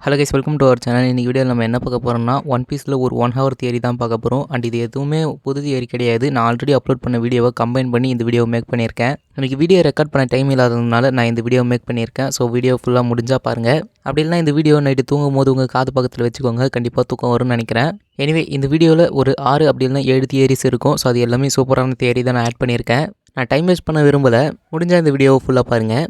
Hello guys, welcome to our channel. இன்றைக்கி வீடியோவில் நம்ம என்ன பார்க்க போகிறோம்னா, ஒன் பீஸில் ஒரு 1 ஹவர் தியரி தான் பார்க்க போகிறோம். அண்ட் இது எதுவுமே புது தியரி கிடையாது. நான் ஆல்ரெடி அப்லோட் பண்ண வீடியோவை கம்பைன் பண்ணி இந்த வீடியோவை மேக் பண்ணியிருக்கேன். எனக்கு வீடியோ ரெக்கார்ட் பண்ண டைம் இல்லாததுனால நான் இந்த வீடியோ மேக் பண்ணியிருக்கேன். ஸோ வீடியோ ஃபுல்லாக முடிஞ்சால் பாருங்கள். அப்படி இல்லைனா இந்த வீடியோ நைட்டு தூங்கும் போது உங்கள் காது பக்கத்தில் வச்சுக்கோங்க, கண்டிப்பாக தூக்கம் வரும்னு நினைக்கிறேன். எனிவே இந்த வீடியோவில் ஒரு 6 அப்படி இல்லைனா 7 தியரிஸ் இருக்கும். ஸோ அது எல்லாமே சூப்பரான தியரி தான் நான் ஆட் பண்ணியிருக்கேன். நான் டைம் வேஸ்ட் பண்ண விரும்பலை. முடிஞ்சால் இந்த வீடியோவை ஃபுல்லாக பாருங்கள்.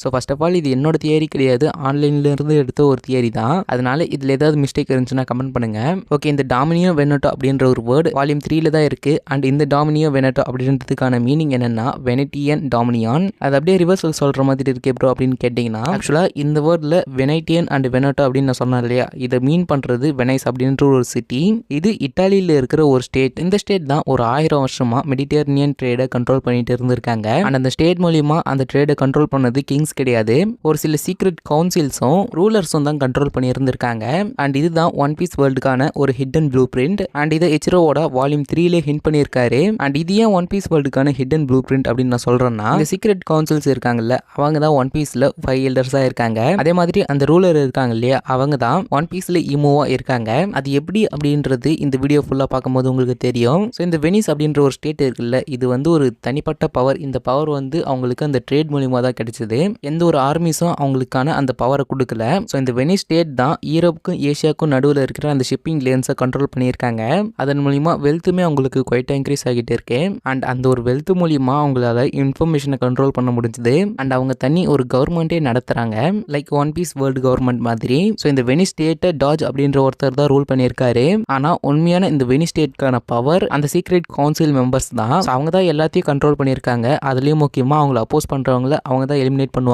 ஸோ ஃபஸ்ட் ஆஃப் ஆல் இது என்னோட தியரி கிடையாது, ஆன்லைன்லேருந்து எடுத்த ஒரு தியரி தான். அதனால இதில் ஏதாவது மிஸ்டேக் இருந்துச்சுன்னா கமெண்ட் பண்ணுங்கள். ஓகே, இந்த டாமினியோ வெனட்டோ அப்படின்ற ஒரு வேர்டு வால்யூம் 3ல் தான் இருக்குது. அண்ட் இந்த டாமினியோ வெனட்டோ அப்படின்றதுக்கான மீனிங் என்னென்னா வெனட்டியன் டாமினியான். அது அப்படியே ரிவர்சல் சொல்கிற மாதிரி இருக்கே ப்ரோ அப்படின்னு கேட்டிங்கன்னா, ஆக்சுவலாக இந்த வேர்டில் வெனைட்டியன் அண்ட் வெனட்டோ அப்படின்னு நான் சொன்னேன் இல்லையா, இதை மீன் பண்ணுறது வெனைஸ் அப்படின்ற ஒரு சிட்டி. இது இட்டாலியில் இருக்கிற ஒரு ஸ்டேட். இந்த ஸ்டேட் தான் ஒரு 1000 வருஷமாக மெடிட்டரேனியன் ட்ரேடை கண்ட்ரோல் பண்ணிட்டு இருந்திருக்காங்க. அண்ட் அந்த ஸ்டேட் மூலிமா அந்த ட்ரேடை கண்ட்ரோல் பண்ணது கிங்ஸ் கிடையாது, ஒரு சில சீக்ரெட் கவுன்சில்ஸும் ரூலர்ஸும் தான் கண்ட்ரோல் பண்ணி இருந்திருக்காங்க. அண்ட் இதுதான் ஒன் பீஸ் வேர்ல்டுக்கான ஒரு ஹிடன் ப்ளூ பிரிண்ட். அண்ட் இதை எச்ரோவோட வால்யூம் 3ல ஹிண்ட் பண்ணியிருக்காரு. அண்ட் இது ஏன் ஒன் பீஸ் வேர்ல்டுக்கான ஹிடன் ப்ளூ பிரிண்ட் அப்படின்னு நான் சொல்றேன்னா, இந்த சீக்ரெட் கவுன்சில்ஸ் இருக்காங்கல்ல, அவங்க தான் ஒன் பீஸ்ல 5 எல்டர்ஸா இருக்காங்க. அதே மாதிரி அந்த ரூலர் இருக்காங்க இல்லையா, அவங்க தான் ஒன் பீஸ்ல இமோவா இருக்காங்க. அது எப்படி அப்படின்றது இந்த வீடியோ ஃபுல்லா பார்க்கும்போது உங்களுக்கு தெரியும். ஸோ இந்த வெனிஸ் அப்படின்ற ஒரு ஸ்டேட் இருக்குல்ல, இது வந்து ஒரு தனிப்பட்ட பவர். இந்த பவர் வந்து அவங்களுக்கு அந்த ட்ரேட் மூலியமா தான் கிடைச்சது. எந்த ஒரு ஆர்மிஸும் அவங்களுக்கான அந்த பவரை கொடுக்கல. ஸோ இந்த வெனிஸ் ஸ்டேட் தான் யூரோப்புக்கும் ஏஷியாவுக்கும் நடுவில் இருக்கிற அந்த ஷிப்பிங் லேன்ஸை கண்ட்ரோல் பண்ணியிருக்காங்க. அதன் மூலிமா வெல்த்துமே அவங்களுக்கு குவைட்டாக இன்க்ரீஸ் ஆகிட்டு இருக்கு. அண்ட் அந்த ஒரு வெல்த் மூலிமா அவங்களால இன்ஃபர்மேஷனை கண்ட்ரோல் பண்ண முடிஞ்சது. அண்ட் அவங்க தனி ஒரு கவர்மெண்ட்டே நடத்துறாங்க, like one piece world government மாதிரி. ஸோ இந்த வெனிஸ் ஸ்டேட்டை டாஜ் அப்படின்ற ஒருத்தர் தான் ரூல் பண்ணியிருக்காரு. ஆனால் உண்மையான இந்த வெனிஸ் ஸ்டேட்கான பவர் அந்த சீக்ரெட் கவுன்சில் மெம்பர்ஸ் தான். அவங்க தான் எல்லாத்தையும் கண்ட்ரோல் பண்ணியிருக்காங்க. அதுலேயும் முக்கியமாக அவங்கள அப்போஸ் பண்ணுறவங்கள அவங்க தான் எலிமினேட் பண்ணுவாங்க.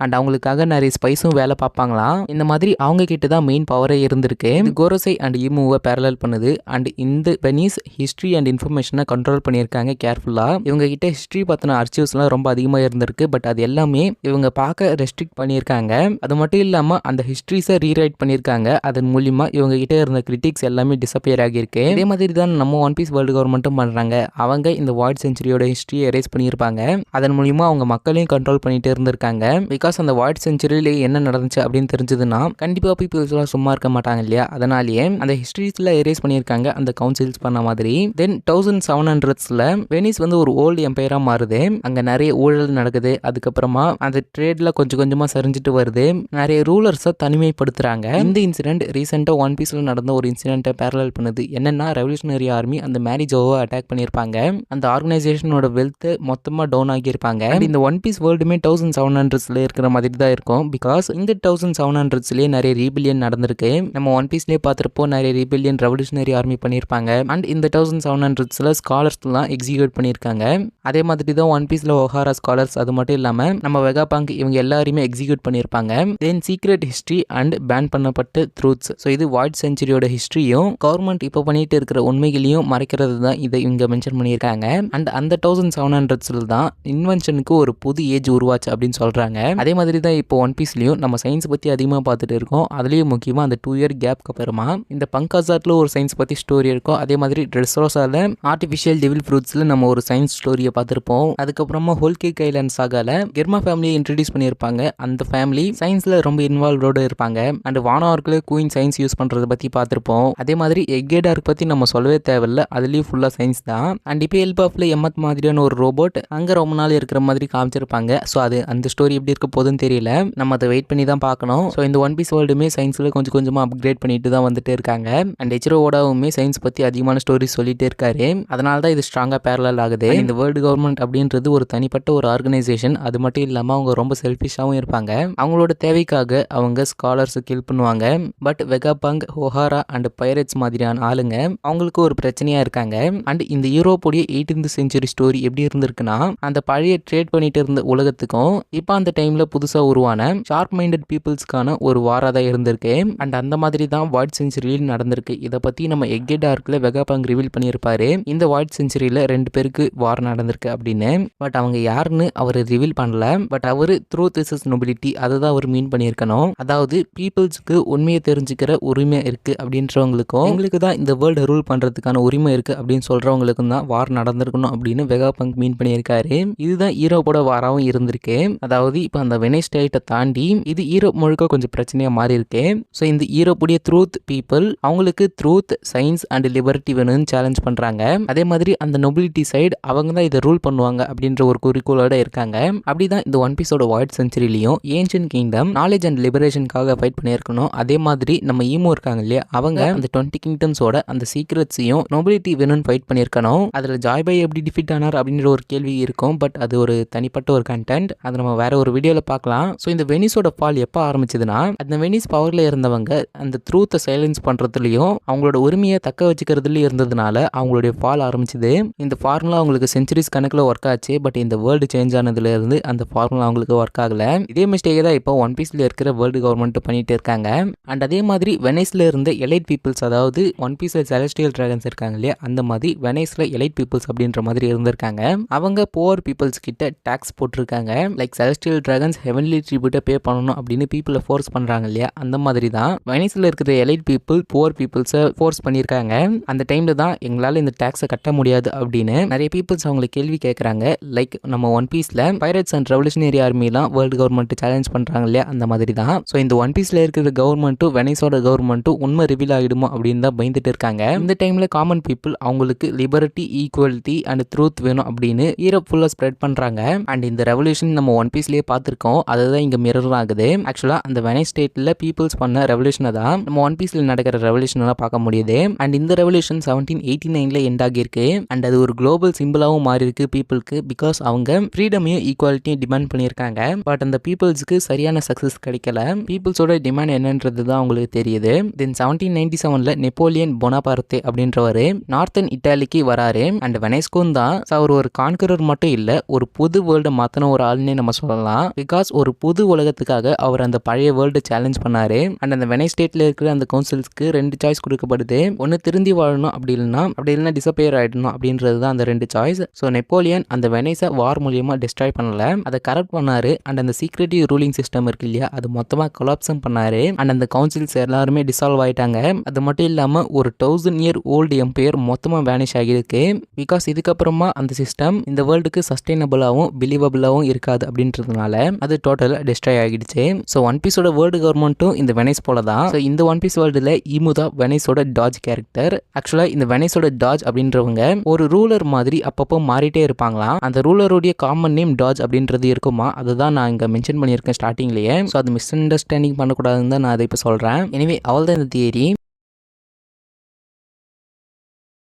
அண்ட் அவங்களுக்காக நிறைய ஸ்பைஸும் வேலை பார்ப்பாங்களாம். இந்த மாதிரி அவங்க கிட்ட தான் மெயின் பவரே இருந்திருக்கு. கோரோசை அண்ட் இமுவை பேரலல் பண்ணுது. அண்ட் இந்த வெனிஸ் ஹிஸ்டரி அண்ட் இன்ஃபர்மேஷனை கண்ட்ரோல் பண்ணியிருக்காங்க கேர்ஃபுல்லா. இவங்க கிட்ட ஹிஸ்டரி பத்தின அர்ச்சிவ்ஸ்லாம் ரொம்ப அதிகமாக இருந்திருக்கு. பட் அது எல்லாமே இவங்க பார்க்க ரெஸ்ட்ரிக்ட் பண்ணியிருக்காங்க. அது மட்டும் இல்லாமல் அந்த ஹிஸ்டரிஸை ரீரைட் பண்ணியிருக்காங்க. அதன் மூலியமா இவங்க கிட்ட இருந்த கிரிட்டிக்ஸ் எல்லாமே டிசப்பியர் ஆகியிருக்கு. இதே மாதிரி தான் நம்ம ஒன் பீஸ் வேர்ல்டு கவர்மெண்ட்டும் பண்றாங்க. அவங்க இந்த வாய்ட் செஞ்சுரியோட ஹிஸ்டரியை எரேஸ் பண்ணியிருப்பாங்க. அதன் மூலியமா அவங்க மக்களையும் கண்ட்ரோல் பண்ணிட்டு இருந்திருக்காங்க. பிகாஸ் அந்த வாய்ட் செஞ்சுரியில என்ன நடந்துச்சு அப்படின்னு தெரிஞ்சதுன்னா கண்டிப்பா பீப்புள்ஸ்லாம் சும்மா இருக்க மாட்டாங்க இல்லையா. அதனாலேயே அந்த ஹிஸ்டரிஸ்ல எரேஸ் பண்ணியிருக்காங்க அந்த கவுன்சில்ஸ் பண்ண மாதிரி. தென் 1700ஸ்ல வெனிஸ் வந்து ஒரு ஓல்டு எம்பையரா மாறுது. அங்க நிறைய ஊழல் நடக்குது. அதுக்கப்புறமா அந்த ட்ரேட்ல கொஞ்சம் கொஞ்சமா சரிஞ்சிட்டு வருது. நிறைய ரூலர்ஸை தனிமைப்படுத்துறாங்க. இந்த இன்சிடென்ட் ரீசெண்டா ஒன் பீஸ்ல நடந்த ஒரு இன்சிடென்ட்டை பேரலல் பண்ணுது. என்னன்னா, ரெவல்யூஷனரி ஆர்மி அந்த மேரிஜோவை அட்டாக் பண்ணியிருப்பாங்க. அந்த ஆர்கனைசேஷனோட வெல்த் மொத்தமா டவுன் ஆகியிருப்பாங்க. இந்த ஒன் பீஸ் வேர்ல்டுமே 1700ஸ்ல இருக்கிற மாதிரி தான் இருக்கும். பிகாஸ் இந்த 1700ஸ்லேயே நிறைய ரீபிலியன் நடந்திருக்கு. நம்ம ஒன் பீஸ்லேயே பார்த்துருப்போம், நிறைய ரீபிலியன் ரெவல்யூஷனரி ஆர்மி பண்ணியிருப்பாங்க. அண்ட் இந்த 1700ஸ்ல ஸ்காலர்ஸ்லாம் எக்ஸிக்யூட் பண்ணியிருக்காங்க. அதே மாதிரி தான் ஒன் பீஸ்ல ஒஹாரா ஸ்காலர்ஸ், அது மட்டும் இல்லாமல் நம்ம வெகாபாங்க், இவங்க எல்லாருமே எக்ஸிக்யூட் பண்ணியிருப்பாங்க. தென் சீக்ரெட் ஹிஸ்டரி அண்ட் பேன் பண்ணப்பட்ட ட்ரூத்ஸ். ஸோ இது வாய்ட் செஞ்சுரியோட ஹிஸ்டரியும் கவர்மெண்ட் இப்போ பண்ணிட்டு இருக்கிற உண்மைகளையும் மறைக்கிறது தான் இதை இவங்க மென்ஷன் பண்ணியிருக்காங்க. அண்ட் அந்த 1700ஸ்ல தான் இன்வென்ஷனுக்கு ஒரு புது ஏஜ் உருவாச்சு அப்படின்னு சொல்றாங்க. அதே மாதிரி தான் இப்போ ஒன் பீஸ்லயும் நம்ம சயின்ஸ் பத்தி அதிகமாக பார்த்துட்டு இருக்கோம். அதுலயும் முக்கியமா அந்த 2 இயர் கேப்க்கு அப்புறமா இந்த பங்காசாட்ல ஒரு சயின்ஸ் பத்தி ஸ்டோரி இருக்கும். அதே மாதிரி ட்ரெஸ்ரோசால ஆர்டிஃபிஷியல் டெவில் ஃப்ரூட்ஸ்ல நம்ம ஒரு சயின்ஸ் ஸ்டோரியை பார்த்துருப்போம். அதுக்கப்புறமா ஹோல் கேக் ஐலாண்ட் சாகால கெர்மா ஃபேமிலியை இன்ட்ரடியூஸ் பண்ணியிருப்பாங்க. அந்த ஃபேமிலி சயின்ஸ்ல ரொம்ப இன்வால்வ்டோட இருப்பாங்க. அண்ட் வானவர்களை குயின் சயின்ஸ் யூஸ் பண்றதை பத்தி பார்த்துருப்போம். அதே மாதிரி எக்கேடார்க் பத்தி நம்ம சொல்லவே தேவையில்ல, அதுலயும் ஃபுல்லா சயின்ஸ் தான். அண்ட் இப்போ எல்பாஃப்ல எம்மத் மாதிரியான ஒரு ரோபோட் அங்க ரொம்ப நாள் இருக்கிற மாதிரி காமிச்சிருப்பாங்க. ஸோ அது அந்த ஸ்டோரி எப்படி இருக்க போதுன்னு தெரியல, நம்ம அதை வெயிட் பண்ணி தான் பார்க்கணும். ஸோ இந்த ஒன் பீஸ் வேர்ல்டுமே சயின்ஸில் கொஞ்சம் கொஞ்சமாக அப்கிரேட் பண்ணிட்டு தான் வந்துட்டு இருக்காங்க. அண்ட் எச்ரோவோடாவுமே சயின்ஸ் பற்றி அதிகமான ஸ்டோரி சொல்லிட்டே இருக்காரு. அதனால தான் இது ஸ்ட்ராங்காக பேரலல் ஆகுது. இந்த வேர்ல்டு கவர்மெண்ட் அப்படின்றது ஒரு தனிப்பட்ட ஒரு ஆர்கனைசேஷன். அது மட்டும் இல்லாமல் அவங்க ரொம்ப செல்ஃபிஷாகவும் இருப்பாங்க. அவங்களோட தேவைக்காக அவங்க ஸ்காலர்ஸை கில் பண்ணுவாங்க. பட் வெகாபாங்க், ஒஹாரா அண்ட் பைரட்ஸ் மாதிரியான ஆளுங்க அவங்களுக்கு ஒரு பிரச்சனையா இருக்காங்க. அண்ட் இந்த யூரோப்புடைய 18th செஞ்சுரி ஸ்டோரி எப்படி இருந்திருக்குன்னா, அந்த பழைய ட்ரேட் பண்ணிட்டு இருந்த உலகத்துக்கும் இப்போ அந்த டைம்ல புதுசா உருவான ஷார்ப் மைண்டட் பீப்புள்ஸ்க்கான ஒரு வாரா தான் இருந்திருக்கு. அண்ட் அந்த மாதிரி தான் வாய்ட் செஞ்சுரியில் நடந்திருக்கு. இதை பத்தி நம்ம எக்கே டார்க்ல வெகாபாங் ரிவீல் பண்ணியிருப்பாரு. இந்த வாய்ட் செஞ்சுரியில 2 பேருக்கு வார் நடந்திருக்கு அப்படின்னு. பட் அவங்க யாருன்னு அவர் ரிவீல் பண்ணல. பட் அவரு ட்ரூத் இஸ் நொபிலிட்டி அதை தான் அவர் மீன் பண்ணியிருக்கணும். அதாவது பீப்புள்ஸ்க்கு உண்மையை தெரிஞ்சுக்கிற உரிமை இருக்கு அப்படின்றவங்களுக்கும் எங்களுக்கு தான் இந்த வேர்ல்டு ரூல் பண்றதுக்கான உரிமை இருக்கு அப்படின்னு சொல்றவங்களுக்கும் தான் வார் நடந்திருக்கணும் அப்படின்னு வெகாபாங் மீன் பண்ணியிருக்காரு. இதுதான் ஈரோப்போட வாராவும் இருந்திருக்கு. அதாவது இப்போ அந்த வெனிஸ் ஸ்டேட்டை தாண்டி இது ஈரோப் முழுக்க கொஞ்சம் பிரச்சனையா மாறி இருக்கு. ஸோ இந்த ஈரோப்புடைய ட்ரூத் பீப்புள் அவங்களுக்கு ட்ரூத் சயின்ஸ் அண்ட் லிபர்ட்டி வேணும்னு சேலஞ்ச் பண்றாங்க. அதே மாதிரி அந்த நொபிலிட்டி சைடு அவங்க தான் இதை ரூல் பண்ணுவாங்க அப்படின்ற ஒரு குறிக்கோளோட இருக்காங்க. அப்படிதான் இந்த ஒன் பீஸோட வாய்ட் செஞ்சுரியிலையும் ஏன்ஷியன்ட் கிங்டம் நாலேஜ் அண்ட் லிபரேஷனுக்காக ஃபைட் பண்ணியிருக்கணும். அதே மாதிரி நம்ம ஈமோ இருக்காங்க இல்லையா, அவங்க அந்த 20 கிங்டம்ஸோட அந்த சீக்ரெட்ஸையும் நொபிலிட்டி வேணும்னு ஃபைட் பண்ணியிருக்கணும். அதில் ஜாய் பை எப்படி டிஃபீட் ஆனார் அப்படின்ற ஒரு கேள்வி இருக்கும். பட் அது ஒரு தனிப்பட்ட ஒரு கண்டென்ட், அதை நம்ம வேற ஒரு வீடியோவில் பார்க்கலாம். ஸோ இந்த வெனிஸோட ஃபால் எப்போ ஆரம்பிச்சதுன்னா, அந்த வெனிஸ் பவரில் இருந்தவங்க அந்த ட்ரூத்தை சைலன்ஸ் பண்ணுறதுலையும் அவங்களோட உரிமையை தக்க வச்சுக்கிறதுலையும் இருந்ததுனால அவங்களுடைய ஃபால் ஆரம்பிச்சது. இந்த ஃபார்முலா அவங்களுக்கு செஞ்சுரிஸ் கணக்கில் ஒர்க் ஆச்சு. பட் இந்த வேர்ல்டு சேஞ்ச் ஆனதுலேருந்து அந்த ஃபார்முலா அவங்களுக்கு ஒர்க் ஆகலை. இதே மிஸ்டேக் தான் இப்போ ஒன் பீஸில் இருக்கிற வேர்ல்டு கவர்மெண்ட் பண்ணிட்டு இருக்காங்க. அண்ட் அதே மாதிரி வெனைஸில் இருந்த எலைட் பீப்புள்ஸ், அதாவது ஒன் பீஸில் செலஸ்டியல் டிராகன்ஸ் இருக்காங்க இல்லையா, அந்த மாதிரி வெனைஸில் எலைட் பீப்புள்ஸ் அப்படின்ற மாதிரி இருந்திருக்காங்க. அவங்க புவர் பீப்புள்ஸ் கிட்ட டாக்ஸ் போட்டிருக்காங்க. லைக் செலஸ்டியல் டிராகன்ஸ் ஹெவன்லி ட்ரிபியூட்டை பே பண்ணணும் அப்படின்னு பீப்புளை ஃபோர்ஸ் பண்ணுறாங்க இல்லையா, அந்த மாதிரி தான் வெனைஸில் இருக்கிற எலைட் பீப்புள் புவர் பீப்புள்ஸை ஃபோர்ஸ் பண்ணியிருக்காங்க. அந்த டைமில் தான் எங்களால் இந்த டாக்ஸை கட்ட முடியாது அப்படின்னு நிறைய பீப்புள்ஸ் அவங்களை கேள்வி கேட்குறாங்க. லைக் நம்ம ஒன் பீஸில் பைரட்ஸ் அண்ட் ரெவல்யூஷனரி ஆர்மிலாம் வேர்ல்டு கவர்மெண்ட் சேலஞ்ச் பண்ணுறாங்க இல்லையா, அந்த மாதிரி தான். ஸோ இந்த ஒன் பீஸில் இருக்கிற கவர்மெண்ட்டும் வெனைஸோட கவர்மெண்ட்டும் உண்மை ரிவீல் ஆகிடுமோ அப்படின்னு தான் பயந்துட்டு இருக்காங்க. இந்த டைமில் காமன் பீப்புள் அவங்களுக்கு லிபர்ட்டி, ஈக்குவலிட்டி அண்ட் ட்ரூத் வேணும் அப்படின்னு ஈரோப் ஃபுல்லாக ஸ்ப்ரெட் பண்ணுறாங்க. அண்ட் இந்த ரெவல்யூஷன் நம்ம ஒன் பீஸ்லேயே பார்த்துருக்கோம். அதுதான் இங்கே மிரர் ஆகுது. ஆக்சுவலாக அந்த வெனைஸ் ஸ்டேட்டில் பீப்புள்ஸ் பண்ண ரெவல்யூஷனை தான் நம்ம ஒன் பீஸில் நடக்கிற ரெவல்யூஷனெல்லாம் பார்க்க முடியுது. அண்ட் இந்த ரெவல்யூஷன் 1789 எண்ட் ஆகியிருக்கு. அண்ட் அது ஒரு குளோபல் சிம்பிளாகவும் மாறி இருக்கு பீப்புளுக்கு. பிகாஸ் அவங்க ஃப்ரீடமையும் ஈக்குவாலிட்டியும் டிமாண்ட் பண்ணியிருக்காங்க. பட் அந்த பீப்புள்ஸுக்கு சரியான சக்ஸஸ் கிடைக்கல. பீப்புள்ஸோட டிமாண்ட் என்னன்றது தான் அவங்களுக்கு தெரியுது. தென் 1797 நெப்போலியன் போனாபார்த்தே அப்படின்றவர் நார்த்தன் இட்டாலிக்கு வராரு. அண்ட் வெனைஸ்க்கும் தான் அவர் ஒரு கான்கரர் மட்டும் இல்லை, ஒரு புது வேர்ல்டை மாற்றின ஒரு ஆளுன்னே நம்ம சொல்லலாம். பிகாஸ் ஒரு புது உலகத்துக்காக அவர் அந்த பழைய வேர்ல்டு சேலஞ்ச் பண்ணாரு. அண்ட் அந்த வெனைஸ் ஸ்டேட்டில் இருக்கிற அந்த கவுன்சில்ஸ்க்கு 2 சாய்ஸ் கொடுக்கப்படுது. ஒன்று திருந்தி வாழணும், அப்படி இல்லைன்னா டிசப்பியர் ஆகிடணும் அப்படின்றது தான் அந்த 2 சாய்ஸ். ஸோ நெப்போலியன் அந்த வெனைஸை வார் மூலியமாக டிஸ்ட்ராய் பண்ணல, அதை கரெக்ட் பண்ணாரு. அண்ட் அந்த சீக்ரெட்டிவ் ரூலிங் சிஸ்டம் இருக்கு இல்லையா, அது மொத்தமாக கொலாப்ஸும் பண்ணாரு. அண்ட் அந்த கவுன்சில்ஸ் எல்லாருமே டிசால்வ் ஆயிட்டாங்க. அது மட்டும் இல்லாமல் ஒரு 1000 இயர் ஓல்டு எம்பையர் மொத்தமாக வேனிஷ் ஆகியிருக்கு. பிகாஸ் இதுக்கப்புறமா அந்த சிஸ்டம் இந்த வேர்ல்டுக்கு சஸ்டைனபிளாகவும் பிலீவபிளாகவும் இருக்காது அப்படின்றதுனால அது டோட்டலாக டிஸ்ட்ராய் ஆகிடுச்சு. ஸோ ஒன் பீஸோட வேர்ல்டு கவர்மெண்ட்டும் இந்த வெனைஸ் போல தான். ஸோ இந்த ஒன் பீஸ் வேர்ல்டில் ஈமுதா வெனைஸோட டாஜ் கேரக்டர். ஆக்சுவலாக இந்த வெனைஸோட டாஜ் அப்படின்றவங்க ஒரு ரூலர் மாதிரி அப்பப்போ மாறிட்டே இருப்பாங்களாம். அந்த ரூலருடைய காமன் நேம் டாஜ் அப்படின்றது இருக்குமா, அதுதான் நான் இங்கே மென்ஷன் பண்ணியிருக்கேன் ஸ்டார்டிங்லேயே. ஸோ அது மிஸ் அண்டர்ஸ்டாண்டிங் பண்ணக்கூடாதுன்னு தான் நான் அதை இப்போ சொல்கிறேன். எனிவே அவள் தான் இந்த தியரி.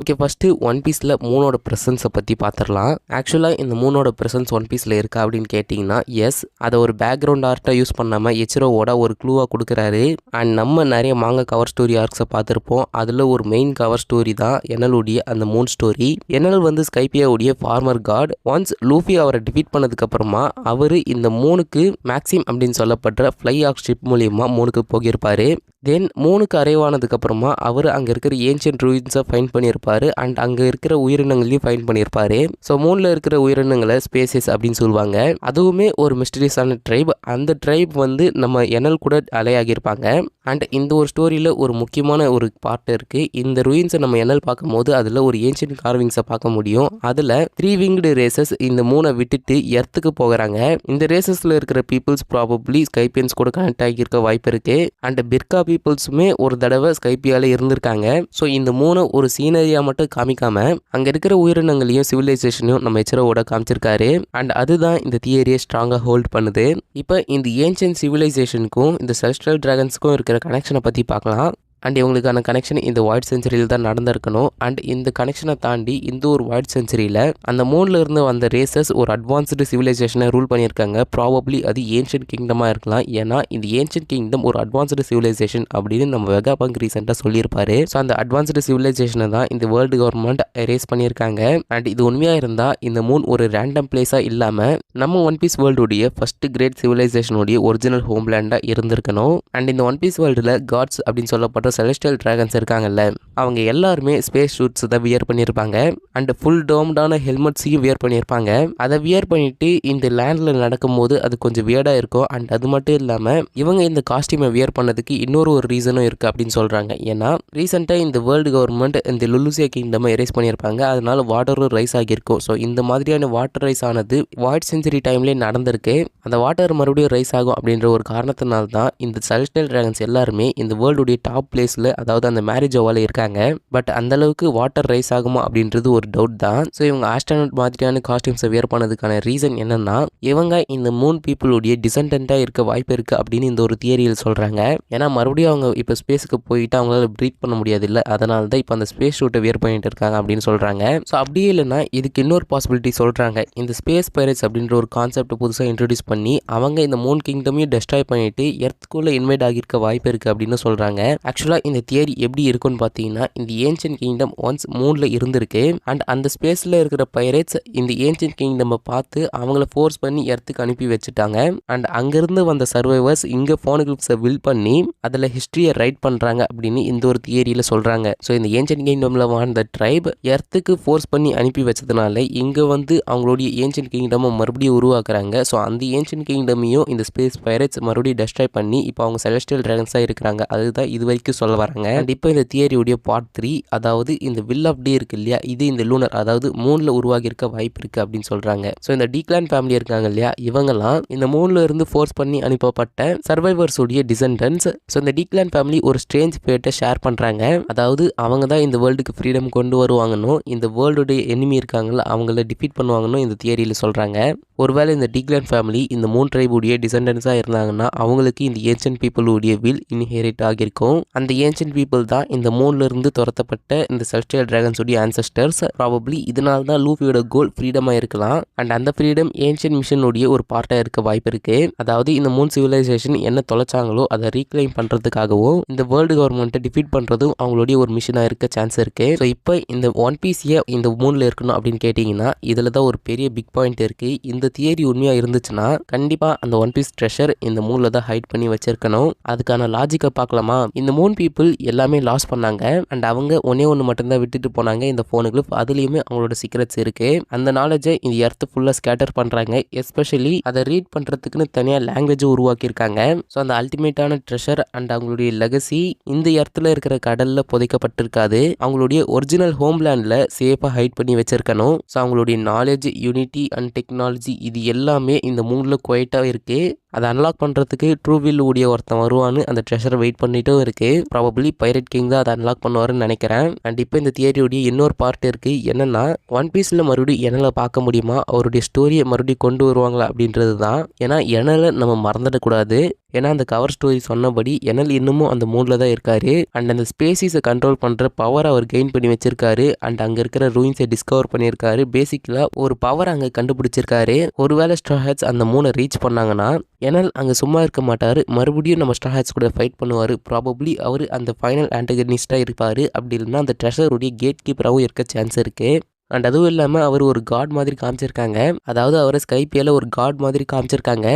ஓகே, ஃபஸ்ட்டு ஒன் பீஸில் மூணோட ப்ரெசன்ஸை பற்றி பார்த்துடலாம். ஆக்சுவலாக இந்த மூணோட ப்ரெசன்ஸ் ஒன் பீஸில் இருக்கா அப்படின்னு கேட்டிங்கன்னா எஸ். அதை ஒரு பேக்ரவுண்ட் ஆர்ட்டாக யூஸ் பண்ணாமல் எச்ரோவோட ஒரு க்ளூவாக கொடுக்குறாரு. அண்ட் நம்ம நிறைய மாங்க கவர் ஸ்டோரி ஆர்க்ஸை பார்த்துருப்போம். அதில் ஒரு மெயின் கவர் ஸ்டோரி தான் எனலுடைய அந்த மூன் ஸ்டோரி. எனல் வந்து ஸ்கைப்பியாவுடைய ஃபார்மர் காட். ஒன்ஸ் லூஃபி அவரை டிஃபீட் பண்ணதுக்கப்புறமா அவர் இந்த மூணுக்கு மேக்ஸிம் அப்படின்னு சொல்லப்படுற ஃப்ளை ஆக் ஷிப் மூலியமாக மூணுக்கு போகியிருப்பார். தென் மூணுக்கு அரைவானதுக்கப்புறமா அவர் அங்கே இருக்கிற ஏன்ஷியன்ட் ரூயின்ஸை ஃபைண்ட் பண்ணியிருப்பார். அண்ட் அங்கே இருக்கிற உயிரினங்களையும் ஃபைண்ட் பண்ணியிருப்பார். ஸோ மூணில் இருக்கிற உயிரினங்களை ஸ்பேசஸ் அப்படின்னு சொல்லுவாங்க. அதுவுமே ஒரு மிஸ்டீரியஸான ட்ரைப். அந்த ட்ரைப் வந்து நம்ம எனல் கூட அலையாகியிருப்பாங்க. அண்ட் இந்த ஒரு ஸ்டோரியில் ஒரு முக்கியமான ஒரு பார்ட் இருக்குது. இந்த ரூயின்ஸை நம்ம எனல் பார்க்கும்போது அதில் ஒரு ஏன்ஷியன்ட் கார்விங்ஸை பார்க்க முடியும். அதில் 3 விங்டு ரேசஸ் இந்த மூணை விட்டுட்டு எர்த்துக்கு போகிறாங்க. இந்த ரேசஸில் இருக்கிற பீப்புள்ஸ் ப்ராபப்ளி ஸ்கைப்பியன்ஸ் கூட கனெக்ட் ஆகியிருக்க வாய்ப்பு இருக்குது. அண்ட் பிர்கா பீப்புள்ஸுமே ஒரு தடவை ஸ்கைப்பியால இருந்திருக்காங்க. ஸோ இந்த மூணு ஒரு சீனரியா மட்டும் காமிக்காம அங்கே இருக்கிற உயிரினங்களையும் சிவிலைசேஷனையும் நம்ம எச்சரோட காமிச்சிருக்காரு. அண்ட் அதுதான் இந்த தியரியை ஸ்ட்ராங்காக ஹோல்ட் பண்ணுது. இப்போ இந்த ஏன்ஷியன்ட் சிவிலைசேஷனுக்கும் இந்த செலஸ்டியல் டிராகன்ஸுக்கும் இருக்கிற கனெக்ஷனை பற்றி பார்க்கலாம். அண்ட் இவங்களுக்கான கனெக்ஷன் இந்த வாய்ட் செஞ்சுரியில் தான் நடந்திருக்கணும். அண்ட் இந்த கனெக்ஷனை தாண்டி இந்த ஒரு வாய்ட் செஞ்சுரியில் அந்த மூணில் இருந்து வந்த ரேசஸ் ஒரு அட்வான்ஸ்டு சிவிலைசேஷனை ரூல் பண்ணியிருக்காங்க. ப்ராபப்ளி அது ஏன்ஷியன்ட் கிங்டமாக இருக்கலாம். ஏன்னா இந்த ஏன்ஷியன்ட் கிங்டம் ஒரு அட்வான்ஸ்டு சிவிலைசேஷன் அப்படின்னு நம்ம வெகாபங்க் ரீசெண்டாக சொல்லியிருப்பாரு. ஸோ அந்த அட்வான்ஸ்டு சிவிலைசேஷனை தான் இந்த வேர்ல்டு கவர்மெண்ட் எரேஸ் பண்ணியிருக்காங்க. அண்ட் இது உண்மையாக இருந்தால் இந்த மூன் ஒரு ரேண்டம் பிளேஸாக இல்லாமல் நம்ம ஒன் பீஸ் வேர்ல்டுடைய ஃபர்ஸ்ட் கிரேட் சிவிலைசேஷனுடைய ஒரிஜினல் ஹோம்லேண்டாக இருந்திருக்கணும். அண்ட் இந்த ஒன் பீஸ் வேர்ல்டில் காட்ஸ் அப்படின்னு சொல்லப்பட்ட செலஸ்டியல் டிராகன்ஸ் இருக்காங்கல்ல, அவங்க எல்லாருமே ஸ்பேஸ் ஷூட்ஸ் தான் வியர் பண்ணியிருப்பாங்க. அண்ட் ஃபுல் டோம்டான ஹெல்மெட்ஸையும் வியர் பண்ணியிருப்பாங்க. அதை வியர் பண்ணிட்டு இந்த லேண்டில் நடக்கும்போது அது கொஞ்சம் வியர்டாக இருக்கும். அண்ட் அது மட்டும் இல்லாமல் இவங்க இந்த காஸ்டியூமை வியர் பண்ணதுக்கு இன்னொரு ஒரு ரீசனும் இருக்குது அப்படின்னு சொல்கிறாங்க. ஏன்னா ரீசெண்டாக இந்த வேர்ல்டு கவர்மெண்ட் இந்த லுலுசியா கிங்டம் எரேஸ் பண்ணியிருப்பாங்க. அதனால வாட்டரும் ரைஸ் ஆகியிருக்கும். ஸோ இந்த மாதிரியான வாட்டர் ரைஸ் ஆனது வாய்ட் செஞ்சுரி டைம்லேயே நடந்திருக்கு. அந்த வாட்டர் மறுபடியும் ரைஸ் ஆகும் அப்படின்ற ஒரு காரணத்தினால தான் இந்த செலஸ்டியல் டிராகன்ஸ் எல்லாருமே இந்த வேர்ல்டுடைய டாப் பிளேஸில், அதாவது அந்த மேரேஜ் ஓவால இருக்காங்க. பட் அந்த அளவுக்கு வாட்டர் ரைஸ் ஆகுமா அப்படின்றது ஒரு டவுட் தான். ஸோ இவங்க ஆஸ்ட்ரோனட் மாதிரியான காஸ்டியூம்ஸை வியர் பண்ணதுக்கான ரீசன் என்னன்னா இவங்க இந்த மூன் பீப்புளுடைய டிசெண்டண்டாக இருக்க வாய்ப்பு இருக்கு அப்படின்னு இந்த ஒரு தியரியில் சொல்றாங்க. ஏன்னா மறுபடியும் அவங்க இப்போ ஸ்பேஸுக்கு போயிட்டு அவங்களால ப்ரீத் பண்ண முடியாது இல்லை, அதனால தான் இப்போ அந்த ஸ்பேஸ் ஷூட்டை வியர் பண்ணிட்டு இருக்காங்க அப்படின்னு சொல்றாங்க. ஸோ அப்படியே இல்லைன்னா இதுக்கு இன்னொரு பாசிபிலிட்டி சொல்றாங்க. இந்த ஸ்பேஸ் பைரட்ஸ் அப்படின்ற ஒரு கான்செப்ட் புதுசாக இன்ட்ரடியூஸ் பண்ணி அவங்க இந்த மூன் கிங்டமையும் டெஸ்ட்ராய் பண்ணிட்டு எர்த்துக்குள்ள இன்வைட் ஆகியிருக்க வாய்ப்பு இருக்கு அப்படின்னு சொல்றாங்க. ஆக்சுவலாக இந்த தியரி எப்படி இருக்குன்னு பார்த்தீங்கன்னா இந்த ஏன்ஷியன்ட் கிங்டம் ஒன்ஸ் மூனில் இருந்திருக்கு. அண்ட் அந்த ஸ்பேஸில் இருக்கிற பைரேட்ஸ் இந்த ஏன்ஷியன்ட் கிங்டமை பார்த்து அவங்கள ஃபோர்ஸ் பண்ணி எர்த்துக்கு அனுப்பி வச்சுட்டாங்க. அண்ட் அங்கேருந்து வந்த சர்வைவர்ஸ் இங்கே ஃபோனோகிளிப்ஸை வில் பண்ணி அதில் ஹிஸ்ட்ரியை ரைட் பண்ணுறாங்க அப்படின்னு இந்த ஒரு தியரியில் சொல்கிறாங்க. ஸோ இந்த ஏன்ஷியன்ட் கிங்டமில் வாழ்ந்த ட்ரைப் எர்த்துக்கு ஃபோர்ஸ் பண்ணி அனுப்பி வச்சதுனால இங்கே வந்து அவங்களுடைய ஏன்ஷியன்ட் கிங்டமை மறுபடியும் உருவாக்குறாங்க. ஸோ அந்த ஏன்ஷியன்ட் கிங்டமையும் இந்த ஸ்பேஸ் பைரேட்ஸ் மறுபடியும் டெஸ்ட்ராய் பண்ணி இப்போ அவங்க செலஸ்டியல் டிராகன்ஸாக இருக்கிறாங்க. அதுதான் இது வரைக்கும் சொல்ல வராங்க. அண்ட் இப்போ இந்த தியரியுடைய பார்ட் 3, அதாவது இந்த வில் ஆஃப் டே இருக்கு இல்லையா, இது இந்த லூனர் அதாவது மூணில் உருவாகி இருக்க வாய்ப்பு இருக்குது அப்படின்னு சொல்கிறாங்க. ஸோ இந்த டீக்லான் ஃபேமிலி இருக்காங்க இல்லையா, இவங்கெல்லாம் இந்த மூணில் இருந்து ஃபோர்ஸ் பண்ணி அனுப்பப்பட்ட சர்வைவர்ஸ் உடைய டிசெண்டன்ஸ். ஸோ இந்த டீக்லான் ஃபேமிலி ஒரு ஸ்ட்ரேஞ்ச் ஃபேட்டை ஷேர் பண்ணுறாங்க. அதாவது அவங்க தான் இந்த வேர்ல்டுக்கு ஃப்ரீடம் கொண்டு வருவாங்கன்னு, இந்த வேர்ல்டுடைய எனிமி இருக்காங்களா அவங்கள டிஃபீட் பண்ணுவாங்கன்னு இந்த தியரியில் சொல்கிறாங்க. ஒருவேளை இந்த டீக்லான் ஃபேமிலி இந்த மூன் ட்ரைபுடைய டிசெண்டன்ஸாக இருந்தாங்கன்னா அவங்களுக்கு இந்த ஏன்ஷியன்ட் பீப்புளுடைய வில் இன்ஹெரிட் ஆகியிருக்கும். அந்த ஏன்ஷியன்ட் பீப்புள் தான் இந்த மூன்ல இருந்து துரத்தப்பட்ட இந்த செலஸ்டியல் டிராகன்ஸ் உடைய ஆன்செஸ்டர்ஸ். ப்ராபப்ளி இதனால தான் லூஃபியோட கோல் ஃப்ரீடமாக இருக்கலாம். அண்ட் அந்த ஃப்ரீடம் ஏன்ஷியன்ட் மிஷனுடைய ஒரு பார்ட்டாக இருக்க வாய்ப்பு இருக்கு. அதாவது இந்த மூன் சிவிலைசேஷன் என்ன தொலைச்சாங்களோ அதை ரீக்ளைம் பண்ணுறதுக்காகவும் இந்த வேர்ல்டு கவர்மெண்ட்டை டிஃபீட் பண்ணுறதும் அவங்களுடைய ஒரு மிஷனாக இருக்க சான்ஸ் இருக்கு. ஸோ இப்போ இந்த ஒன் பீஸியை இந்த மூணில் இருக்கணும் அப்படின்னு கேட்டிங்கன்னா இதில் தான் ஒரு பெரிய பிக் பாயிண்ட் இருக்கு. இந்த தியரி உண்மையாக இருந்துச்சுன்னா கண்டிப்பாக அந்த ஒன் பீஸ் ட்ரெஷர் இந்த மூணில் தான் ஹைட் பண்ணி வச்சிருக்கணும். அதுக்கான லாஜிக்கை பார்க்கலாமா? இந்த மூன் பீப்புள் எல்லாமே லாஸ் பண்ணாங்க. அண்ட் அவங்க ஒன்று மட்டும்தான் விட்டுட்டு போனாங்க இந்த ஃபோனுக்கு. அதுலேயுமே அவங்களோட சீக்ரெட்ஸ் இருக்கு. அந்த நாலேஜை இந்த எர்த்து ஃபுல்லாக ஸ்கேட்டர் பண்ணுறாங்க. எஸ்பெஷலி அதை ரீட் பண்ணுறதுக்குன்னு தனியாக லாங்குவேஜ் உருவாக்கியிருக்காங்க. ஸோ அந்த அல்டிமேட்டான ட்ரெஷர் அண்ட் அவங்களுடைய லெகசி இந்த எர்த்தில் இருக்கிற கடலில் புதைக்கப்பட்டிருக்காது. அவங்களுடைய ஒரிஜினல் ஹோம்லேண்டில் சேஃபாக ஹைட் பண்ணி வச்சிருக்கணும். ஸோ அவங்களுடைய நாலேஜ், யூனிட்டி அண்ட் டெக்னாலஜி இது எல்லாமே இந்த மூணில் குவைட்டாக இருக்கு. அதை அன்லாக் பண்ணுறதுக்கு ட்ரூவில் உடைய ஒருத்தன் வருவான்னு அந்த ட்ரெஷரை வெயிட் பண்ணிட்டும் இருக்கு. ப்ராபப்ளி பைரட் கிங் தான் அதை அன்லாக் பண்ணுவாருன்னு நினைக்கிறேன். அண்ட் இப்போ இந்த தியரியுடைய இன்னொரு பார்ட் இருக்கு. என்னன்னா ஒன் பீஸில் மறுபடியும் எனலை பார்க்க முடியுமா, அவருடைய ஸ்டோரியை மறுபடியும் கொண்டு வருவாங்களா அப்படின்றது தான். ஏன்னா எனலை நம்ம மறந்துடக்கூடாது. ஏன்னா அந்த கவர் ஸ்டோரி சொன்னபடி எனல் இன்னமும் அந்த மூடில் தான் இருக்காரு. அண்ட் அந்த ஸ்பேசிஸை கண்ட்ரோல் பண்ணுற பவர் அவர் கெயின் பண்ணி வச்சிருக்காரு. அண்ட் அங்கே இருக்கிற ரூயின்ஸை டிஸ்கவர் பண்ணியிருக்காரு. பேசிக்கலாக ஒரு பவர் அங்கே கண்டுபிடிச்சிருக்காரு. ஒருவேளை ஸ்ட்ரா ஹேட்ஸ் அந்த மூணை ரீச் பண்ணாங்கன்னா எனல் அங்கே சும்மா இருக்க மாட்டார். மறுபடியும் நம்ம ஸ்ட்ரா ஹேட்ஸ் கூட ஃபைட் பண்ணுவார். ப்ராபப்ளி அவர் அந்த ஃபைனல் ஆன்டகனிஸ்டாக இருப்பார். அப்படி இல்லைன்னா அந்த ட்ரெஷருடைய கேட் கீப்பராகவும் இருக்க சான்ஸ் இருக்குது. அண்ட் அதுவும் இல்லாமல் அவர் ஒரு காட் மாதிரி காமிச்சிருக்காங்க. அதாவது அவரை ஸ்கைப்பியில் ஒரு காட் மாதிரி காமிச்சிருக்காங்க.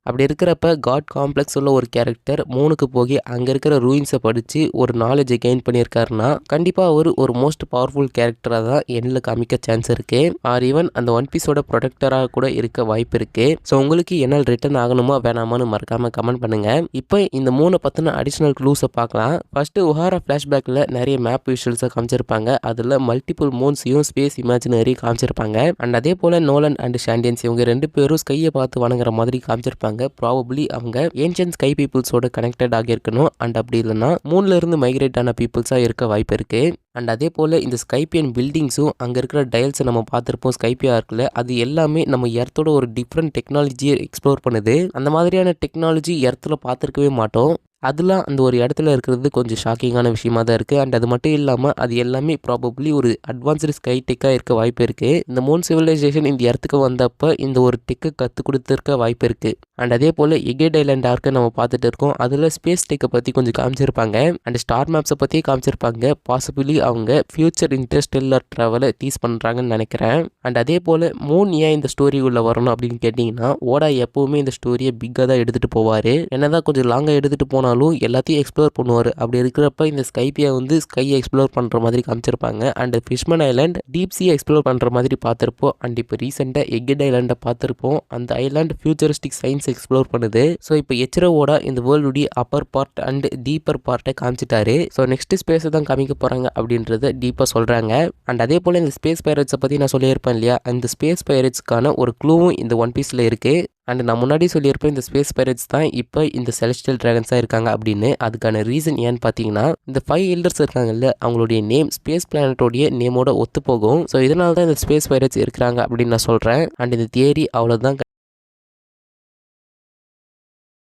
அப்படி இருக்கிறப்ப காட் காம்ப்ளெக்ஸ் உள்ள ஒரு கேரக்டர் மூணுக்கு போய் அங்கே இருக்கிற ரூயின்ஸை படித்து ஒரு நாலேஜை கெயின் பண்ணியிருக்காருன்னா கண்டிப்பாக அவர் ஒரு மோஸ்ட் பவர்ஃபுல் கேரக்டராக தான் எண்ணில் காமிக்க சான்ஸ் இருக்குது. ஆர் ஈவன் அந்த ஒன் பீஸோட ப்ரொடெக்டராக கூட இருக்க வாய்ப்பு இருக்குது. ஸோ உங்களுக்கு என்னால் ரிட்டர்ன் ஆகணுமா வேணாமான்னு மறக்காமல் கமெண்ட் பண்ணுங்கள். இப்போ இந்த மூணை பற்றின அடிஷ்னல் க்ளூஸை பார்க்கலாம். ஃபஸ்ட்டு உஹாரா ஃப்ளாஷ்பேக்கில் நிறைய மேப் விஷுவல்ஸை காமிச்சிருப்பாங்க. அதில் மல்டிபிள் மூன்ஸையும் ஸ்பேஸ் இமேஜினரி காமிச்சிருப்பாங்க. அண்ட் அதே போல் நோலன் அண்ட் ஷாண்டியன்ஸ் இவங்க ரெண்டு பேரும் ஸ்கையை பார்த்து வணங்குற மாதிரி காமிச்சிருப்பாங்க. ப்ராபப்ளி அவங்க ஏன்ஷியன்ட் ஸ்கை பீப்புள்ஸோட கனெக்டட் ஆகியிருக்கணும். அண்ட் அப்படி இல்லைன்னா மூணில் இருந்து மைக்ரேட் ஆன பீப்புள்ஸாக இருக்க வாய்ப்பு இருக்கு. அண்ட் அதே போல் இந்த ஸ்கைப்பியன் பில்டிங்ஸும் அங்கே இருக்கிற டைல்ஸை நம்ம பார்த்துருப்போம் ஸ்கைப்பியா இருக்குல்ல, அது எல்லாமே நம்ம எர்த்தோட ஒரு டிஃப்ரெண்ட் டெக்னாலஜியை எக்ஸ்ப்ளோர் பண்ணுது. அந்த மாதிரியான டெக்னாலஜி எர்த்தில் பார்த்துருக்கவே மாட்டோம். அதெல்லாம் அந்த ஒரு இடத்துல இருக்கிறது கொஞ்சம் ஷாக்கிங்கான விஷயமா தான் இருக்குது. அண்ட் அது மட்டும் இல்லாமல் அது எல்லாமே ப்ராபப்ளி ஒரு அட்வான்ஸ்டு ஸ்கை டெக்காக இருக்க வாய்ப்பு இருக்குது. இந்த மூன் சிவிலைசேஷன் இந்த இடத்துக்கு வந்தப்போ இந்த ஒரு டெக்கை கற்றுக் கொடுத்துருக்க வாய்ப்பு இருக்குது. அண்ட் அதே போல் எகேட் ஐலாண்ட் ஆர்க்கை நம்ம பார்த்துட்டு இருக்கோம். அதில் ஸ்பேஸ் டெக்கை பற்றி கொஞ்சம் காமிச்சிருப்பாங்க. அண்ட் ஸ்டார் மேப்ஸை பற்றி காமிச்சிருப்பாங்க. பாசிபிளி அவங்க ஃபியூச்சர் இன்டர்ஸ்டெல்லர் ட்ராவலை டீஸ் பண்ணுறாங்கன்னு நினைக்கிறேன். அண்ட் அதே போல் மூன் ஏன் இந்த ஸ்டோரி உள்ள வரணும் அப்படின்னு கேட்டிங்கன்னா, ஓடா எப்போவுமே இந்த ஸ்டோரியை பிக்காக தான் எடுத்துகிட்டு போவார். என்னதான் கொஞ்சம் லாங்காக எடுத்துகிட்டு போனாலும் எல்லாத்தையும் எக்ஸ்ப்ளோர் பண்ணுவார். அப்படி இருக்கிறப்ப இந்த ஸ்கைப்பியை வந்து ஸ்கையை எக்ஸ்ப்ளோர் பண்ணுற மாதிரி காமிச்சிருப்பாங்க. And Fishman island deep சீயை explore பண்ணுற மாதிரி பார்த்துருப்போம். அண்ட் இப்போ ரீசெண்டாக எக்கெட் ஐலாண்டை பார்த்துருப்போம். அந்த ஐலாண்ட் ஃபியூச்சரிஸ்டிக் சயின்ஸ் எக்ஸ்ப்ளோர் பண்ணுது. ஸோ இப்போ எச்ரோவோட இந்த வேர்ல்டுடைய அப்பர் பார்ட் அண்ட் டீப்பர் பார்ட்டை காமிச்சிட்டாரு. ஸோ நெக்ஸ்ட் ஸ்பேஸை தான் காமிக்க போகிறாங்க அப்படின்றத டீப்பாக சொல்கிறாங்க. அண்ட் அதே போல் இந்த ஸ்பேஸ் பைரட்ஸை பற்றி நான் சொல்லியிருப்பேன் இல்லையா, அந்த ஸ்பேஸ் பைரட்ஸ்க்கான ஒரு க்ளூவும் இந்த ஒன் பீஸில் இருக்குது. அண்ட் நான் முன்னாடி சொல்லியிருப்பேன் இந்த ஸ்பேஸ் பைரட்ஸ் தான் இப்போ இந்த செலஸ்டியல் ட்ராகன்ஸாக இருக்காங்க அப்படின்னு. அதுக்கான ரீசன் ஏன்னு பார்த்தீங்கன்னா, இந்த 5 எல்டர்ஸ் இருக்காங்கல்ல, அவங்களுடைய நேம் ஸ்பேஸ் பிளானட்டோடைய நேமோட ஒத்து போகும். ஸோ இதனால தான் இந்த ஸ்பேஸ் பைரட்ஸ் இருக்கிறாங்க அப்படின்னு நான் சொல்கிறேன். அண்ட் இந்த தியரி அவ்வளோதான்.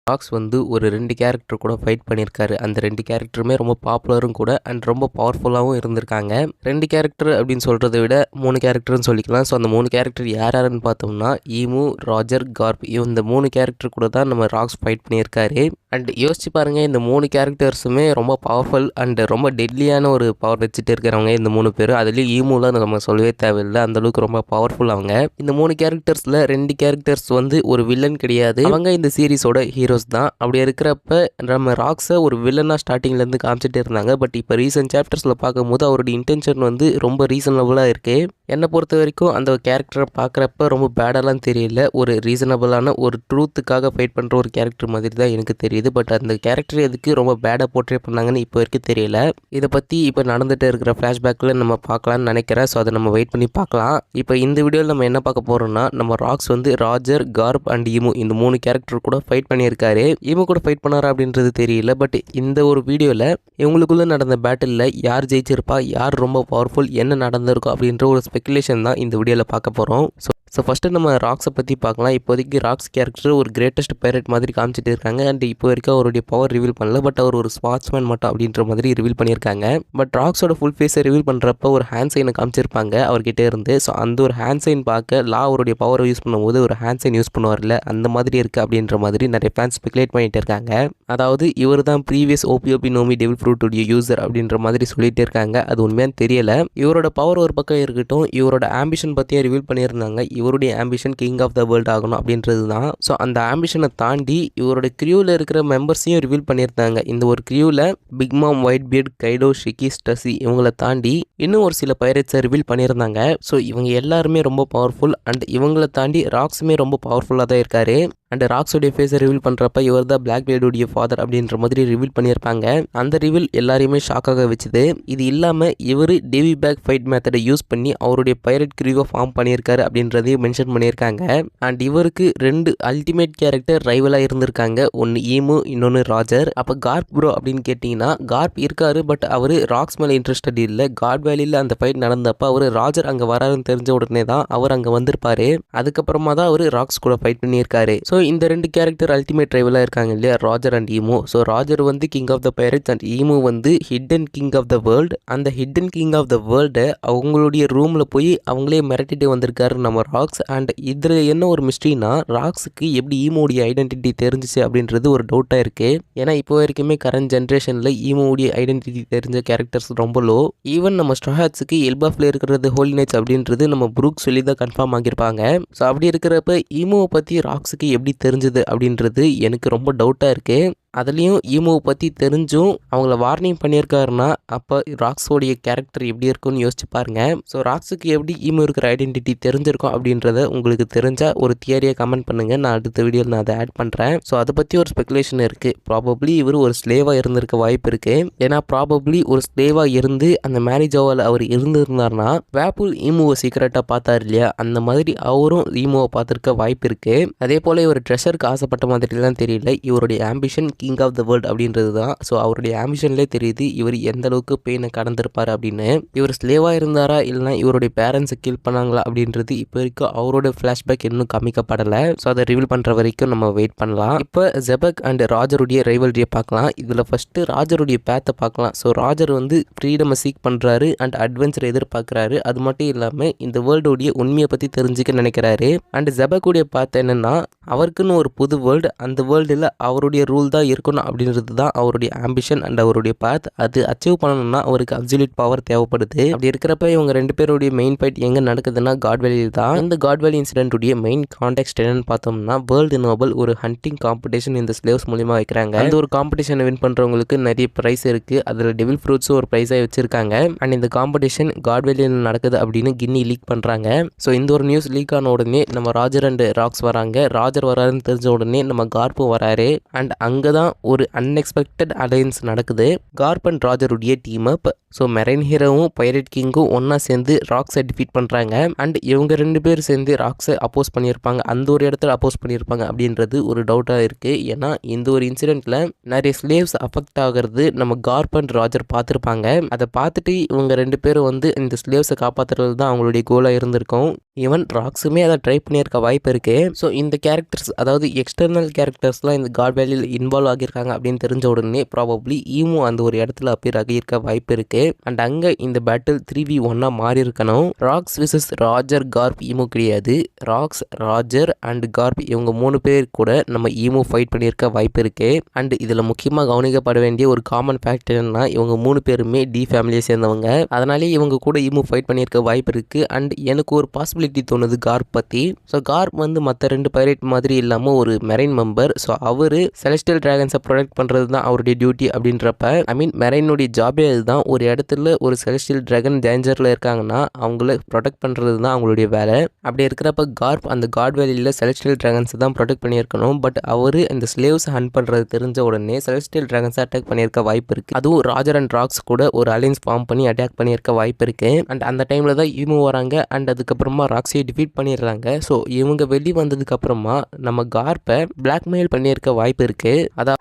ராக்ஸ் வந்து ஒரு 2 கேரக்டர் கூட ஃபைட் பண்ணியிருக்காரு. அந்த 2 கேரக்டருமே ரொம்ப பாப்புலரும் கூட அண்ட் ரொம்ப பவர்ஃபுல்லாகவும் இருந்திருக்காங்க. 2 கேரக்டர் அப்படின்னு சொல்கிறத விட 3 கேரக்டர்னு சொல்லிக்கலாம். ஸோ அந்த 3 கேரக்டர் யாருன்னு பார்த்தோம்னா, ஈமு, ராஜர், கார்ப், இந்த 3 கேரக்டர் கூட தான் நம்ம ராக்ஸ் ஃபைட் பண்ணியிருக்காரு. அண்ட் யோசிச்சு பாருங்கள், இந்த 3 கேரக்டர்ஸுமே ரொம்ப பவர்ஃபுல் அண்ட் ரொம்ப டெட்லியான ஒரு பவர் வச்சுட்டு இருக்கிறவங்க இந்த 3 பேரும். அதுலேயும் ஈமுலாம் நம்ம சொல்லவே தேவையில்லை, அந்தளவுக்கு ரொம்ப பவர்ஃபுல் அவங்க. இந்த 3 கேரக்டர்ஸில் 2 கேரக்டர்ஸ் வந்து ஒரு வில்லன் கிடையாது, அவங்க இந்த சீரீஸோட ஹீரோஸ் தான். அப்படி இருக்கிறப்ப நம்ம ராக்ஸை ஒரு வில்லனாக ஸ்டார்டிங்லேருந்து காமிச்சிட்டு இருந்தாங்க. பட் இப்போ ரீசன்ட் சாப்டர்ஸில் பார்க்கும்போது அவருடைய இன்டென்ஷன் வந்து ரொம்ப ரீசனபுளாக இருக்குது. என்னை பொறுத்த வரைக்கும் அந்த கேரக்டரை பார்க்குறப்ப ரொம்ப பேடெல்லாம் தெரியல, ஒரு ரீசனபிளான ஒரு ட்ரூத்துக்காக ஃபைட் பண்ணுற ஒரு கேரக்டர் மாதிரி தான் எனக்கு தெரியுது. பட் அந்த கேரக்டர் எதுக்கு ரொம்ப பேடாக போர்ட்ரே பண்ணாங்கன்னு இப்போ வரைக்கும் தெரியல. இதை பற்றி இப்போ நடந்துகிட்டு இருக்கிற ஃப்ளாஷ்பேக்கில் நம்ம பார்க்கலான்னு நினைக்கிறேன். ஸோ அதை நம்ம வெயிட் பண்ணி பார்க்கலாம். இப்போ இந்த வீடியோவில் நம்ம என்ன பார்க்க போகிறோம்னா, நம்ம ராக்ஸ் வந்து ராஜர், கார்ப் அண்ட் ஈமு இந்த 3 கேரக்டர் கூட ஃபைட் பண்ணியிருக்காரு. ஈமு கூட ஃபைட் பண்ணாரா அப்படின்றது தெரியல. பட் இந்த ஒரு வீடியோவில் இவங்களுக்குள்ளே நடந்த பேட்டிலில் யார் ஜெயிச்சிருப்பா, யார் ரொம்ப பவர்ஃபுல், என்ன நடந்திருக்கும் அப்படின்ற ஒரு ஸ்பெகுலேஷன் தான் இந்த வீடியோவில் பார்க்க போகிறோம். ஸோ ஃபஸ்ட்டு நம்ம ராக்ஸை பற்றி பார்க்கலாம். இப்போதைக்கு ராக்ஸ் கேரக்டர் ஒரு கிரேட்டஸ்ட் பைரட் மாதிரி காமிச்சிட்டு இருக்காங்க. அண்ட் இப்போ வரைக்கும் அவருடைய பவர் ரிவீல் பண்ணல, பட் அவர் ஒரு ஸ்வாட்ச்மேன் மட்டும் அப்படின்ற மாதிரி ரிவீல் பண்ணியிருக்காங்க. பட் ராக்ஸோட ஃபுல் ஃபேஸை ரிவீல் பண்ணுறப்ப ஒரு ஹேண்ட் சைனை காமிச்சிருப்பாங்க அவர்கிட்ட இருந்து. ஸோ அந்த ஒரு ஹேண்ட் சைன் பார்க்க அவருடைய பவரை யூஸ் பண்ணும்போது ஒரு ஹேண்ட் சைன் யூஸ் பண்ணுவார்ல, அந்த மாதிரி இருக்குது அப்படின்ற மாதிரி நிறைய ஃபேன்ஸ் ஸ்பெகுலேட் பண்ணிட்டு இருக்காங்க. அதாவது இவர் தான் ப்ரீவியஸ் ஓபிஓபி நோமி டெவில் ஃப்ரூட்டுடைய யூசர் அப்படின்ற மாதிரி சொல்லிட்டு இருக்காங்க. அது உண்மையான தெரியல. இவரோட பவர் ஒரு பக்கம் இருக்கட்டும், இவரோட ஆம்பிஷன் பற்றியே ரிவீல் பண்ணியிருந்தாங்க. இவருடைய ambition king of the world ஆகணும் அப்படின்றது தான். ஸோ அந்த ஆம்பிஷனை தாண்டி இவரோட கிரியூவில் இருக்கிற மெம்பர்ஸையும் ரிவீல் பண்ணியிருந்தாங்க. இந்த ஒரு கிரியூவில் பிக் மாம், ஒயிட் பியர்ட், கைடோ, ஷிக்கி, ஸ்டசி இவங்களை தாண்டி இன்னும் ஒரு சில பைரட்ஸை ரிவீல் பண்ணியிருந்தாங்க. ஸோ இவங்க எல்லாருமே ரொம்ப பவர்ஃபுல் அண்ட் இவங்களை தாண்டி ராக்ஸுமே ரொம்ப பவர்ஃபுல்லாக தான் இருக்காரு. அண்ட் ராக்ஸோடைய ஃபேஸை ரிவீல் பண்ணுறப்ப இவர் தான் பிளாக் பிளேடுடைய ஃபாதர் அப்படின்ற மாதிரி ரிவீல் பண்ணியிருப்பாங்க. அந்த ரிவீல் எல்லாரையுமே ஷாக்காக வச்சுது. இது இல்லாமல் இவர் டேவி பேக் ஃபைட் மெத்தடை யூஸ் பண்ணி அவருடைய பைரட் கிரியூவை ஃபார்ம் பண்ணியிருக்காரு அப்படின்றதையும் மென்ஷன் பண்ணியிருக்காங்க. அண்ட் இவருக்கு 2 அல்டிமேட் கேரக்டர் ரைவலாக இருந்திருக்காங்க. ஒன்று ஈமு, இன்னொன்று ராஜர். அப்போ கார்ப் ப்ரோ அப்படின்னு கேட்டிங்கன்னா, கார்ப் இருக்காரு, பட் அவர் ராக்ஸ் மேலே இன்ட்ரெஸ்டட் இல்லை. காட் வேலியில் அந்த ஃபைட் நடந்தப்போ அவர் ராஜர் அங்கே வராருன்னு தெரிஞ்ச உடனே தான் அவர் அங்கே வந்திருப்பாரு. அதுக்கப்புறமா தான் அவர் ராக்ஸ் கூட ஃபைட் பண்ணியிருக்காரு. ஸோ இந்த 2 கேரக்டர் அல்டிமேட் ரைவலாக இருக்காங்க இல்லையா, Roger and Imu. So Roger வந்து king of the pirates and Imu வந்து hidden king of the world. அந்த ஹிடன் கிங் ஆஃப் த வேர்ல்டை அவங்களுடைய ரூமில் போய் அவங்களே மிரட்டிட்டு வந்திருக்காரு நம்ம ராக்ஸ். அண்ட் இதில் என்ன ஒரு மிஸ்ட்ரினா, ராக்ஸுக்கு எப்படி ஈமோடைய ஐடென்டிட்டி தெரிஞ்சிச்சு அப்படின்றது ஒரு டவுட்டாக இருக்குது. ஏன்னா இப்போ வரைக்குமே கரண்ட் ஜென்ரேஷனில் ஈமோடைய ஐடென்டிட்டி தெரிஞ்ச கேரக்டர்ஸ் ரொம்ப லோ. ஈவன் நம்ம ஸ்ட்ராஹாட்ஸுக்கு எல்பாஃபில் இருக்கிறது ஹோலி நைட்ஸ் அப்படின்றது நம்ம ப்ரூக் சொல்லி தான் கன்ஃபார்ம் ஆகியிருப்பாங்க. ஸோ அப்படி இருக்கிறப்ப ஈமோவை பற்றி ராக்ஸுக்கு எப்படி தெரிஞ்சது அப்படின்றது எனக்கு ரொம்ப டவுட்டாக இருக்குது. அதுலேயும் ஈமோவை பற்றி தெரிஞ்சும் அவங்கள வார்னிங் பண்ணியிருக்காருன்னா அப்போ ராக்ஸோடைய கேரக்டர் எப்படி இருக்குன்னு யோசிச்சு பாருங்கள். ஸோ ராக்ஸுக்கு எப்படி ஈமோ இருக்கிற ஐடென்டிட்டி தெரிஞ்சிருக்கும் அப்படின்றத உங்களுக்கு தெரிஞ்சால் ஒரு தியரியை கமெண்ட் பண்ணுங்கள். நான் அடுத்த வீடியோவில் நான் அதை ஆட் பண்ணுறேன். ஸோ அதை பற்றி ஒரு ஸ்பெகுலேஷன் இருக்குது. ப்ராபப்ளி இவர் ஒரு ஸ்லேவாக இருந்திருக்க வாய்ப்பு இருக்குது. ஏன்னா ப்ராபப்ளி ஒரு ஸ்லேவாக இருந்து அந்த மேனேஜோவில் அவர் இருந்திருந்தார்னா வேப்புல் ஈமோவை சீக்கிரட்டாக பார்த்தார் இல்லையா, அந்த மாதிரி அவரும் ஈமோவை பார்த்துருக்க வாய்ப்பு இருக்குது. அதே போல் இவர் ட்ரெஷருக்கு ஆசைப்பட்ட மாதிரி தான் தெரியல. இவருடைய ambition king of the world அப்படின்றது தான். ஸோ அவருடைய ஆம்பிஷன்லேயே தெரியுது இவர் எந்த அளவுக்கு பெயினை கடந்திருப்பார் அப்படின்னு. இவர் ஸ்லேவாக இருந்தாரா இல்லைனா இவருடைய பேரண்ட்ஸை கில் பண்ணாங்களா அப்படின்றது இப்போ வரைக்கும் அவரோட ஃப்ளாஷ்பேக் இன்னும் காமிக்கப்படலை. ஸோ அதை ரிவீல் பண்ணுற வரைக்கும் நம்ம வெயிட் பண்ணலாம். இப்போ ஜெபக் அண்ட் ராஜருடைய ரைவல்ரியை பார்க்கலாம். இதில் ஃபஸ்ட்டு ராஜருடைய பேத்தை பார்க்கலாம். ஸோ ராஜர் வந்து ஃப்ரீடமை சீக் பண்ணுறாரு அண்ட் அட்வென்ச்சரை எதிர்பார்க்குறாரு. அது மட்டும் இல்லாமல் இந்த வேர்ல்டுடைய உண்மையை பற்றி தெரிஞ்சுக்க நினைக்கிறாரு. அண்ட் ஜெபக்குடைய பார்த்து என்னென்னா அவருக்குன்னு ஒரு புது வேர்ல்டு, அந்த வேர்ல்டில் அவருடைய ரூல் தான் இருக்கணும் அப்படின்றது தான் அவருடைய ஆம்பிஷன் அண்ட் அவருடைய பாத். அது அச்சீவ் பண்ணணும்னா அவருக்கு அப்சல்யூட் பவர் தேவைப்படுது. அப்படி இருக்கிறப்ப இவங்க ரெண்டு பேருடைய மெயின் ஃபைட் எங்கே நடக்குதுன்னா காட் வேலியில் தான். இந்த காட் வேலி இன்சிடென்ட்டுடைய மெயின் கான்டெக்ட் என்னன்னு பார்த்தோம்னா வேர்ல்டு நோபல் ஒரு ஹண்டிங் காம்படிஷன் இந்த ஸ்லேவ்ஸ் மூலியமாக வைக்கிறாங்க. அந்த ஒரு காம்படிஷனை வின் பண்ணுறவங்களுக்கு நிறைய ப்ரைஸ் இருக்குது. அதில் டெவில் ஃப்ரூட்ஸும் ஒரு ப்ரைஸாக வச்சிருக்காங்க. அண்ட் இந்த காம்படிஷன் காட் வேலியில் நடக்குது அப்படின்னு கின்னி லீக் பண்ணுறாங்க. ஸோ இந்த ஒரு நியூஸ் லீக் ஆன உடனே நம்ம ராஜர் அண்ட் ராக்ஸ் வராங்க. ராஜர் வராருன்னு தெரிஞ்ச உடனே நம்ம கார்ப்பும் வராரு. அண்ட் அங்கே தான் ஒரு அன்எக்ஸ்பெக்டட் அலையன்ஸ் நடக்குது. கார்ப் அண்ட் ராஜருடைய டீம் அப். ஸோ மெரைன் ஹீரோவும் பைரட் கிங்கும் ஒன்றா சேர்ந்து ராக்ஸை டிஃபீட் பண்ணுறாங்க. அண்ட் இவங்க ரெண்டு பேர் சேர்ந்து ராக்ஸை அப்போஸ் பண்ணியிருப்பாங்க, அந்த ஒரு இடத்துல அப்போஸ் பண்ணியிருப்பாங்க அப்படின்றது ஒரு டவுட்டாக இருக்குது. ஏன்னா இந்த ஒரு இன்சிடெண்ட்டில் நிறைய ஸ்லேவ்ஸ் அஃபெக்ட் ஆகிறது நம்ம கார்ப் அண்ட் ராஜர் பார்த்துருப்பாங்க. அதை பார்த்துட்டு இவங்க ரெண்டு பேரும் வந்து இந்த ஸ்லேவ்ஸை காப்பாற்றுறது தான் அவங்களுடைய கோலாக இருந்திருக்கும். ஈவன் ராக்ஸுமே அதை ட்ரை பண்ணியிருக்க வாய்ப்பு இருக்குது. ஸோ இந்த கேரக்டர்ஸ், அதாவது எக்ஸ்டர்னல் கேரக்டர்ஸ்லாம் இந்த காட் வேலியில் இன்வால்வ் ஆகியிருக்காங்க அப்படின்னு தெரிஞ்ச உடனே ப்ராபப்ளி ஈமோ அந்த ஒரு இடத்துல அப்பியர் ஆகியிருக்க வாய்ப்பு இருக்குது. அண்ட் அங்கே இந்த பேட்டில் 3v1 மாறி இருக்கணும். ராக்ஸ் விசஸ் ராஜர் கார்ப் ஈமோ கிடையாது. ராக்ஸ், ராஜர் அண்ட் கார்ப் இவங்க 3 பேர் கூட நம்ம ஈமோ ஃபைட் பண்ணியிருக்க வாய்ப்பு இருக்குது. அண்ட் இதில் முக்கியமாக கவனிக்கப்பட வேண்டிய ஒரு காமன் ஃபேக்ட் என்னன்னா இவங்க 3 பேருமே டி ஃபேமிலியை சேர்ந்தவங்க. அதனாலே இவங்க கூட ஈமோ ஃபைட் பண்ணியிருக்க வாய்ப்பு இருக்குது. அண்ட் எனக்கு ஒரு பாசிபிலிட்டி தோணுது கார்ப் பற்றி. ஸோ கார்ப் வந்து மற்ற 2 பைரேட் மாதிரி இல்லாமல் ஒரு மெரைன் மெம்பர். ஸோ அவர் செலஸ்டியல் டிராகன்ஸை ப்ரொடெக்ட் பண்ணுறது தான் அவருடைய டியூட்டி அப்படின்றப்ப மெரைனுடைய ஜாபே அதுதான். ஒரு இடத்துல ஒரு செலஸ்டியல் டிராகன் டேஞ்சரில் இருக்காங்கன்னா அவங்கள ப்ரொடெக்ட் பண்ணுறது தான் அவங்களுடைய வேலை. அப்படி இருக்கிறப்ப கார்ப் அந்த காட் வேலியில் செலஸ்டியல் டிராகன்ஸை தான் ப்ரொடெக்ட் பண்ணியிருக்கணும். பட் அவர் இந்த ஸ்லேவ்ஸ் ஹண்ட் பண்ணுறது தெரிஞ்ச உடனே செலஸ்டியல் டிராகன்ஸை அட்டாக் பண்ணியிருக்க வாய்ப்பு இருக்குது. அதுவும் ராஜர் அண்ட் ராக்ஸ் கூட ஒரு அலைன்ஸ் ஃபார்ம் பண்ணி அட்டாக் பண்ணியிருக்க வாய்ப்பு இருக்குது. அண்ட் அந்த டைமில் தான் ஈமோ வராங்க. அண்ட் அதுக்கப்புறமா ராக்ஸியை டிஃபீட் பண்ணிடுறாங்க. ஸோ இவங்க வெளியே வந்ததுக்கு அப்புறமா நம்ம கார்ப்பை பிளாக்மெயில் பண்ணியிருக்க வாய்ப்பு இருக்கு.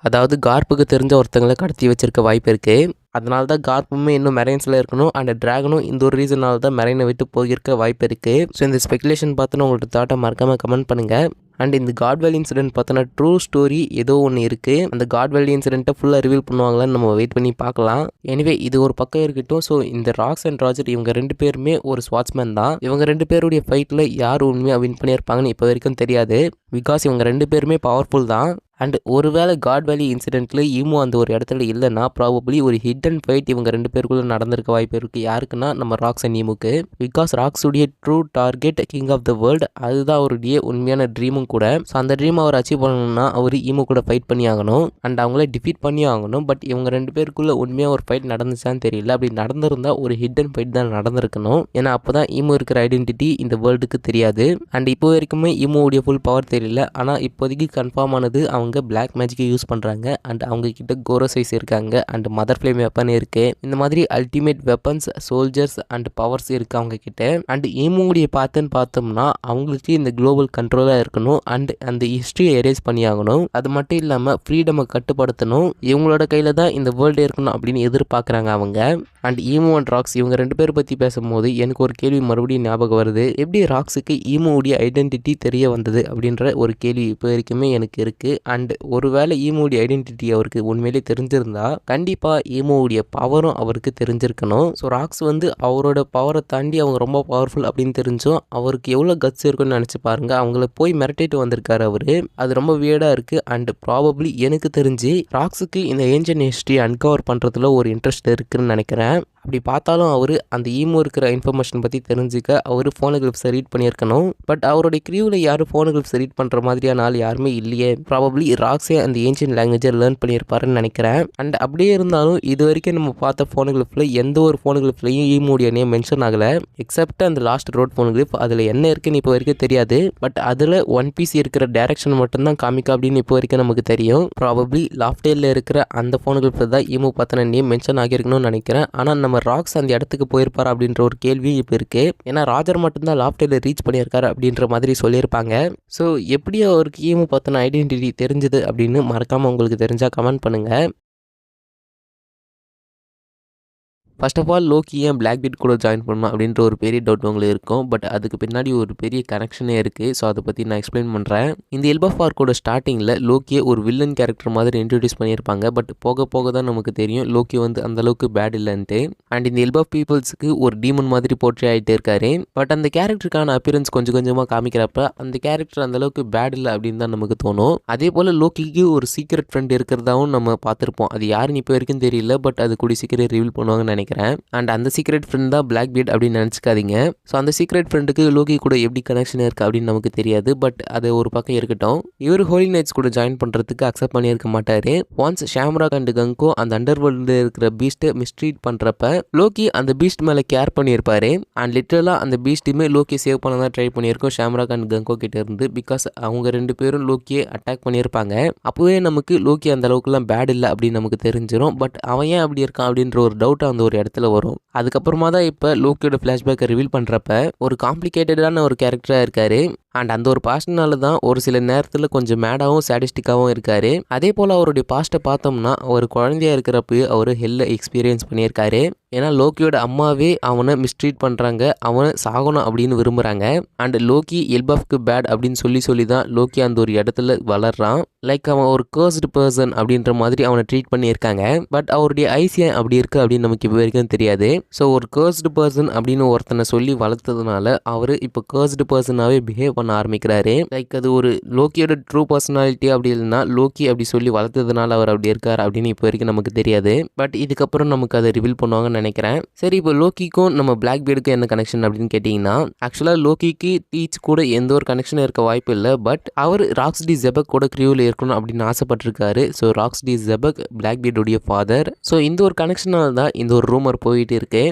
அதாவது கார்ப்புக்கு தெரிஞ்ச ஒருத்தங்களை கடத்தி வச்சிருக்க வாய்ப்பு இருக்கு. அதனால தான் கார்ப்புமே இன்னும் மெரைன்ஸில் இருக்கணும். அண்ட் ட்ராகனும் இந்த ஒரு ரீசனால தான் மெரைனை விட்டு போயிருக்க வாய்ப்பு இருக்குது. ஸோ இந்த ஸ்பெகுலேஷன் பார்த்துன்னு உங்களோட தாட்டை மறக்காமல் கமெண்ட் பண்ணுங்கள். அண்ட் இந்த காட் வேலி இன்சிடென்ட் பார்த்தோன்னா ட்ரூ ஸ்டோரி ஏதோ ஒன்று இருக்குது. அந்த காட் வேலி இன்சிடென்ட்டை ஃபுல்லாக ரிவீல் பண்ணுவாங்களான்னு நம்ம வெயிட் பண்ணி பார்க்கலாம். எனிவே இது ஒரு பக்கம் இருக்கட்டும். ஸோ இந்த ராக்ஸ் அண்ட் ராஜர் இவங்க 2 பேருமே ஒரு ஸ்வாட்ச்மேன் தான். இவங்க 2 பேருடைய ஃபைட்டில் யார் உண்மையாக வின் பண்ணியிருப்பாங்கன்னு இப்போ வரைக்கும் தெரியாது. பிகாஸ் இவங்க 2 பேருமே பவர்ஃபுல் தான். அண்ட் ஒருவேளை காட் வேலி இன்சிடென்ட்டில் ஈமோ அந்த ஒரு இடத்துல இல்லைன்னா ப்ராபப்ளி ஒரு ஹிட் அண்ட் ஃபைட் இவங்க 2 பேருக்குள்ளே நடந்திருக்க வாய்ப்பு இருக்குது. யாருக்குன்னா நம்ம ராக்ஸ் அண்ட் ஈமோக்கு. பிகாஸ் ராக்ஸுடைய true target king of the world, அதுதான் அவருடைய உண்மையான ட்ரீமும் கூட. ஸோ அந்த ட்ரீம் அவர் அச்சீவ் பண்ணணும்னா அவர் ஈமோ கூட ஃபைட் பண்ணி ஆகணும். அண்ட் அவங்கள டிஃபீட் பண்ணி ஆகணும். பட் இவங்க 2 பேருக்குள்ளே உண்மையாக ஒரு ஃபைட் நடந்துச்சான்னு தெரியல. அப்படி நடந்திருந்தால் ஒரு ஹிட் அண்ட் ஃபைட் தான் நடந்திருக்கணும். ஏன்னா அப்போ தான் ஈமோ இருக்கிற ஐடென்டிட்டி இந்த வேர்ல்டுக்கு தெரியாது. அண்ட் இப்போ வரைக்குமே ஈமோவுடைய ஃபுல் பவர் தெரியல. ஆனால் இப்போதைக்கு கன்ஃபார்ம் ஆனது அவங்க பிளாக் மேஜிக்கை யூஸ் பண்ணுறாங்க. அண்ட் அவங்க கிட்ட கோரோ சைஸ் இருக்காங்க. அண்ட் மதர் ஃப்ளேம் வெப்பன் இருக்குது. இந்த மாதிரி ultimate weapons, soldiers and powers இருக்குது அவங்க கிட்ட. அண்ட் ஈமோவுடைய பார்த்துன்னு பார்த்தோம்னா அவங்களுக்கு இந்த குளோபல் கண்ட்ரோலாக இருக்கணும். அண்ட் அந்த ஹிஸ்ட்ரியை எரேஸ் பண்ணி ஆகணும். அது மட்டும் இல்லாமல் ஃப்ரீடமை கட்டுப்படுத்தணும். இவங்களோட கையில் தான் இந்த வேர்ல்டு இருக்கணும் அப்படின்னு எதிர்பார்க்குறாங்க அவங்க. அண்ட் ஈமோ அண்ட் ராக்ஸ் இவங்க 2 பேர் பற்றி பேசும்போது எனக்கு ஒரு கேள்வி மறுபடியும் ஞாபகம் வருது. எப்படி ராக்ஸுக்கு ஈமோவுடைய ஐடென்டிட்டி தெரிய வந்தது அப்படின்ற ஒரு கேள்வி இப்போ வரைக்குமே எனக்கு இருக்குது. அண்ட் ஒருவேளை ஈமோவுடைய ஐடென்டிட்டி அவருக்கு உண்மையிலே தெரிஞ்சிருந்தா கண்டிப்பாக ஈமோவுடைய பவரும் அவருக்கு தெரிஞ்சிருக்கணும். ஸோ ராக்ஸ் வந்து அவரோட பவரை தாண்டி அவங்க ரொம்ப பவர்ஃபுல் அப்படின்னு தெரிஞ்சும் அவருக்கு எவ்வளோ கட்ஸ் இருக்குன்னு நினச்சி பாருங்கள். அவங்கள போய் மிரட்டிட்டு வந்திருக்காரு அவரு. அது ரொம்ப வியர்டாக இருக்குது. அண்ட் ப்ராபப்ளி எனக்கு தெரிஞ்சு ராக்ஸுக்கு இந்த ஏன்ஷியன்ட் ஹிஸ்ட்ரி அன்கவர் பண்ணுறதுல ஒரு இன்ட்ரெஸ்ட் இருக்குன்னு நினைக்கிறேன். அப்படி பார்த்தாலும் அவர் அந்த ஈமோ இருக்கிற இன்ஃபர்மேஷன் பற்றி தெரிஞ்சுக்க அவர் ஃபோனோகிராஃப்ஸை ரீட் பண்ணியிருக்கணும். பட் அவருடைய க்ரீவில் யாரும் ஃபோனோகிராஃப்ஸை ரீட் பண்ணுற மாதிரியான ஆள் யாருமே இல்லையே. ப்ராபப்ளி ராக்ஸே அந்த ஏன்ஷியன்ட் லாங்குவேஜை லேர்ன் பண்ணியிருப்பாருன்னு நினைக்கிறேன். அண்ட் அப்படியே இருந்தாலும் இது வரைக்கும் நம்ம பார்த்த ஃபோனோகிராஃபில் எந்த ஒரு ஃபோனோகிராஃப்லையும் ஈமோடைய நேம் மென்ஷன் ஆகலை. எக்ஸப்ட் அந்த லாஸ்ட் ரோட் ஃபோனோகிராஃப். அதில் என்ன இருக்குன்னு இப்போ வரைக்கும் தெரியாது. பட் அதில் ஒன் பீஸ் இருக்கிற டேரக்ஷன் மட்டும்தான் காமிக்கா அப்படின்னு இப்போ வரைக்கும் நமக்கு தெரியும். ப்ராபப்ளி லாஃப்டேலில் இருக்கிற அந்த ஃபோனோகிராஃபில் தான் ஈமோ பார்த்தன நேம் மென்ஷன் ஆகியிருக்கணும்னு நினைக்கிறேன். ஆனால் நம்ம நம்ம ராக்ஸ் அந்த இடத்துக்கு போயிருப்பார் அப்படின்ற ஒரு கேள்வியும் இப்போ இருக்குது. ஏன்னா ராஜர் மட்டும்தான் லாஃப்டரில் ரீச் பண்ணியிருக்காரு அப்படின்ற மாதிரி சொல்லியிருப்பாங்க. ஸோ எப்படி அவருக்கு ஈமு பற்றின ஐடென்டிட்டி தெரிஞ்சுது அப்படின்னு மறக்காமல் உங்களுக்கு தெரிஞ்சால் கமெண்ட் பண்ணுங்கள். ஃபர்ஸ்ட் ஆஃப் ஆல் லோக்கி ஏன் பிளாக்பீட் கூட ஜாயின் பண்ணணும் அப்படின்ற ஒரு பெரிய டவுட் உங்களுக்கு இருக்கும். பட் அதுக்கு பின்னாடி ஒரு பெரிய கனெக்ஷனே இருக்குது. ஸோ அதை பற்றி நான் எக்ஸ்பிளைன் பண்ணுறேன். இந்த எல்பா ஆர்க்கோட ஸ்டார்டிங்கில் லோக்கியை ஒரு வில்லன் கேரக்டர் மாதிரி இன்ட்ரடியூஸ் பண்ணியிருப்பாங்க. பட் போக போக தான் நமக்கு தெரியும் லோக்கி வந்து அந்தளவுக்கு பேட் இல்லைன்ட்டு. அண்ட் இந்த எல்பா பீப்புள்ஸுக்கு ஒரு டீமன் மாதிரி போர்ட்ரே ஆகிட்டே இருக்காரு. பட் அந்த கேரக்டருக்கான அப்பியரன்ஸ் கொஞ்சம் கொஞ்சமாக காமிக்கிறப்ப அந்த கேரக்டர் அந்தளவுக்கு பேட் இல்லை அப்படின்னு தான் நமக்கு தோணும். அதே போல் லோக்கிக்கு ஒரு சீக்ரெட் ஃப்ரெண்ட் இருக்கிறதாவும் நம்ம பார்த்துருப்போம். அது யாருன்னு இப்போ வரைக்கும் தெரியல. பட் அது கூடிய சீக்கிரம் ரிவீல் பண்ணுவாங்கன்னு நினைக்கிறேன். அண்ட் அந்த சீக்ரெட் ஃப்ரெண்ட் தான் பிளாக்பீட் அப்படின்னு நினச்சிக்காதீங்க. ஸோ அந்த சீக்ரெட் ஃப்ரெண்டுக்கு லோக்கி கூட எப்படி கனெக்ஷன் இருக்குது அப்படின்னு நமக்கு தெரியாது. பட் அது ஒரு பக்கம் இருக்கட்டும். இவர் ஹோலி நைட்ஸ் கூட ஜாயின் பண்ணுறதுக்கு அக்செப்ட் பண்ணியிருக்க மாட்டார். ஒன்ஸ் ஷாம்ராக் அண்ட் கங்கோ அந்த அண்டர் வேர்ல்டில் இருக்கிற பீஸ்ட்டை மிஸ்ட்ரீட் பண்ணுறப்ப லோக்கி அந்த பீஸ்ட் மேலே கேர் பண்ணியிருப்பாரு. அண்ட் லிட்டரலாக அந்த பீஸ்ட்டுமே லோக்கி சேவ் பண்ண தான் ட்ரை பண்ணியிருக்கோம் ஷாம்ராக் அண்ட் கங்கோ கிட்ட இருந்து. பிகாஸ் அவங்க ரெண்டு பேரும் லோக்கியை அட்டாக் பண்ணியிருப்பாங்க. அப்போவே நமக்கு லோக்கி அந்த அளவுக்குலாம் பேட் இல்லை அப்படின்னு நமக்கு தெரிஞ்சிடும். பட் அவன் ஏன் அப்படி இருக்கான் அப்படின்ற ஒரு டவுட் அந்த ஒரு இடத்துல வரும். அதுக்கப்புறமா தான் இப்போ லோக்கியோட ஃப்ளாஷ்பேக்கை ரிவீல் பண்ணுறப்ப ஒரு காம்ப்ளிகேட்டடான ஒரு கேரக்டராக இருக்காரு. அண்ட் அந்த ஒரு பாஸ்ட்னால தான் ஒரு சில நேரத்தில் கொஞ்சம் மேடாகவும் சாடிஸ்டிக்காகவும் இருக்காரு. அதே போல் அவருடைய பாஸ்ட்டை பார்த்தோம்னா ஒரு குழந்தையா இருக்கிறப்ப அவர் ஹெல்ல எக்ஸ்பீரியன்ஸ் பண்ணியிருக்காரு. ஏன்னா லோக்கியோட அம்மாவே அவனை மிஸ்ட்ரீட் பண்ணுறாங்க, அவனை சாகணும் அப்படின்னு விரும்புகிறாங்க. அண்ட் லோக்கி எல்பாஃப்க்கு பேட் அப்படின்னு சொல்லி தான் லோக்கி அந்த ஒரு இடத்துல வளர்றான். லைக் அவன் ஒரு கர்ஸ்டு பர்சன் அப்படின்ற மாதிரி அவனை ட்ரீட் பண்ணியிருக்காங்க. பட் அவருடைய ஐசியம் அப்படி இருக்குது அப்படின்னு நமக்கு இப்போ வரைக்கும் தெரியாது. ஸோ ஒரு கர்ஸ்டு பர்சன் அப்படின்னு ஒருத்தனை சொல்லி வளர்த்ததுனால அவர் இப்போ கர்ஸ்டு பர்சனாகவே பிஹேவ் பண்ண ஆரம்பிக்கிறாரு. லைக் அது ஒரு லோக்கியோட ட்ரூ பர்சனாலிட்டி அப்படி இல்லைன்னா லோக்கி அப்படி சொல்லி வளர்த்ததுனால அவர் அப்படி இருக்கார் அப்படின்னு இப்போ வரைக்கும் நமக்கு தெரியாது. பட் இதுக்கப்புறம் நமக்கு அதை ரிவீல் பண்ணுவாங்கன்னு நினைக்கிறேன். சரி, இப்போ லோக்கிக்கும் நம்ம பிளாக்பீடுக்கும் என்ன கனெக்ஷன் அப்படின்னு கேட்டிங்கன்னா, ஆக்சுவலாக லோக்கிக்கு டீச் கூட எந்த ஒரு கனெக்ஷனும் இருக்க வாய்ப்பு இல்லை. பட் அவர் ராக்ஸ் டி ஜெபக் கூட கிரியூவில் இருக்கணும் அப்படின்னு ஆசைப்பட்டிருக்காரு. ஸோ ராக்ஸ் டி ஜெபக் பிளாக்பீடுடைய ஃபாதர். ஸோ இந்த ஒரு கனெக்ஷனால் தான் இந்த ஒரு ரூமர் போயிட்டு இருக்கு.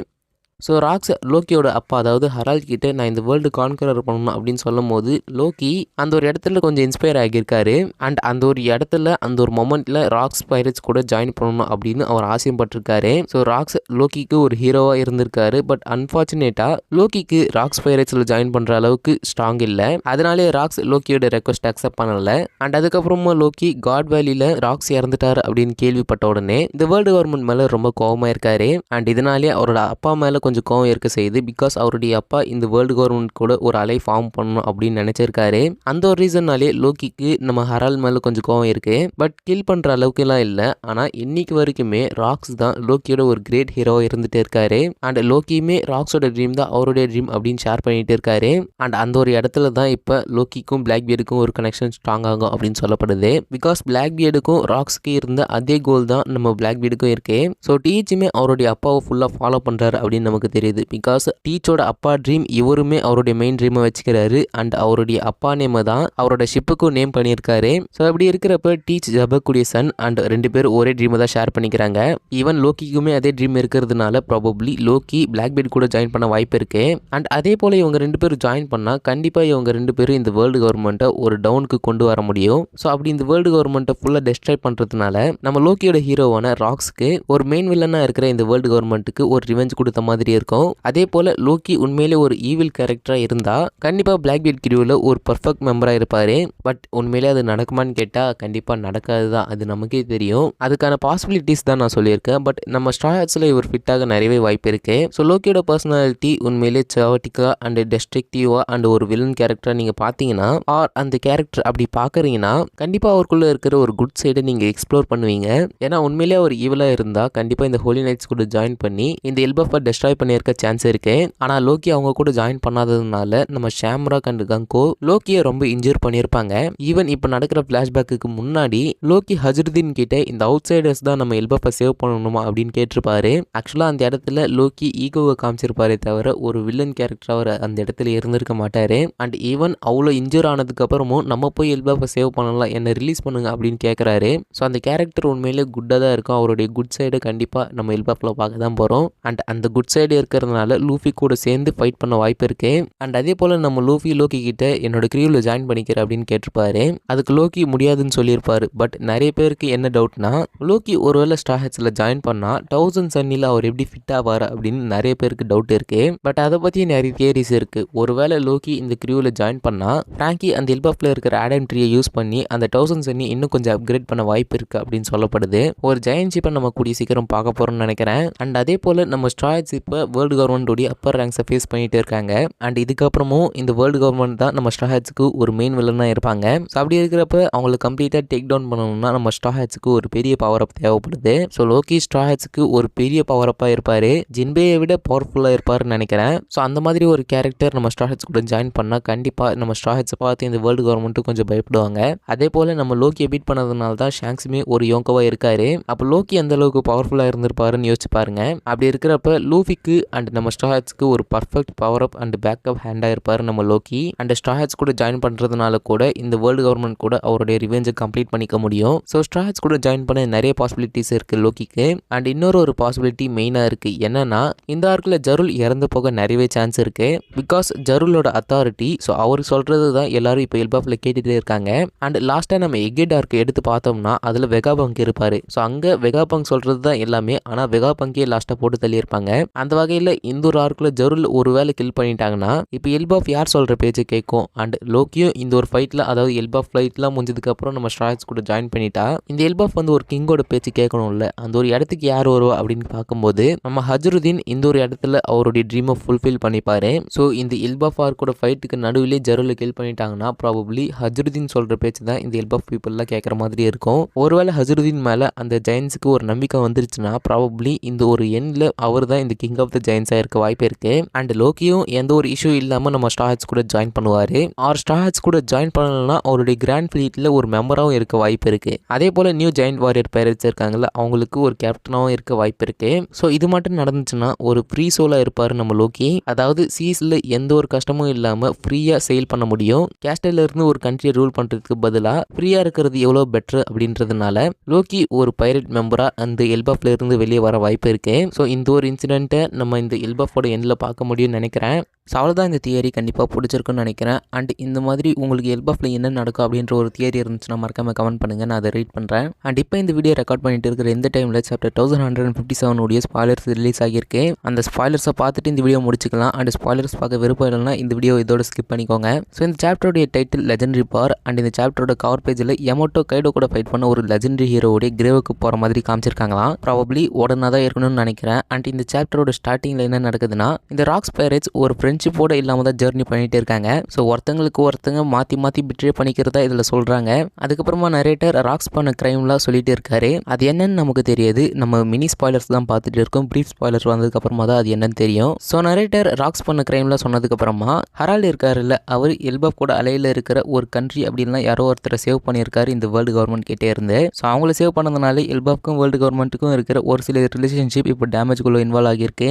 ஸோ ராக்ஸ் லோக்கியோட அப்பா அதாவது ஹரால்ட் கிட்ட நான் இந்த வேர்ல்டு கான்கரர் பண்ணணும் அப்படின்னு சொல்லும் போது லோக்கி அந்த ஒரு இடத்துல கொஞ்சம் இன்ஸ்பயர் ஆகியிருக்காரு. அண்ட் அந்த ஒரு இடத்துல அந்த ஒரு மொமெண்ட்டில் ராக்ஸ் பைரட்ஸ் கூட ஜாயின் பண்ணணும் அப்படின்னு அவர் ஆசைப்பட்டிருக்காரு. ஸோ ராக்ஸ் லோக்கிக்கு ஒரு ஹீரோவாக இருந்திருக்காரு. பட் அன்ஃபார்ச்சுனேட்டாக லோக்கிக்கு ராக்ஸ் பைரட்ஸில் ஜாயின் பண்ணுற அளவுக்கு ஸ்ட்ராங் இல்லை. அதனாலே ராக்ஸ் லோக்கியோட ரெக்வஸ்ட் அக்செப்ட் பண்ணலை. அண்ட் அதுக்கப்புறமா லோக்கி காட் வேலியில் ராக்ஸ் இறந்துட்டார் அப்படின்னு கேள்விப்பட்ட உடனே இந்த வேர்ல்டு கவர்மெண்ட் மேலே ரொம்ப கோவமாக இருக்காரு. அண்ட் இதனாலே அவரோட அப்பா மேலே கொஞ்சம் கோவம் இருக்க செய்யுது. பிகாஸ் அவருடைய அப்பா இந்த வேர்ல்டு கவர்மெண்ட் கூட ஒரு அலை ஃபார்ம் பண்ணணும் அப்படின்னு நினைச்சிருக்காரு. அந்த ஒரு ரீசன்னாலே லோக்கிக்கு நம்ம ஹரால் மேலே கொஞ்சம் கோவம் இருக்கு. பட் கில் பண்ணுற அளவுக்குலாம் இல்லை. ஆனால் இன்னைக்கு வரைக்குமே ராக்ஸ் தான் லோக்கியோட ஒரு கிரேட் ஹீரோவாக இருந்துட்டு இருக்காரு. அண்ட் லோக்கியுமே ராக்ஸோட ட்ரீம் தான் அவருடைய ட்ரீம் அப்படின்னு ஷேர் பண்ணிட்டு இருக்காரு. அண்ட் அந்த ஒரு இடத்துல தான் இப்போ லோக்கிக்கும் பிளாக்பீடுக்கும் ஒரு கனெக்ஷன் ஸ்ட்ராங் ஆகும் அப்படின்னு சொல்லப்படுது. பிகாஸ் பிளாக்பீடுக்கும் ராக்ஸ்க்கு இருந்த அதே கோல் தான் நம்ம பிளாக்பீடுக்கும் இருக்கு. ஸோ டீச்சுமே அவருடைய அப்பாவை ஃபுல்லாக ஃபாலோ பண்ணுறாரு அப்படின்னு நமக்கு தெரியுது. பிகாஸ் டீச்சோட அப்பா ட்ரீம் இவருமே அவருடைய மெயின் ட்ரீமை வச்சுக்கிறாரு. அண்ட் அவருடைய அப்பா நேமை தான் அவரோட ஷிப்புக்கும் நேம் பண்ணியிருக்காரு. ஸோ அப்படி இருக்கிறப்ப டீச் ஜபக்குடைய சன் அண்ட் ரெண்டு பேரும் ஒரே ட்ரீமை தான் ஷேர் பண்ணிக்கிறாங்க. ஈவன் லோக்கிக்குமே அதே ட்ரீம் இருக்கிறதுனால ப்ராபப்ளி லோக்கி பிளாக்பீட் கூட ஜாயின் பண்ண வாய்ப்பு இருக்கு. அண்ட் அதே போல இவங்க ரெண்டு பேரும் ஜாயின் பண்ணால் கண்டிப்பாக இவங்க ரெண்டு பேரும் இந்த வேர்ல்டு கவர்மெண்ட்டை ஒரு டவுனுக்கு கொண்டு வர முடியும். ஸோ அப்படி இந்த வேர்ல்டு கவர்மெண்ட்டை ஃபுல்லாக டெஸ்ட்ராய் பண்ணுறதுனால நம்ம லோக்கியோட ஹீரோவான ராக்ஸ்க்கு ஒரு மெயின் வில்லனாக இருக்கிற இந்த வேர்ல்டு கவர்மெண்ட்டுக்கு ஒரு ரிவெஞ்ச் கொடுத்த மாதிரி இருக்கும். அதே போல லோக்கி உண்மையிலே ஒரு ஈவில் கேரக்டராக இருந்தால் கண்டிப்பாக பிளாக்பீட் கிரியூவில் ஒரு பர்ஃபெக்ட் மெம்பராக இருப்பார். பட் உண்மையிலே அது நடக்குமான்னு கேட்டால் கண்டிப்பாக நடக்காது தான், அது நமக்கே தெரியும். அதுக்கான பாசிபிலிட்டிஸ் தான் நான் சொல்லியிருக்கேன். பட் நம்ம ஸ்டார்ஸில் இவர் ஃபிட்டாக நிறையவே வாய்ப்பு இருக்கு. ஸோ லோக்கியோட பர்சனாலிட்டி உண்மையிலே சாவட்டிக்காக அண்ட் டெஸ்ட்ரக்டிவாக அண்ட் ஒரு வில்லன் கேரக்டராக நீங்கள் பார்த்தீங்கன்னா ஆர் அந்த கேரக்டர் அப்படி பார்க்குறீங்கன்னா கண்டிப்பாக அவருக்குள்ளே இருக்கிற ஒரு குட் சைடை நீங்கள் எக்ஸ்ப்ளோர் பண்ணுவீங்க. ஏன்னா உண்மையிலே அவர் ஈவலாக இருந்தால் கண்டிப்பாக இந்த ஹோலி நைட்ஸ் கூட ஜாயின் பண்ணி இந்த எல்பஃபை டெஸ்ட்ராய் பண்ணியிருக்க சான்ஸ் இருக்கு. ஆனால் லோக்கி அவங்க கூட ஜாயின் பண்ணாததுனால நம்ம ஷாம்ராக் அண்ட் கங்கோ லோக்கியை ரொம்ப இன்ஜூர் பண்ணியிருப்பாங்க. ஈவன் இப்போ நடக்கிற ஃப்ளாஷ்பேக்கு முன்னாடி லோக்கி ஹஜ்ருதீன் கிட்ட இந்த அவுட் சைடர்ஸ் தான் நம்ம எல்பஃபை சேவ் பண்ணணுமா அப்படின்னு கேட்டிருப்பாரு. ஆக்சுவலாக அந்த இடத்துல லோக்கி ஈகோவை காமிச்சிருப்பாரே தவிர ஒரு வில்லன் கேரக்டர் அவர் அந்த இடத்துல இருந்திருக்க மாட்டாரு. அண்ட் ஈவன் அவ்வளோ இன்ஜூர் ஆனதுக்கு அப்புறமும் நம்ம போய் எல்பஃபை சேவ் பண்ணலாம், என்ன ரிலீஸ் பண்ணுங்க அப்படின்னு கேட்குறாரு. ஸோ அந்த கேரக்டர் உண்மையிலே குட்டாக தான் இருக்கும். அவருடைய குட் சைடை கண்டிப்பாக நம்ம எல்பஃபில் பார்க்க தான் போகிறோம். அண்ட் அந்த குட் சைடு சைடு இருக்கிறதுனால லூஃபி கூட சேர்ந்து ஃபைட் பண்ண வாய்ப்பு இருக்கு. அண்ட் அதே போல் நம்ம லோக்கி கிட்ட என்னோட கிரீவில் ஜாயின் பண்ணிக்கிறேன் அப்படின்னு கேட்டிருப்பாரு. அதுக்கு லோக்கி முடியாதுன்னு சொல்லியிருப்பாரு. பட் நிறைய பேருக்கு என்ன டவுட்னா, லோக்கி ஒருவேளை ஸ்ட்ரா ஹேட்ஸில் ஜாயின் பண்ணால் 1000 சன்னியில் அவர் எப்படி ஃபிட் ஆவார் அப்படின்னு நிறைய பேருக்கு டவுட் இருக்கு. பட் அதை பற்றி நிறைய தியரிஸ் இருக்கு. ஒருவேளை லோக்கி இந்த கிரீவில் ஜாயின் பண்ணால் ஃப்ராங்கி அந்த எல்பஃப்ல இருக்கிற ஆடம் ட்ரீயை யூஸ் பண்ணி அந்த 1000 சன்னி இன்னும் கொஞ்சம் அப்கிரேட் பண்ண வாய்ப்பு இருக்கு அப்படின்னு சொல்லப்படுது. ஒரு ஜெயண்ட் ஷிப்பை நம்ம கூடிய சீக்கிரம் பார்க்க போறோம்னு நினைக்கிறேன். அண்ட் அதே போல நம்ம ஸ்ட்ரா ஹேட்ஸ் இப்போ வேர்ல்டு கவர்மெண்டோடைய அப்பர் ரேங்க்ஸை ஃபேஸ் பண்ணிட்டு இருக்காங்க. அண்ட் இதுக்கப்புறமும் இந்த வேர்ல்டு கவர்மெண்ட் தான் நம்ம ஸ்ட்ரா ஹேட்ஸ்க்கு ஒரு மெயின் வில்லனாக இருப்பாங்க. ஸோ அப்படி இருக்கிறப்ப அவங்களை கம்ப்ளீட்டாக டேக் டவுன் பண்ணணும்னா நம்ம ஸ்ட்ரா ஹேட்ஸ்க்கு ஒரு பெரிய பவர் அப் தேவைப்படுது. ஸோ லோக்கி ஸ்ட்ரா ஹேட்ஸ்க்கு ஒரு பெரிய பவர் அப்பாக இருப்பார். ஜின்பேயை விட பவர்ஃபுல்லாக இருப்பாருன்னு நினைக்கிறேன். ஸோ அந்த மாதிரி ஒரு கேரக்டர் நம்ம ஸ்ட்ரா ஹேட்ஸ் கூட ஜாயின் பண்ணால் கண்டிப்பாக நம்ம ஸ்ட்ரா ஹேட்ஸை பார்த்து இந்த வேர்ல்டு கவர்மெண்ட்டும் கொஞ்சம் பயப்படுவாங்க. அதே போல் நம்ம லோக்கியை பீட் பண்ணதுனால தான் ஷாங்க்ஸுமே ஒரு யோங்கோவாக இருக்காரு. அப்போ லோக்கி அந்த அளவுக்கு பவர்ஃபுல்லாக இருந்திருப்பாருன்னு யோசிச்சு பாருங்க. அப்படி இருக்கிறப்ப லூஃபிக்கு அண்ட் நம்ம ஸ்ட்ரா ஹேட்ஸ்க்கு ஒரு perfect power up and backup ஹேண்டாக இருப்பார் நம்ம லோக்கி. அண்ட் ஸ்ட்ரா ஹேட்ஸ் கூட ஜாயின் பண்ணுறதுனால கூட இந்த வேர்ல்டு கவர்மெண்ட் கூட அவருடைய ரிவெஞ்சை கம்ப்ளீட் பண்ணிக்க முடியும். ஸோ ஸ்ட்ரா ஹேட்ஸ் கூட ஜாயின் பண்ண நிறைய பாசிபிலிட்டிஸ் இருக்குது லோக்கிக்கு. அண்ட் இன்னொரு பாசிபிலிட்டி மெயினாக இருக்குது. என்னன்னா இந்த ஆர்க்கில் ஜருல் இறந்து போக நிறையவே சான்ஸ் இருக்குது. பிகாஸ் ஜருலோட அத்தாரிட்டி, ஸோ அவர் சொல்கிறது தான் எல்லாரும் இப்போ எல்பாஃபில் கேட்டுகிட்டே இருக்காங்க. அண்ட் லாஸ்ட்டாக நம்ம எக்கெட் ஆர்க் எடுத்து பார்த்தோம்னா அதில் வெகாபங்க் இருப்பார். ஸோ அங்கே வெகாபங்க் சொல்கிறது தான் எல்லாமே. ஆனால் வெகாபங்கே லாஸ்ட்டாக போட்டு தள்ளியிருப்பாங்க. அந்த வகையில் இந்த ஒரு ஆர்க்கில் ஜருல் ஒரு வேளை கில் பண்ணிட்டாங்கன்னா இப்போ எல்பாஃப் யார் சொல்கிற பேச்சு கேட்கும். அண்ட் லோக்கியும் இந்த ஒரு ஃபைட்டில், அதாவது எல்பாஃப் ஃபைட்லாம் முடிஞ்சதுக்கப்புறம் நம்ம ஸ்ட்ரா ஹேட்ஸ் கூட ஜாயின் பண்ணிட்டா இந்த எல்பாஃப் வந்து ஒரு கிங்கோட பேச்சு கேட்கணும்ல. அந்த ஒரு இடத்துக்கு யார் வருவா அப்படின்னு பார்க்கும்போது நம்ம ஹஜ்ருதீன் இந்த ஒரு இடத்துல அவருடைய ட்ரீமை ஃபுல்ஃபில் பண்ணிப்பாரு. ஸோ இந்த எல்பாஃப் ஆர்க்கோட ஃபைட்டுக்கு நடுவிலே ஜருலை கில் பண்ணிட்டாங்கன்னா ப்ராபப்ளி ஹஜ்ருதீன் சொல்கிற பேச்சு தான் இந்த எல்பாஃப் பீப்புளெலாம் கேட்குற மாதிரி இருக்கும். ஒருவேளை ஹஜ்ருதீன் மேலே அந்த ஜெயின்ஸுக்கு ஒரு நம்பிக்கை வந்துருச்சுன்னா ப்ராபப்ளி இந்த ஒரு எண்ணில் அவர் தான் இந்த கிங் ஆஃப் த ஜெயின்ஸாக இருக்க வாய்ப்பு இருக்கு. அண்ட் லோக்கியும் எந்த ஒரு இஷ்யூ இல்லாமல் நம்ம ஸ்ட்ரா ஹேட்ஸ் கூட ஜாயின் பண்ணுவார். ஆர் ஸ்ட்ரா ஹேட்ஸ் கூட ஜாயின் பண்ணலன்னா அவருடைய கிராண்ட் ஃப்ளீட்டில் ஒரு மெம்பராகவும் இருக்க வாய்ப்பு இருக்கு. அதே போல் நியூ ஜெயின்ட் வாரியர் பைரட்ஸ் இருக்காங்கல்ல, அவங்களுக்கு ஒரு கேப்டனாகவும் இருக்க வாய்ப்பு இருக்கு. ஸோ இது மட்டும் நடந்துச்சுன்னா ஒரு ஃப்ரீ சோலாக இருப்பார் நம்ம லோக்கி. அதாவது சீஸில் எந்த ஒரு கஷ்டமும் இல்லாமல் ஃப்ரீயாக சேல் பண்ண முடியும். கேஸ்டல்ல இருந்து ஒரு கண்ட்ரியை ரூல் பண்ணுறதுக்கு பதிலாக ஃப்ரீயாக இருக்கிறது எவ்வளோ பெட்டர் அப்படின்றதுனால லோக்கி ஒரு பைரட் மெம்பராக அந்த எல்பாஃப்ல இருந்து வெளியே வர வாய்ப்பு இருக்கு. ஸோ இந்த ஒரு இன்சிடென்ட்டை நம்ம இந்த எல்பாஃபோட எண்ணில் பார்க்க முடியும்னு நினைக்கிறேன். ஸோ அவ்வளோதான் இந்த தியரி கண்டிப்பாக பிடிச்சிருக்குன்னு நினைக்கிறேன். அண்ட் இந்த மாதிரி உங்களுக்கு எல்பாஃபில் என்ன நடக்கும் அப்படின்ற ஒரு தியரி இருந்துச்சுன்னா மறக்காம கமெண்ட் பண்ணுங்கள், நான் அதை ரீட் பண்ணுறேன். அண்ட் இப்போ இந்த வீடியோ ரெக்கார்ட் பண்ணிட்டு இருக்கிற இந்த டைமில் சாப்டர் 1157 உடைய ஸ்பாய்லர்ஸ் ரிலீஸ் ஆகியிருக்கு. அந்த ஸ்பாய்லர்ஸை பார்த்துட்டு இந்த வீடியோ முடிச்சுக்கலாம். அண்ட் ஸ்பாய்லர்ஸ் பார்க்க விருப்பம் இல்லைன்னா இந்த வீடியோ இதோட ஸ்கிப் பண்ணிக்கோங்க. ஸோ இந்த சாப்டருடைய டைட்டில் லெஜெண்டரி பவர். அண்ட் இந்த சாப்டரோட கவர் பேஜில் யமோட்டோ கைடோ கூட ஃபைட் பண்ண ஒரு லெஜெண்டரி ஹீரோடைய கிரேவுக்கு போகிற மாதிரி காமிச்சிருக்காங்களாம். ப்ராபப்ளி உடனே தான் இருக்கணும்னு நினைக்கிறேன். அண்ட் இந்த சாப்டரோட ஸ்டார்டிங்கில் என்ன நடக்குதுன்னா, இந்த ராக்ஸ் பைரட்ஸ் ஒரு ஃப்ரெண்ட்ஷிப்போட இல்லாமல் தான் ஜர்னி பண்ணிகிட்டே இருக்காங்க. ஸோ ஒருத்தங்களுக்கு ஒருத்தங்க மாற்றி மாற்றி பிட்ரே பண்ணிக்கிறதா இதில் சொல்கிறாங்க. அதுக்கப்புறமா நரேட்டர் ராக்ஸ் பண்ண கிரைம்லாம் சொல்லிட்டு இருக்காரு. அது என்னன்னு நமக்கு தெரியாது. நம்ம மினி ஸ்பாய்லர்ஸ் தான் பார்த்துட்டு இருக்கோம். ப்ரீஃப் ஸ்பாய்லர்ஸ் வந்ததுக்கப்புறமா தான் அது என்னன்னு தெரியும். ஸோ நரேட்டர் ராக்ஸ் பண்ண கிரைம்லாம் சொன்னதுக்கப்புறமா ஹரால்ட் இருக்காருல்ல, அவர் எல்பாஃப் கூட அலையில் இருக்கிற ஒரு கண்ட்ரி அப்படின்லாம் யாரோ ஒருத்தரை சேவ் பண்ணியிருக்காரு இந்த வேர்ல்டு கவர்மெண்ட் கிட்டே இருந்து. ஸோ அவங்கள சேவ் பண்ணதுனால எல்பாஃப்க்கும் வேர்ல்டு கவர்மெண்ட்டுக்கும் இருக்கிற ஒரு சில ரிலேஷன்ஷிப் இப்போ டேமேஜ்குள்ளே இன்வால்வ் ஆகியிருக்கு.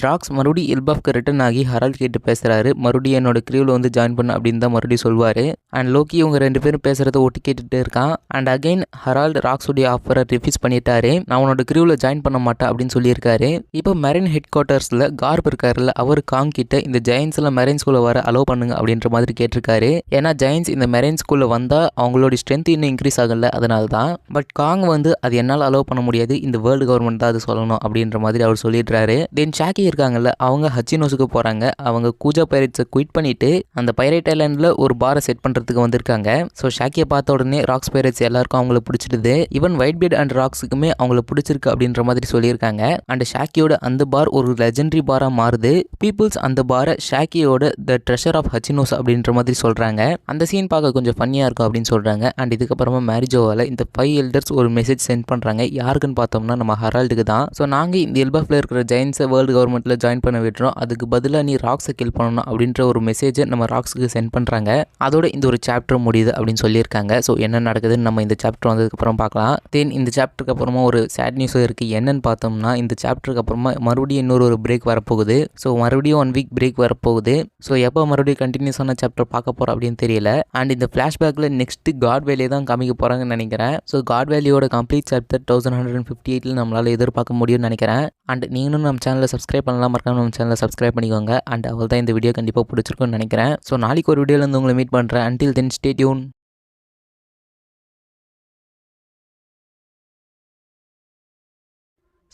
ராக்ஸ் மறுபடியும் எல்பாஃப்க்கு ரிட்டர்ன் ஆகி ஹரால்ட் கிட்ட பேசுகிறாரு. மறுபடியும் என்னோட கிரீவில் வந்து ஜாயின் பண்ண அப்படின்னு தான் மறுபடியும் சொல்வார். அண்ட் லோக்கி இவங்க ரெண்டு பேரும் பேசுகிறத ஒட்டி கேட்டுட்டு இருக்கான். அண்ட் அகைன் ஹரால்ட் ராக்ஸுடைய ஆஃபரை ரிஃப்யூஸ் பண்ணிட்டாரு. நான் உன்னோட கிரீவில் ஜாயின் பண்ண மாட்டேன் அப்படின்னு சொல்லியிருக்காரு. இப்போ மெரைன் ஹெட் குவார்ட்டர்ஸில் கார்ப் இருக்காருல்ல, அவர் காங் கிட்ட இந்த ஜெயின்ஸ் எல்லாம் மெரைன் ஸ்கூலில் வர அலோவ் பண்ணுங்க அப்படின்ற மாதிரி கேட்டிருக்காரு. ஏன்னா ஜெயின்ஸ் இந்த மெரைன் ஸ்கூலில் வந்தால் அவங்களோட ஸ்ட்ரென்த் இன்னும் இன்க்ரீஸ் ஆகல, அதனால தான். பட் காங் வந்து அது என்னால் அலோவ் பண்ண முடியாது, இந்த வேர்ல்டு கவர்மெண்ட் தான் அது சொல்லணும் அப்படின்ற மாதிரி அவர் சொல்லிடுறாரு. தென் ஷாக்கி இருக்காங்கல்ல, அவங்க ஹச்சினோஸுக்கு போகிறாங்க. அவங்க கூஜா பைரட்ஸை குவிட் பண்ணிட்டு அந்த பைரேட் ஐலாண்டில் ஒரு பாரை செட் பண்ணுறதுக்கு வந்திருக்காங்க. ஸோ ஷாக்கியை பார்த்த உடனே ராக்ஸ் பைரட்ஸ் எல்லாருக்கும் அவங்கள பிடிச்சிடுது. ஈவன் ஒயிட் பீட் அண்ட் ராக்ஸுக்குமே அவங்கள பிடிச்சிருக்கு அப்படின்ற மாதிரி சொல்லியிருக்காங்க. அண்ட் ஷாக்கியோட அந்த பார் ஒரு லெஜெண்டரி பாராக மாறுது. பீப்புள்ஸ் அந்த பாரை ஷாக்கியோட த ட்ரெஷர் ஆஃப் ஹச்சினோஸ் அப்படின்ற மாதிரி சொல்கிறாங்க. அந்த சீன் பார்க்க கொஞ்சம் ஃபன்னியாக இருக்கும் அப்படின்னு சொல்கிறாங்க. அண்ட் இதுக்கப்புறமா மேரிஜோவால் இந்த 5 எல்டர்ஸ் ஒரு மெசேஜ் சென்ட் பண்ணுறாங்க. யாருக்குன்னு பார்த்தோம்னா நம்ம ஹரால்டுக்கு தான். ஸோ நாங்கள் இந்த எல்பாஃபில் இருக்கிற ஜெயின்ஸை வேர்ல்டு கவர்மெண்ட்டில் ஜாயின் பண்ண விடுறோம். அதுக்கு பதிலாக நீ ராக்ஸ் ராக்ஸை கில் பண்ணணும் அப்படின்ற ஒரு மெசேஜை நம்ம ராக்ஸுக்கு சென்ட் பண்ணுறாங்க. அதோட இந்த ஒரு சாப்டர் முடியுது அப்படின்னு சொல்லியிருக்காங்க. ஸோ என்ன நடக்குதுன்னு நம்ம இந்த சாப்டர் வந்ததுக்கப்புறம் பார்க்கலாம். தென் இந்த சாப்டருக்கு அப்புறமா ஒரு சேட் நியூஸும் இருக்குது. என்னன்னு பார்த்தோம்னா இந்த சாப்டருக்கு அப்புறமா மறுபடியும் இன்னொரு ஒரு பிரேக் வரப்போகுது. ஸோ மறுபடியும் 1 வீக் பிரேக் வரப்போகுது. ஸோ எப்போ மறுபடியும் கண்டினியூஸான சாப்டர் பார்க்க போகிறோம் அப்படின்னு தெரியல. அண்ட் இந்த ஃப்ளாஷ்பேக்கில் நெக்ஸ்ட் காட் வேலியை தான் காமிக்க போகிறாங்கன்னு நினைக்கிறேன். ஸோ காட் வேலியோட கம்ப்ளீட் சாப்டர் 1158 நம்மளால் எதிர்பார்க்க முடியும்னு நினைக்கிறேன். அண்ட் நீங்களும் நம்ம சேனலில் சப்ஸ்கிரைப் பண்ணலாம், மறக்காம நம்ம சேனலை சப்ஸ்கிரைப் பண்ணிக்கோங்க. அண்ட் அவள் தான் இந்த வீடியோ கண்டிப்பாக பிடிச்சிருக்குன்னு நினைக்கிறேன். ஸோ நாளைக்கு ஒரு வீடியோவில் உங்களை மீட் பண்ணுறேன். until then stay tuned.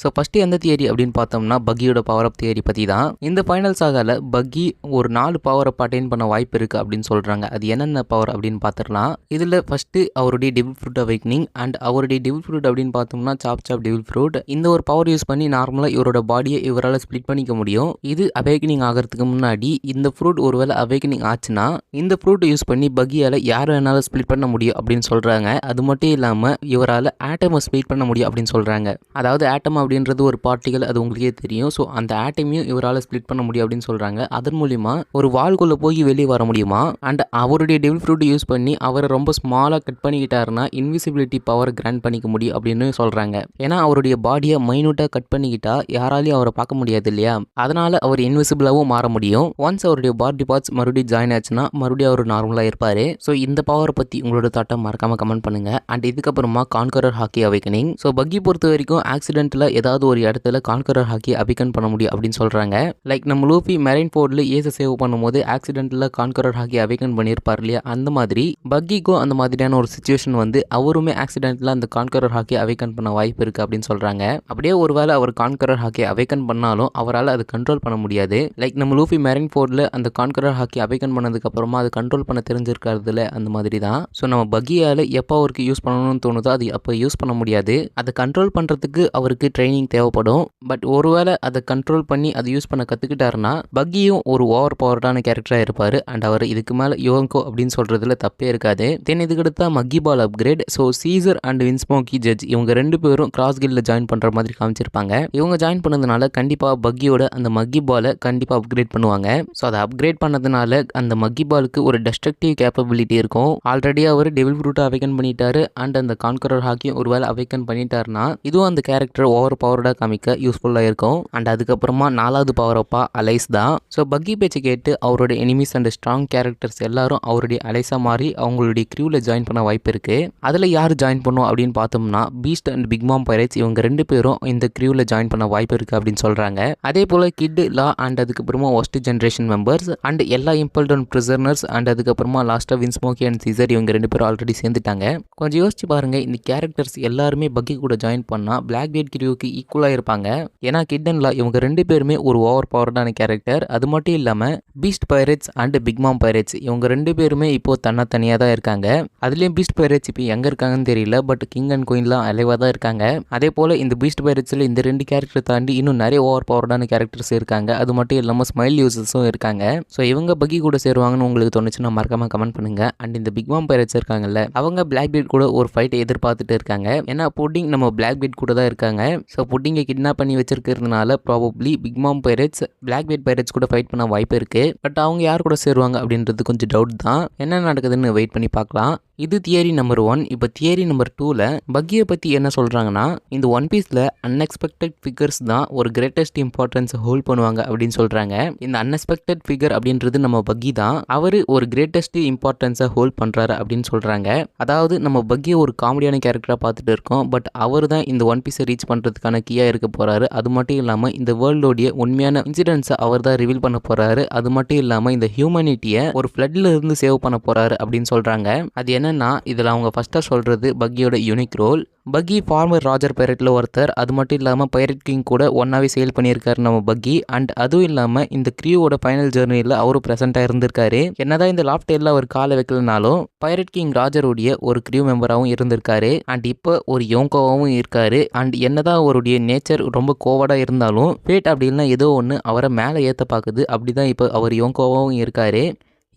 So first எந்த தியரி அப்படின்னு பார்த்தோம்னா பக்கியோட பவர் அப் தியரி பற்றி தான். இந்த ஃபைனல் சாகால பக்கி ஒரு 4 பவர் அப் அட்டைன் பண்ண வாய்ப்பு இருக்குது அப்படின்னு சொல்கிறாங்க. அது என்னென்ன பவர் அப்படின்னு பார்த்துடலாம். இதில் ஃபஸ்ட்டு அவருடைய டெவில் ஃப்ரூட் அவேக்னிங். அண்ட் அவருடைய டெவில் ஃப்ரூட் அப்படின்னு பார்த்தோம்னா சாப் டெவில் ஃப்ரூட். இந்த ஒரு பவர் யூஸ் பண்ணி நார்மலாக இவரோட பாடியை இவரால் ஸ்ப்ளிட் பண்ணிக்க முடியும். இது அவேக்னிங் ஆகிறதுக்கு முன்னாடி இந்த ஃப்ரூட் ஒருவேளை அவேக்னிங் ஆச்சுன்னா இந்த ஃப்ரூட்டை யூஸ் பண்ணி பக்கியால் யார் வேணாலும் ஸ்ப்ளிட் பண்ண முடியும் அப்படின்னு சொல்கிறாங்க. அது மட்டும் இல்லாமல் இவரால் ஆட்டமை ஸ்ப்ளிட் பண்ண முடியும் அப்படின்னு சொல்கிறாங்க. அதாவது ஆட்டம் அப்படின்றது ஒரு பார்ட்டிகல், அது உங்களுக்கே தெரியும். ஸோ அந்த ஆட்டமையும் இவரால் ஸ்ப்ளிட் பண்ண முடியும் அப்படின்னு சொல்கிறாங்க. அதன் மூலிமா ஒரு வால்குள்ளே போய் வெளியே வர முடியுமா. அண்ட் அவருடைய டெவில் ஃப்ரூட் யூஸ் பண்ணி அவரை ரொம்ப ஸ்மாலாக கட் பண்ணிக்கிட்டாருன்னா இன்விசிபிலிட்டி பவர் கிராண்ட் பண்ணிக்க முடியும் அப்படின்னு சொல்கிறாங்க. ஏன்னா அவருடைய பாடியை மைனூட்டாக கட் பண்ணிக்கிட்டா யாராலையும் அவரை பார்க்க முடியாது இல்லையா. அதனால் அவர் இன்விசிபிளாகவும் மாற முடியும். ஒன்ஸ் அவருடைய பாடி பார்ட்ஸ் மறுபடியும் ஜாயின் ஆச்சுன்னா மறுபடியும் அவர் நார்மலாக இருப்பார். ஸோ இந்த பவரை பற்றி உங்களோட தாட்டை மறக்காமல் கமெண்ட் பண்ணுங்கள். அண்ட் இதுக்கப்புறமா கான்கரர் ஹாக்கி அவேக்கனிங். ஸோ பக்கி பொறுத்த வரைக்கும் ஆக்சிடென்ட்டில் ஏதாவது ஒரு இடத்துல கான்கரர் ஹாக்கி அபிகன் பண்ண முடியும் அப்படின்னு சொல்றாங்க. லைக் நம்ம லூஃபி மெரைன் போர்ட்ல ஏச சேவ் பண்ணும்போது ஆக்சிடென்ட்ல கான்கரர் ஹாக்கி அபிகன் பண்ணியிருப்பார் இல்லையா. அந்த மாதிரி பக்கிக்கும் அந்த மாதிரியான ஒரு சிச்சுவேஷன் வந்து அவருமே ஆக்சிடென்ட்ல அந்த கான்கரர் ஹாக்கி அவேக்கன் பண்ண வாய்ப்பு இருக்கு அப்படின்னு சொல்றாங்க. அப்படியே ஒருவேளை அவர் கான்கரர் ஹாக்கி அவேக்கன் பண்ணாலும் அவரால் அது கண்ட்ரோல் பண்ண முடியாது. லைக் நம்ம லூஃபி மெரைன் போர்ட்ல அந்த கான்கரர் ஹாக்கி அவேக்கன் பண்ணதுக்கு அப்புறமா அது கண்ட்ரோல் பண்ண தெரிஞ்சிருக்கிறதுல அந்த மாதிரி தான். ஸோ நம்ம பக்கியால எப்போ அவருக்கு யூஸ் பண்ணணும்னு தோணுதோ அது அப்போ யூஸ் பண்ண முடியாது. அதை கண்ட்ரோல் பண்றதுக்கு அவருக்கு ட்ரைனிங் தேவைப்படும். பட் ஒருவேளை அதை கண்ட்ரோல் பண்ணி அதை யூஸ் பண்ண கற்றுக்கிட்டாருன்னா பக்கியும் ஒரு ஓவர் பவர்டான கேரக்டராக இருப்பார். அண்ட் அவர் இதுக்கு மேலே யோங்கோ அப்படின்னு சொல்கிறதுல தப்பே இருக்காது. தென் இதுக்கடுத்தா மக்கி பால் upgrade. So Caesar and Vinsmoke Judge இவங்க 2 பேரும் கிராஸ் கில்ல ஜாயின் பண்ணுற மாதிரி காமிச்சிருப்பாங்க. இவங்க ஜாயின் பண்ணதுனால கண்டிப்பாக பக்கியோட அந்த மக்கி பாலை கண்டிப்பாக அப்கிரேட் பண்ணுவாங்க. ஸோ அதை அப்கிரேட் பண்ணதுனால அந்த மக்கி பாலுக்கு ஒரு டெஸ்ட்ரக்டிவ் கேப்பபிலிட்டி இருக்கும். ஆல்ரெடி அவர் டெவில் ஃப்ரூட்டை அவேக்கன் பண்ணிட்டாரு. அண்ட் அந்த கான்கரர் ஹாக்கியும் ஒருவேளை அவேக்கன் பண்ணிட்டாருன்னா இதுவும் அந்த கேரக்டர் ஓவர் பவர்டாக காமிக்க யூஸ்ஃபுல்லாக இருக்கும். அண்ட் அதுக்கப்புறமா 4வது பவர் அப்பா அலைஸ் தான். ஸோ பக்கி பேச்சு கேட்டு அவரோட எனிமீஸ் அண்ட் ஸ்ட்ராங் கேரக்டர்ஸ் எல்லாரும் அவருடைய அலைஸாக மாறி அவங்களுடைய க்ரூவில் ஜாயின் பண்ண வாய்ப்பு இருக்கு. அதில் யார் ஜாயின் பண்ணும் அப்படின்னு பார்த்தோம்னா beast and big mom pirates இவங்க 2 பேரும் இந்த க்ரூவில் ஜாயின் பண்ண வாய்ப்பு இருக்கு அப்படின்னு சொல்றாங்க. அதே போல கிட் லா அண்ட் அதுக்கப்புறமா ஒஸ்ட் ஜென்ரேஷன் மெம்பர்ஸ் அண்ட் எல்லா இம்பல்டன் பிரிசனர்ஸ் அண்ட் அதுக்கப்புறமா லாஸ்ட்டாக வின்ஸ்மோக்கி அண்ட் சீசர் இவங்க 2 பேரும் ஆல்ரெடி சேர்ந்துட்டாங்க. கொஞ்சம் யோசிச்சு பாருங்க, இந்த கேரக்டர்ஸ் எல்லாருமே பக்கி கூட ஜாயின் பண்ணா பிளாக் பீட் க்ரூவுக்கு ஈக்குவலாக இருப்பாங்க. ஏன்னா கிட் அண்ட் லா இவங்க 2 பேருமே ஒரு ஓவர் பவர்டான கேரக்டர். அது மட்டும் இல்லாமல் beast pirates and big mom pirates இவங்க 2 பேருமே இப்போ தனியாக தான் இருக்காங்க. அதுலேயும் பீஸ்ட் பைரேட்ஸ் இப்போ எங்கே இருக்காங்கன்னு தெரியல. பட் கிங் அண்ட் குயின்லாம் அலைவாக தான் இருக்காங்க. அதே போல் இந்த பீஸ்ட் பைரேட்ஸில் இந்த 2 கேரக்டர் தாண்டி இன்னும் நிறைய ஓவர் பவர்டான கேரக்டர்ஸ் இருக்காங்க. அது மட்டும் இல்லாமல் ஸ்மைல் யூசர்ஸும் இருக்காங்க. ஸோ இவங்க பக்கி கூட சேருவாங்கன்னு உங்களுக்கு தோணுச்சுன்னா மறக்காம கமெண்ட் பண்ணுங்க. அண்ட் இந்த பிக் மாம் பைரேட்ஸ் இருக்காங்கல்ல அவங்க பிளாக் பீட் கூட ஒரு ஃபைட்டை எதிர்பார்த்துட்டு இருக்காங்க. ஏன்னா புட்டிங் நம்ம பிளாக் பீட் கூட தான் இருக்காங்க. ஸோ புட்டிங்கை கிட்னாப் பண்ணி வச்சிருக்கிறதுனால probably big mom pirates black beat pirates கூட ஃபைட் பண்ண வாய்ப்பு இருக்கு. பட் அவங்க யார் கூட சேருவாங்க அப்படின்றது கொஞ்சம் டவுட் தான். என்ன நடக்குதுன்னு வெயிட் பண்ணி பார்க்கலாம். இது தியரி நம்பர் 1. இப்போ தியரி நம்பர் 2ல பக்கியை பற்றி என்ன சொல்கிறாங்கன்னா இந்த ஒன் பீஸில் அன்எக்ஸ்பெக்டட் ஃபிகர்ஸ் தான் ஒரு கிரேட்டஸ்ட் இம்பார்ட்டன்ஸ் ஹோல்ட் பண்ணுவாங்க அப்படின்னு சொல்கிறாங்க. இந்த அன்எக்ஸ்பெக்டட் ஃபிகர் அப்படின்றது நம்ம பக்கி தான். அவர் ஒரு கிரேட்டஸ்ட் இம்பார்ட்டன்ஸை ஹோல்ட் பண்ணுறாரு அப்படின்னு சொல்கிறாங்க. அதாவது நம்ம பக்கியை ஒரு காமெடியான கேரக்டராக பார்த்துட்டு இருக்கோம். பட் அவர் தான் இந்த ஒன் பீஸை ரீச் பண்ணுறதுக்கான கீயாக இருக்க போகிறாரு. அது மட்டும் இல்லாமல் இந்த வேர்ல்டோடைய உண்மையான இன்சிடென்ட்ஸை அவர் தான் ரிவீல் பண்ண போகிறாரு. அது மட்டும் இல்லாமல் இந்த ஹியூமனிட்டியை ஒரு ஃப்ளட்ல இருந்து சேவ் பண்ண போகிறாரு அப்படின்னு சொல்கிறாங்க. அது என்னன்னா இதில் அவங்க ஃபஸ்ட்டாக சொல்கிறது பக்கியோட யூனிக் ரோல். பக்கி ஃபார்மர் ராஜர் பைரட்டில் ஒருத்தர். அது மட்டும் இல்லாமல் பைரட் கிங் கூட ஒன்னாவே சேல் பண்ணியிருக்காரு நம்ம பக்கி. அண்ட் அதுவும் இல்லாமல் இந்த க்ரூவோட ஃபைனல் ஜெர்னியில் அவரும் ப்ரெசென்ட்டாக இருந்திருக்காரு. என்னதான் இந்த லாஃப்டேரில் அவர் காலை வைக்கலனாலும் பைரட் கிங் ராஜருடைய ஒரு க்ரூ மெம்பராகவும் இருந்திருக்காரு. அண்ட் இப்போ ஒரு யோங்கோவாகவும் இருக்காரு. அண்ட் என்னதான் அவருடைய நேச்சர் ரொம்ப கோவடாக இருந்தாலும் ஃபேட் அப்படி இல்லைனா ஏதோ ஒன்று அவரை மேலே ஏற்ற பார்க்குது. அப்படி தான் இப்போ அவர் யோங்கோவாகவும் இருக்காரு.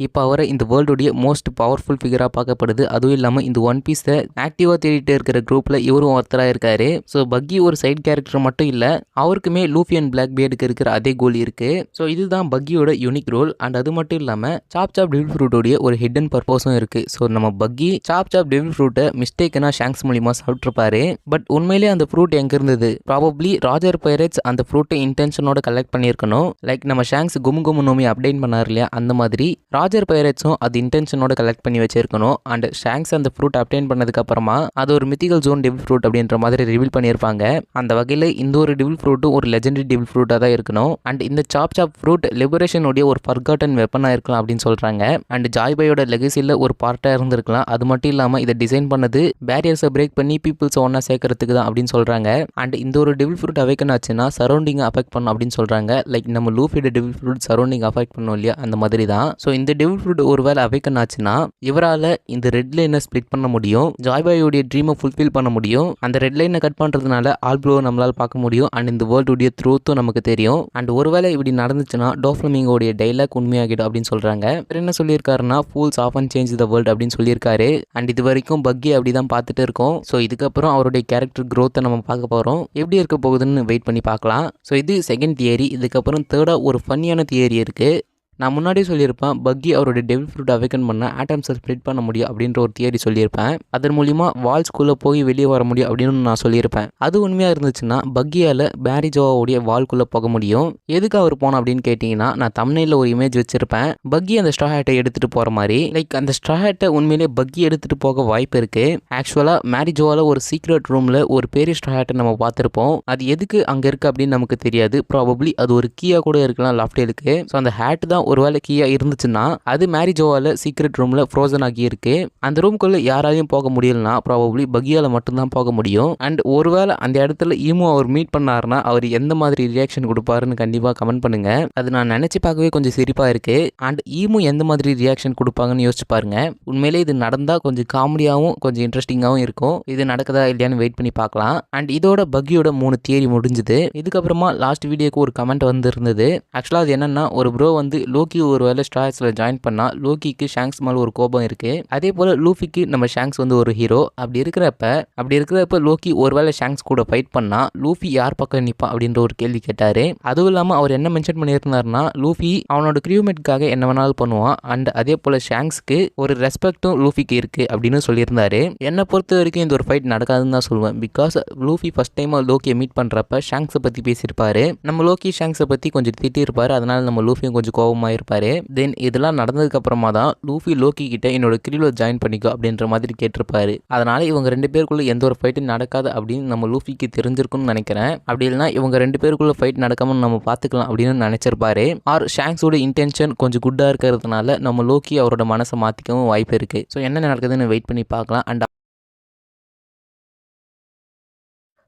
இப்போ அவரை இந்த வேர்ல்டுடைய மோஸ்ட் பவர்ஃபுல் ஃபிகராக பார்க்கப்படுது. அதுவும் இல்லாமல் இந்த ஒன் பீஸை ஆக்டிவாக தேடிட்டு இருக்கிற குரூப்பில் இவரும் ஒருத்தராக இருக்காரு. ஸோ பக்கி ஒரு சைட் கேரக்டர் மட்டும் இல்லை, அவருக்குமே லூஃபி அண்ட் பிளாக் பியர்டுக்கு இருக்கிற அதே கோல் இருக்கு. ஸோ இதுதான் பக்கியோட யூனிக் ரோல். அண்ட் அது மட்டும் இல்லாமல் சாப் டெவில் ஃப்ரூட்டோடைய ஒரு ஹிடன் பர்பஸும் இருக்கு. ஸோ நம்ம பக்கி சாப் டெவில் ஃப்ரூட்டை மிஸ்டேக்கனா ஷாங்க்ஸ் மூலியமா சாப்பிட்ருப்பாரு. பட் உண்மையிலேயே அந்த ஃப்ரூட் எங்க இருந்தது? ப்ராபப்ளி ராஜர் பைரட்ஸ் அந்த ஃப்ரூட்டை இன்டென்ஷனோட கலெக்ட் பண்ணியிருக்கணும். லைக் நம்ம ஷாங்க்ஸ் கும்மு நோமி அப்டேட் பண்ணார் இல்லையா, அந்த மாதிரி ராஜர் பைரட்ஸும் அது இன்டென்ஷனோட கலெக்ட் பண்ணி வச்சிருக்கணும். அண்ட் ஷாங்க்ஸ் அந்த ஃப்ரூட் அப்டேன் பண்ணதுக்கு அப்புறமா அது ஒரு மித்திகல் ஜோன் டெவில் ஃப்ரூட் அப்படின்ற மாதிரி ரிவீல் பண்ணியிருப்பாங்க. அந்த வகையில் இந்த ஒரு டெவில் ஃப்ரூட்டும் ஒரு லெஜெண்டரி டெவில் ஃப்ரூட்டாக தான் இருக்கணும். அண்ட் இந்த சாப் ஃப்ரூட் லிபரேஷனுடைய ஒரு ஃபர்காட்டன் வெப்பனாக இருக்கலாம் அப்படின்னு சொல்றாங்க. அண்ட் ஜாய்பாயோட லெகசியில் ஒரு பார்ட்டாக இருந்திருக்கலாம். அது மட்டும் இல்லாமல் இதை டிசைன் பண்ணது பேரியர்ஸை பிரேக் பண்ணி பீப்புள்ஸ் ஒன்னா சேர்க்கறதுக்கு தான் அப்படின்னு சொல்றாங்க. அண்ட் இந்த ஒரு டெவில் ஃப்ரூட் அவேக்கன் ஆச்சுன்னா சரௌண்டிங்கை அஃபெக்ட் பண்ணும் அப்படின்னு சொல்றாங்க. லைக் நம்ம லூஃபியோட டெவில் ஃப்ரூட் சரௌண்டிங் அஃபெக்ட் பண்ணும் இல்லையா, அந்த மாதிரி தான். ஸோ இந்த டெவில் ஃப்ரூட் ஒரு வேளை அவேக்கன் ஆச்சுன்னா இவரால் இந்த ரெட் லைனை ஸ்பிளிட் பண்ண முடியும், ஜாய்பாயோடைய ட்ரீமை ஃபுல்ஃபில் பண்ண முடியும். அந்த ரெட் லைனை கட் பண்ணுறதுனால ஆல் ப்ளோ நம்மளால் பார்க்க முடியும். அண்ட் இந்த வேர்ல்டுடைய த்ரூத்தும் நமக்கு தெரியும். அண்ட் ஒருவேளை இப்படி நடந்துச்சுன்னா டோஃப்ளமிங்கோடைய டைலாக் உண்மையாகிடும் அப்படின்னு சொல்றாங்க. என்ன சொல்லியிருக்காருன்னா fools often change the world அப்படின்னு சொல்லியிருக்காரு. அண்ட் இது வரைக்கும் பக்கி அப்படி தான் பார்த்துட்டு இருக்கோம். ஸோ இதுக்கப்புறம் அவருடைய கேரக்டர் க்ரோத்தை நம்ம பார்க்க போகிறோம். எப்படி இருக்க போகுதுன்னு வெயிட் பண்ணி பார்க்கலாம். ஸோ இது செகண்ட் தியரி. இதுக்கப்புறம் தேர்டாக ஒரு ஃபன்னியான தியரி இருக்குது. நான் முன்னாடியே சொல்லியிருப்பேன் பக்கி அவரோட டெவில் ஃப்ரூட் அவேக்கன் பண்ண ஆட்டம்ஸை ஸ்ப்ளிட் பண்ண முடியும் அப்படின்ற ஒரு தியரி சொல்லியிருப்பேன். அதன் மூலிமா வால்ஸ்குள்ளே போய் வெளியே வர முடியும் அப்படின்னு நான் சொல்லியிருப்பேன். அது உண்மையாக இருந்துச்சுன்னா பக்கியால் பேரிஜோவாவுடைய வால்குள்ளே போக முடியும். எதுக்கு அவர் போனோம் அப்படின்னு கேட்டிங்கன்னா, நான் தம்ப்நெயில்ல ஒரு இமேஜ் வச்சிருப்பேன். பக்கி அந்த ஸ்ட்ரா ஹேட்டை எடுத்துகிட்டு போகிற மாதிரி. லைக் அந்த ஸ்ட்ரா ஹேட்டை உண்மையிலே பக்கி எடுத்துகிட்டு போக வாய்ப்பு இருக்குது. ஆக்சுவலாக மேரிஜோவால் ஒரு சீக்ரெட் ரூமில் ஒரு பெரிய ஸ்ட்ரா ஹேட்டை நம்ம பார்த்துருப்போம். அது எதுக்கு அங்கே இருக்குது அப்படின்னு நமக்கு தெரியாது. ப்ராபப்ளி அது ஒரு கீயாக கூட இருக்கலாம் லாஃப்டேலுக்கு. ஸோ அந்த ஹேட் தான் ஒருவேளை கீயா இருந்துச்சுன்னா அது மேரிஜோவால சீக்ரெட் ரூம்ல ஃப்ரோசன் ஆகி இருக்கு. அந்த ரூம்குள்ள யாராலையும் போக முடியலனா ப்ராபப்ளி பக்கியால மட்டும்தான் போக முடியும். அண்ட் ஒருவேளை அந்த இடத்துல ஈமோ அவர் மீட் பண்ணாருன்னா அவர் எந்த மாதிரி ரியாக்ஷன் கொடுப்பாருன்னு கண்டிப்பா கமெண்ட் பண்ணுங்க. அது நான் நினைச்சு பார்க்கவே கொஞ்சம் சிரிப்பா இருக்கு. அண்ட் ஈமோ எந்த மாதிரி ரியாக்ஷன் கொடுப்பாங்கன்னு யோசிச்சு பாருங்க. உண்மையிலே இது நடந்தா கொஞ்சம் காமெடியாகவும் கொஞ்சம் இன்ட்ரெஸ்டிங்காகவும் இருக்கும். இது நடக்குதா இல்லையான்னு வெயிட் பண்ணி பார்க்கலாம். அண்ட் இதோட பக்கியோட 3 தியரி முடிஞ்சுது. இதுக்கப்புறமா லாஸ்ட் வீடியோக்கு ஒரு கமெண்ட் வந்து இருந்தது. ஆக்சுவலா அது என்னன்னா, ஒரு ப்ரோ வந்து லோக்கி ஒரு வேளை ஸ்ட்ராஸ்ல ஜாயின் பண்ணா லோக்கிக்கு ஷாங்க்ஸ் மேல ஒரு கோபம் இருக்கு. அதே போல லூஃபிக்கு நம்ம ஷாங்க்ஸ் வந்து ஒரு ஹீரோ. அப்படி இருக்கிறப்ப லோக்கி ஒருவேளை ஷாங்க்ஸ் கூட ஃபைட் பண்ணா லூஃபி யார் பக்கம் நிப்பா அப்படின்ற ஒரு கேள்வி கேட்டாரு. அதுவும் இல்லாம அவர் என்ன மென்ஷன் பண்ணியிருந்தாருன்னா, லூஃபி அவனோட கிரியூமேட்காக என்ன வேணாலும் பண்ணுவான். அண்ட் அதே போல ஷாங்க்ஸ்க்கு ஒரு ரெஸ்பெக்டும் லூஃபிக்கு இருக்கு அப்படின்னு சொல்லியிருந்தாரு. என்னை பொறுத்த வரைக்கும் இந்த ஒரு ஃபைட் நடக்காதுன்னு தான் சொல்லுவேன். பிகாஸ் லூஃபி ஃபர்ஸ்ட் டைம் லோக்கியை மீட் பண்றப்ப ஷாங்க்ஸை பத்தி பேசியிருப்பாரு. நம்ம லோக்கி ஷாங்க்ஸை பத்தி கொஞ்சம் திட்டிருப்பாரு. அதனால நம்ம லூஃபியும் கொஞ்சம் கோபமா இருப்பாரு. தென் இதெல்லாம் நடந்ததுக்கு அப்புறமா தான் லூஃபி லோக்கி கிட்ட என்னோட கிரியூல ஜாயின் பண்ணிக்கோ அப்படின்ற மாதிரி கேட்டிருப்பாரு. அதனால இவங்க 2 பேருக்குள்ள எந்த ஒரு ஃபைட்டும் நடக்காது அப்படின்னு நம்ம லூஃபிக்கு தெரிஞ்சிருக்கும்னு நினைக்கிறேன். அப்படி இல்லைனா இவங்க 2 பேருக்குள்ள ஃபைட் நடக்காம நம்ம பார்த்துக்கலாம் அப்படின்னு நினைச்சிருப்பாரு. ஆர் ஷாங்க்ஸோட இன்டென்ஷன் கொஞ்சம் குட்டா இருக்கிறதுனால நம்ம லோக்கி அவரோட மனசை மாத்திக்கவும் வாய்ப்பு இருக்கு. ஸோ என்ன நடக்குதுன்னு வெயிட் பண்ணி பார்க்கலாம். அண்ட்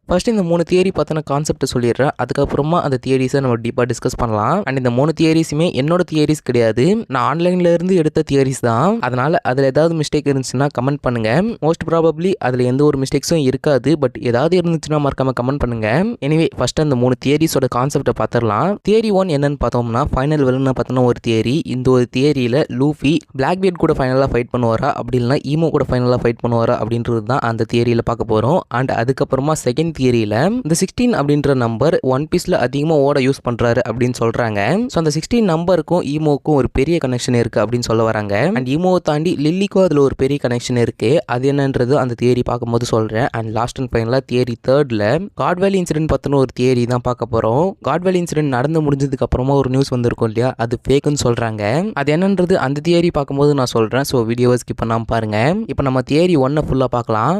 ஃபர்ஸ்ட் இந்த 3 தியரி பற்றின கான்செப்ட் சொல்லிடுறேன். அதுக்கப்புறமா அந்த தியரிஸை நம்ம டீப்பாக டிஸ்கஸ் பண்ணலாம். அண்ட் இந்த 3 தியரிஸுமே என்னோட தியரிஸ் கிடையாது, நான் ஆன்லைன்ல இருந்து எடுத்த தியரிஸ் தான். அதனால அதில் ஏதாவது மிஸ்டேக் இருந்துச்சுன்னா கமெண்ட் பண்ணுங்க. மோஸ்ட் ப்ராபப்ளி அதில் எந்த ஒரு மிஸ்டேக்ஸும் இருக்காது. பட் ஏதாவது இருந்துச்சுன்னா மறக்காம கமெண்ட் பண்ணுங்க. எனிவே ஃபர்ஸ்ட் அந்த 3 தியரிஸோட கான்செப்டை பார்த்துடலாம். தியரி 1 என்னன்னு பார்த்தோம்னா, ஃபைனல் வில்லனை பற்றின ஒரு தியரி. இந்த ஒரு தியரியில் லூஃபி பிளாக் பியர்ட் கூட ஃபைனலாக ஃபைட் பண்ணுவாரா, அப்படி இல்லைனா ஈமோ கூட ஃபைனலாக ஃபைட் பண்ணுவாரா அப்படின்றது தான் அந்த தியரியில் பார்க்க போகிறோம். அண்ட் அதுக்கப்புறமா செகண்ட் தியரியில இந்த 16 அப்படின்ற நம்பர் ஒன் பீஸ்ல அதிகமா ஓட யூஸ் பண்றாரு அப்படின்னு சொல்றாங்க. சோ அந்த 16 நம்பருக்கும் ஈமோக்கும் ஒரு பெரிய கனெக்ஷன் இருக்கு அப்படின்னு சொல்ல வராங்க. அண்ட் ஈமோவை தாண்டி லில்லிக்கும் அதுல ஒரு பெரிய கனெக்ஷன் இருக்கு. அது என்னன்றது அந்த தியரி பார்க்கும்போது சொல்றேன். அண்ட் லாஸ்ட் அண்ட் ஃபைனலா தியரி 3ல காட்வேல் இன்சிடென்ட் பத்தின ஒரு தியரி தான் பார்க்க போறோம். காட்வேல் இன்சிடென்ட் நடந்து முடிஞ்சதுக்கு அப்புறமா ஒரு நியூஸ் வந்திருக்கும் இல்லையா, அது ஃபேக்குன்னு சொல்றாங்க. அது என்னன்றது அந்த தியரி பார்க்கும்போது நான் சொல்றேன். ஸோ வீடியோவை ஸ்கிப் பண்ணாம பாருங்க. இப்போ நம்ம தியரி 1 ஃபுல்லா பார்க்கலாம்.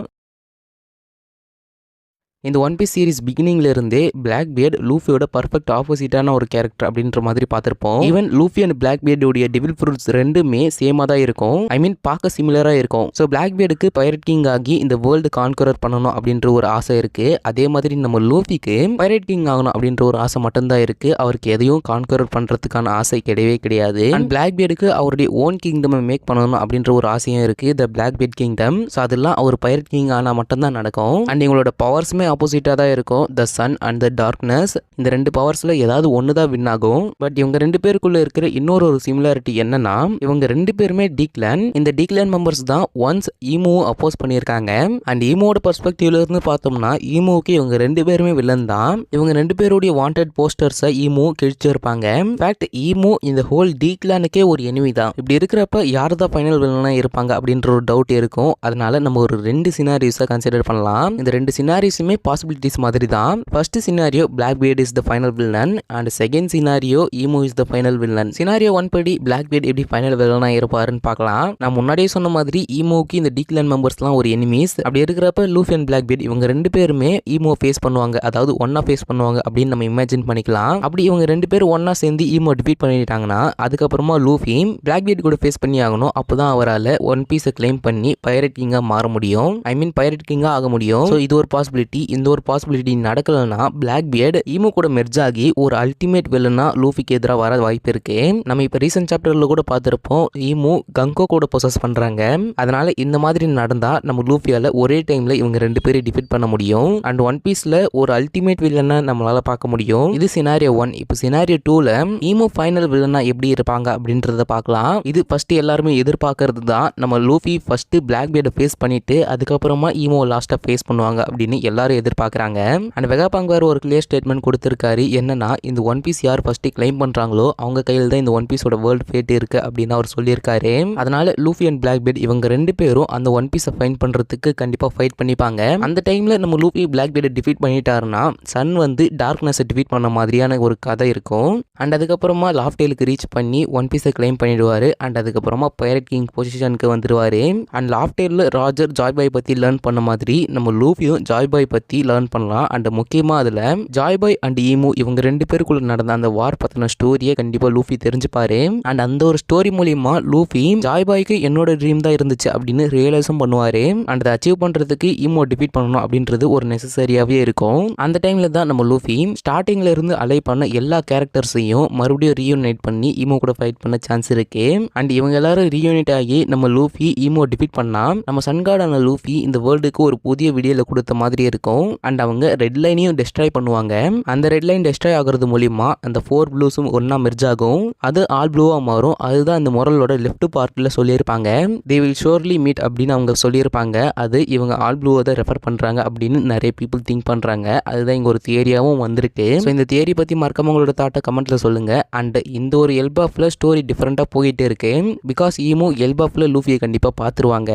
இந்த ஒன் பீஸ் சீரிஸ் பிகினிங்ல இருந்தே பிளாக் பியர்ட் லூஃபியோட பர்ஃபெக்ட் ஆப்போசிட்டான ஒரு கேரக்டர் அப்படின்ற மாதிரி பார்த்திருப்போம். ஈவன் லூஃபி அண்ட் பிளாக் பியர்டோட டெவில் ஃப்ரூட்ஸ் ரெண்டுமே சேமா தான் இருக்கும். ஐ மீன் பார்க்க சிமிலரா இருக்கும். ஸோ பிளாக் பியர்டுக்கு பைரட் கிங் ஆகி இந்த வேர்ல்டு கான்கரர் பண்ணணும் அப்படின்ற ஒரு ஆசை இருக்கு. அதே மாதிரி நம்ம லூஃபிக்கு பைரட் கிங் ஆகணும் அப்படின்ற ஒரு ஆசை மட்டும்தான் இருக்கு. அவருக்கு எதையும் கான்கரர் பண்றதுக்கான ஆசை கிடையவே கிடையாது. அண்ட் பிளாக் பியர்டுக்கு அவருடைய ஓன் கிங்டம் மேக் பண்ணணும் அப்படின்ற ஒரு ஆசையும் இருக்கு, த பிளாக் பியர்ட் கிங்டம். ஸோ அதெல்லாம் அவர் பைரட் கிங் ஆனா மட்டும்தான் நடக்கும். அண்ட் இவங்களோட பவர்ஸுமே ஆப்போசிட்டாக தான் இருக்கும். த சன் அண்ட் த டார்க்னஸ், இந்த ரெண்டு பவர்ஸில் ஏதாவது ஒன்று தான் வின் ஆகும். பட் இவங்க ரெண்டு பேருக்குள்ள இருக்கிற இன்னொரு ஒரு சிமிலாரிட்டி என்னன்னா, இவங்க ரெண்டு பேருமே டீக்ளான். இந்த டீக்ளான் மெம்பர்ஸ் தான் ஒன்ஸ் ஈமோ அப்போஸ் பண்ணியிருக்காங்க. அண்ட் ஈமோட பெர்ஸ்பெக்டிவ்ல இருந்து பார்த்தோம்னா ஈமோக்கு இவங்க ரெண்டு பேருமே வில்லன் தான். இவங்க ரெண்டு பேருடைய வாண்டட் போஸ்டர்ஸை ஈமோ கிழிச்சிருப்பாங்க. இன்ஃபேக்ட் ஈமோ இந்த ஹோல் டீக்ளானுக்கே ஒரு எனிமி தான். இப்படி இருக்கிறப்ப யார் தான் ஃபைனல் வில்லனா இருப்பாங்க அப்படின்ற ஒரு டவுட் இருக்கும். அதனால நம்ம ஒரு ரெண்டு சினாரியோஸை கன்சிடர் பண்ணலாம். இந்த ரெண்டு சினாரியோஸுமே பாசிபிலிட்டிஸ் மாதிரி தான். First scenario Blackbeard is the final villain and second scenario Imu is the final villain. Scenario 1 படி பிளாக் பியர்ட் எப்படி ஃபைனல் வில்லனா இருப்பாருன்னு பார்க்கலாம். நான் முன்னாடியே சொன்ன மாதிரி ஈமோக்கு இந்த டீக்ளான் மெம்பர்ஸ்லாம் ஒரு எனிமீஸ். அப்படி இருக்கிறப்ப லூஃபி அண்ட் பிளாக் பியர்ட் இவங்க ரெண்டு பேருமே ஈமோ ஃபேஸ் பண்ணுவாங்க, அதாவது ஒன்னா ஃபேஸ் பண்ணுவாங்க அப்படின்னு நம்ம இமேஜின் பண்ணிக்கலாம். அப்படி இவங்க ரெண்டு பேரும் ஒன்னா சேர்ந்து ஈமோ டிஃபீட் பண்ணிட்டாங்கன்னா அதுக்கப்புறமா லூஃபி பிளாக் பியர்ட் கூட ஃபேஸ் பண்ணி ஆகணும். அப்போதான் அவரால் ஒன் பீஸை கிளைம் பண்ணி பைரட் கிங்கா மாற முடியும். ஐ மீன் பைரட் கிங்கா ஆக முடியும். ஸோ இது ஒரு பாசிபிலிட்டி. இந்த ஒரு பாசிபிலிட்டி நடக்கலன்னா பிளாக் பியர்ட் ஈமோ கூட மெர்ஜ் ஆகி ஒரு அல்டிமேட் வில்லனா லூஃபிக்கு எதிராக வர வாய்ப்பு இருக்கு. நம்ம இப்போ ரீசெண்ட் சாப்டர்ல கூட பார்த்திருப்போம், ஈமோ கங்கோ கூட பொசஸ் பண்றாங்க. அதனால இந்த மாதிரி நடந்தா நம்ம லூஃபியால ஒரே டைம்ல இவங்க ரெண்டு பேரும் டிஃபீட் பண்ண முடியும். அண்ட் ஒன் பீஸ்ல ஒரு அல்டிமேட் வில்லனா நம்மளால பார்க்க முடியும். இது சினாரியோ 1. இப்போ சினாரியோ 2ல ஈமோ ஃபைனல் வில்லனா எப்படி இருப்பாங்க அப்படின்றத பார்க்கலாம். இது ஃபர்ஸ்ட் எல்லாருமே எதிர்பார்க்கறது தான். நம்ம லூஃபி ஃபர்ஸ்ட் பிளாக் பியர்டை ஃபேஸ் பண்ணிட்டு அதுக்கப்புறமா ஈமோ லாஸ்டா ஃபேஸ் பண்ணுவாங்க அப்படின்னு எல்லாரும் எதிர்பார்க்கறாங்க. அண்ட் வெகாபாங் வேற ஒரு கிளியர் ஸ்டேட்மெண்ட் கொடுத்திருக்காரு. என்னன்னா, இந்த ஒன் பீஸ் யார் ஃபர்ஸ்ட் கிளைம் பண்றாங்களோ அவங்க கையில் தான் இந்த ஒன் பீஸோட வேர்ல்ட் ஃபேட் இருக்கு அப்படின்னு அவர் சொல்லியிருக்காரு. அதனால லூஃபி அண்ட் பிளாக் பியர்ட் இவங்க ரெண்டு பேரும் அந்த ஒன் பீஸை ஃபைண்ட் பண்றதுக்கு கண்டிப்பா ஃபைட் பண்ணிப்பாங்க. அந்த டைம்ல நம்ம லூஃபி பிளாக் பியர்டை டிஃபீட் பண்ணிட்டாருன்னா சன் வந்து டார்க்னஸை டிஃபீட் பண்ண மாதிரியான ஒரு கதை இருக்கும். அண்ட் அதுக்கப்புறமா லாஃப்டேலுக்கு ரீச் பண்ணி ஒன் பீஸை கிளைம் பண்ணிடுவாரு. அண்ட் அதுக்கப்புறமா பைரட் கிங் பொசிஷனுக்கு வந்துருவாரு. அண்ட் லாஃப்டேல்ல ராஜர் ஜாய் பாய் பத்தி லேர்ன் பண்ண மாதிரி நம்ம லூஃபியும் ஜாய் பாய் பத்தி லேர்ன் பண்ணலாம். அண்ட் முக்கியமா அதுல ஜாய் பாய் அண்ட் ஈமோ இவங்க ரெண்டு பேருக்குள்ள நடந்த அந்த வார் பத்தின ஸ்டோரியை கண்டிப்பா லூஃபி தெரிஞ்சுப்பாரு. அண்ட் அந்த ஒரு ஸ்டோரி மூலியமா லூஃபி ஜாய் பாய்க்கு என்னோட ட்ரீம் தான் இருந்துச்சு அப்படின்னு ரியலைஸும் பண்ணுவாரு. அண்ட் அதை அச்சீவ் பண்றதுக்கு ஈமோ டிஃபீட் பண்ணணும் அப்படின்றது ஒரு நெசசரியாவே இருக்கும். அந்த டைம்ல தான் நம்ம லூஃபி ஸ்டார்டிங்ல இருந்து அலை பண்ண எல்லா கேரக்டர்ஸையும் மறுபடியும் ரீயூனைட் பண்ணி ஈமோ கூட ஃபைட் பண்ண சான்ஸ் இருக்கு. அண்ட் இவங்க எல்லாரும் ரீயூனைட் ஆகி நம்ம லூஃபி ஈமோ டிஃபீட் பண்ணா நம்ம சன்கார்டான லூஃபி இந்த வேர்ல்டுக்கு ஒரு புதிய விடியல கொடுத்த மாதிரி இருக்கும். அண்ட் அவங்க ரெட் லைனையும் டெஸ்ட்ராய் பண்ணுவாங்க. அந்த ரெட் லைன் டெஸ்ட்ராய் ஆகிறது மூலியமா அந்த 4 ப்ளூஸும் ஒன்னா மெர்ஜ் ஆகும். அது ஆல் ப்ளூவா மாறும். அதுதான் இந்த மொரலோட லெஃப்ட் பார்ட்ல சொல்லியிருப்பாங்க. தே வில் ஷோர்லி மீட் அப்படின்னு அவங்க சொல்லியிருப்பாங்க. அது இவங்க ஆல் ப்ளூவை தான் ரெஃபர் பண்றாங்க அப்படின்னு நிறைய பீப்புள் திங்க் பண்றாங்க. அதுதான் இங்க ஒரு தியரியாவும் வந்திருக்கு. ஸோ இந்த தியரி பத்தி மறக்காம உங்களோட தாட்டை கமெண்ட்ல சொல்லுங்க. அண்ட் இந்த ஒரு எல்பாஃப்ல ஸ்டோரி டிஃபரெண்டா போயிட்டே இருக்கு. பிகாஸ் ஈமோ எல்பாஃப்ல லூஃபியை கண்டிப்பா பார்த்துருவாங்க.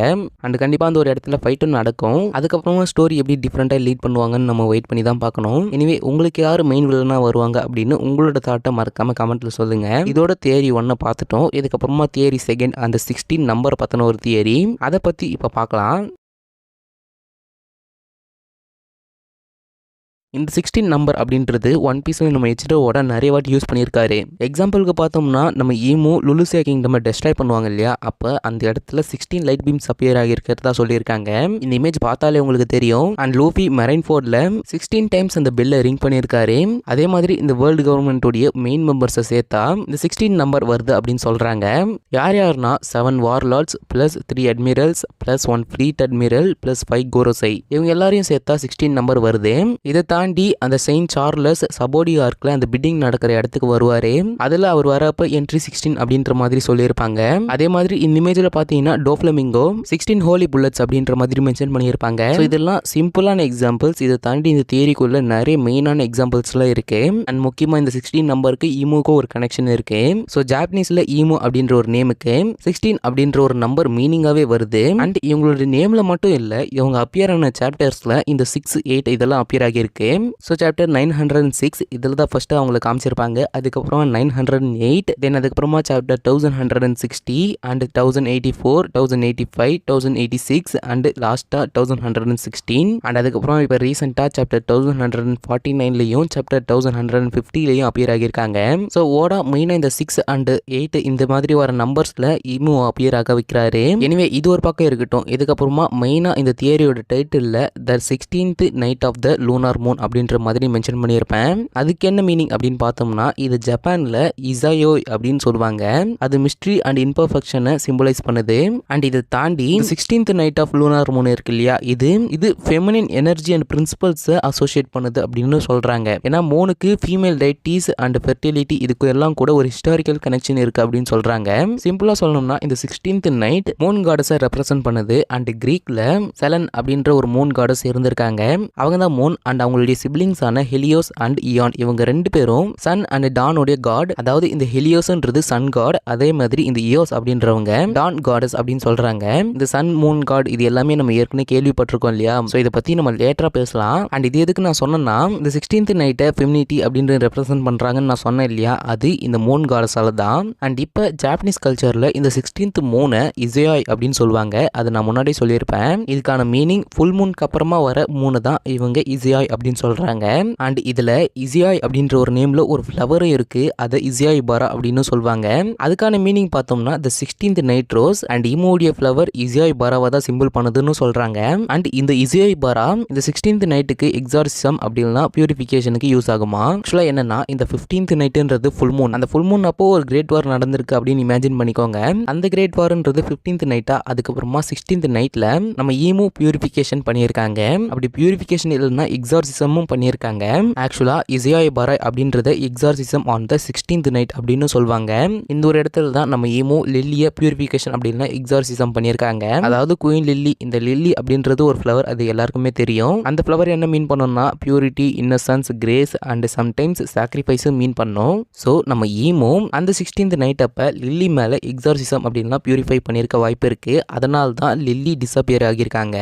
அண்ட் கண்டிப்பா அந்த ஒரு இடத்துல ஃபைட்டும் நடக்கும். அதுக்கப்புறமா ஸ்டோரி எப்படி டிஃபரெண்டா லீட் பண்ணுவாங்கன்னு நம்ம வெயிட் பண்ணி தான் பார்க்கணும். எனிவே உங்களுக்கு யார் மெயின் வில்லனா வருவாங்க அப்படின்னு உங்களோட தாட்டை மறக்காம கமெண்ட்ல சொல்லுங்க. இதோட தியரி 1 பார்த்துட்டோம். இதுக்கப்புறமா தியரி 2 அந்த 16 நம்பர் பத்தின ஒரு தியரி, அதை பத்தி இப்ப பார்க்கலாம். இந்த 16 நம்பர் அப்படின்றது ஒன் பீஸில் நம்ம ஹெச்டோவோட நிறைய வாட்டி யூஸ் பண்ணியிருக்காரு. எக்ஸாம்பிளுக்கு பார்த்தோம்னா நம்ம ஈமோ லுலுசியா கிங்டம் டெஸ்ட்ராய் பண்ணுவாங்க இல்லையா, அப்போ அந்த இடத்துல 16 லைட் பீம்ஸ் அப்பியர் ஆகியிருக்கிறதா சொல்லியிருக்காங்க. இந்த இமேஜ் பார்த்தாலே உங்களுக்கு தெரியும். அண்ட் லூஃபி மெரைன் ஃபோர்டில் 16 டைம்ஸ் அந்த பெல்லை ரிங் பண்ணியிருக்காரு. அதே மாதிரி இந்த வேர்ல்டு கவர்மெண்ட்டோடைய மெயின் மெம்பர்ஸை சேர்த்தா இந்த 16 நம்பர் வருது அப்படின்னு சொல்கிறாங்க. யார் யாருன்னா 7 warlords plus 3 admirals plus 1 fleet admiral plus 5 கோரோசை, இவங்க எல்லாரையும் சேர்த்தா 16 நம்பர் வருது. இதை தாண்டி அந்த செயின்ட் சார்லஸ் சபோடி ஆர்க்ல அந்த பிட்டிங் நடக்கிற இடத்துக்கு வருவாரு. அதுல அவர் வரப்ப என்ட்ரி 16 அப்படின்ற மாதிரி சொல்லியிருப்பாங்க. அதே மாதிரி இந்த இமேஜ்ல பாத்தீங்கன்னா டோஃப்ளமிங்கோ 16 ஹோலி புல்லட்ஸ் அப்படின்ற மாதிரி மென்ஷன் பண்ணியிருப்பாங்க. இதெல்லாம் சிம்பிளான எக்ஸாம்பிள்ஸ். இதை தாண்டி இந்த தியரிக்குள்ள நிறைய மெயினான எக்ஸாம்பிள்ஸ்லாம் இருக்கு. அண்ட் முக்கியமா இந்த 16 நம்பருக்கு ஈமோக்கும் ஒரு கனெக்ஷன் இருக்கு. ஸோ ஜாப்பனீஸ்ல ஈமோ அப்படின்ற ஒரு நேமுக்கு 16 அப்படின்ற ஒரு நம்பர் மீனிங்காவே வருது. அண்ட் இவங்களோட நேம்ல மட்டும் இல்ல, இவங்க அப்பியர் ஆன சாப்டர்ஸ்ல இந்த 6, 8 இதெல்லாம் அப்பியர் ஆகியிருக்கு. ஸோ சாப்டர் 906 இதில் தான் ஃபர்ஸ்ட் அவங்களை காமிச்சிருப்பாங்க. அதுக்கப்புறமா 908, தென் அதுக்கப்புறமா சாப்டர் 1160 அண்ட் 1084, 1085, 1086 அண்ட் லாஸ்டா 1116. அண்ட் அதுக்கப்புறம் இப்போ ரீசெண்டாக சாப்டர் 1149லையும் சாப்டர் 1150லையும் அப்பியர் ஆகியிருக்காங்க. ஸோ ஓடா மெயினாக இந்த 6 அண்ட் 8 இந்த மாதிரி வர நம்பர்ஸ்ல ஈமோ அப்பியர் ஆக வைக்கிறாரு. எனிவே இது ஒரு பக்கம் இருக்கட்டும். இதுக்கப்புறமா மெயினாக இந்த தியரியோட title the 16th night of the lunar moon moon அப்படின்ற மாதிரி மென்ஷன் பண்ணியிருப்பேன். அதுக்கு என்ன மீனிங் அப்படின்னு பார்த்தோம்னா இது ஜப்பானில் இசாயோய் அப்படின்னு சொல்லுவாங்க. அது மிஸ்ட்ரி அண்ட் இம்பர்ஃபெக்ஷனை சிம்பலைஸ் பண்ணுது. அண்ட் இதை தாண்டி 16th night of lunar Moon இருக்கு இல்லையா, இது ஃபெமினின் எனர்ஜி அண்ட் பிரின்சிபல்ஸை அசோசியேட் பண்ணுது அப்படின்னு சொல்றாங்க. ஏன்னா மூனுக்கு ஃபீமேல் டைட்டிஸ் அண்ட் ஃபெர்டிலிட்டி இதுக்கு எல்லாம் கூட ஒரு ஹிஸ்டாரிக்கல் கனெக்ஷன் இருக்கு அப்படின்னு சொல்றாங்க. சிம்பிளா சொல்லணும்னா இந்த 16th நைட் மூன் காடஸை ரெப்ரசென்ட் பண்ணுது. அண்ட் கிரீக்ல செலன் அப்படின்ற ஒரு மூன் காடஸ் இருந்திருக்காங்க. அவங்க தான் மூன் அண்ட் அவங்களுடைய சிப்ளிங்ஸ் ஆன ஹெலியோஸ் அண்ட் இயான். இவங்க ரெண்டு பேரும் சன் அண்ட் டானுடைய காட். அதாவது இந்த ஹெலியோஸ்ன்றது சன் காட், அதே மாதிரி இந்த இயோஸ் அப்படின்றவங்க டான் காடஸ் அப்படின்னு சொல்றாங்க. இந்த சன் மூன் காட் இது எல்லாமே நம்ம ஏற்கனவே கேள்விப்பட்டிருக்கோம் இல்லையா. ஸோ இதை பத்தி நம்ம லேட்டரா பேசலாம். அண்ட் இது எதுக்கு நான் சொன்னேன்னா இந்த 16th நைட்டை ஃபெமினிட்டி அப்படின்னு ரெப்ரசென்ட் பண்றாங்கன்னு நான் சொன்னேன் இல்லையா, அது இந்த மூன் காடஸால தான். அண்ட் இப்போ ஜாப்பனீஸ் கல்ச்சர்ல இந்த 16th மூனை இசையாய் அப்படின்னு சொல்லுவாங்க. அது நான் முன்னாடி சொல்லியிருப்பேன். இதுக்கான மீனிங் ஃபுல் மூனுக்கு அப்புறமா வர மூணு தான் இவங்க இசையாய் அப்படின்னு சொல்றாங்க. அண்ட் இதுல இசையாய் அப்படின்ற ஒரு நேம்ல ஒரு ஃப்ளவரும் இருக்கு. அதை இசையாய் பாரா அப்படின்னு சொல்லுவாங்க. அதுக்கான மீனிங் பார்த்தோம்னா the 16th night rose and இமோடிய ஃப்ளவர் இசையாய் பாராவை தான் சிம்பிள் பண்ணுதுன்னு சொல்றாங்க. அண்ட் இந்த இசையாய் பாரா இந்த 16th நைட்டுக்கு எக்ஸார்சிசம் அப்படின்னா பியூரிஃபிகேஷனுக்கு யூஸ் ஆகுமா. ஆக்சுவலா என்னன்னா இந்த 15th நைட்ன்றது ஃபுல் மூன். அந்த ஃபுல் மூன் அப்போ ஒரு கிரேட் வார் நடந்திருக்கு அப்படின்னு இமேஜின் பண்ணிக்கோங்க. அந்த கிரேட் வார்ன்றது 15th நைட்டா, அதுக்கப்புறமா 16th நைட்ல நம்ம ஈமோ பியூரிஃபிகேஷன் பண்ணியிருக்காங்க. அப்படி பியூரிஃபிகேஷன் இல்லைன்னா எக்ஸார்சிசமும் பண்ணியிருக்காங்க. ஆக்சுவலா இசையாய் பாரா அப்படின்றத exorcism on the 16th night அப்படின்னு சொல்லுவாங்க. இந்த ஒரு இடத்துல தான் நம்ம ஈமோ லில்லிய பியூரிஃபிகேஷன் அப்படின்னா எக்ஸார்சிசம் பண்ணியிருக்காங்க. அதாவது குயின் லில்லி. இந்த லில்லி அப்படின்றது ஒரு ஃப்ளவர், அது எல்லாருக்குமே தெரியும். அந்த ஃப்ளவர் என்ன மீன் பண்ணோம்னா purity, innocence, grace and sometimes சாக்ரிஃபைஸும் மீன் பண்ணோம். ஸோ நம்ம ஈமோ அந்த 16th நைட் அப்ப லில்லி மேல எக்ஸார்சிசம் அப்படின்னா பியூரிஃபை பண்ணியிருக்க வாய்ப்பு இருக்கு. அதனால தான் லில்லி டிஸப்பியர் ஆகியிருக்காங்க.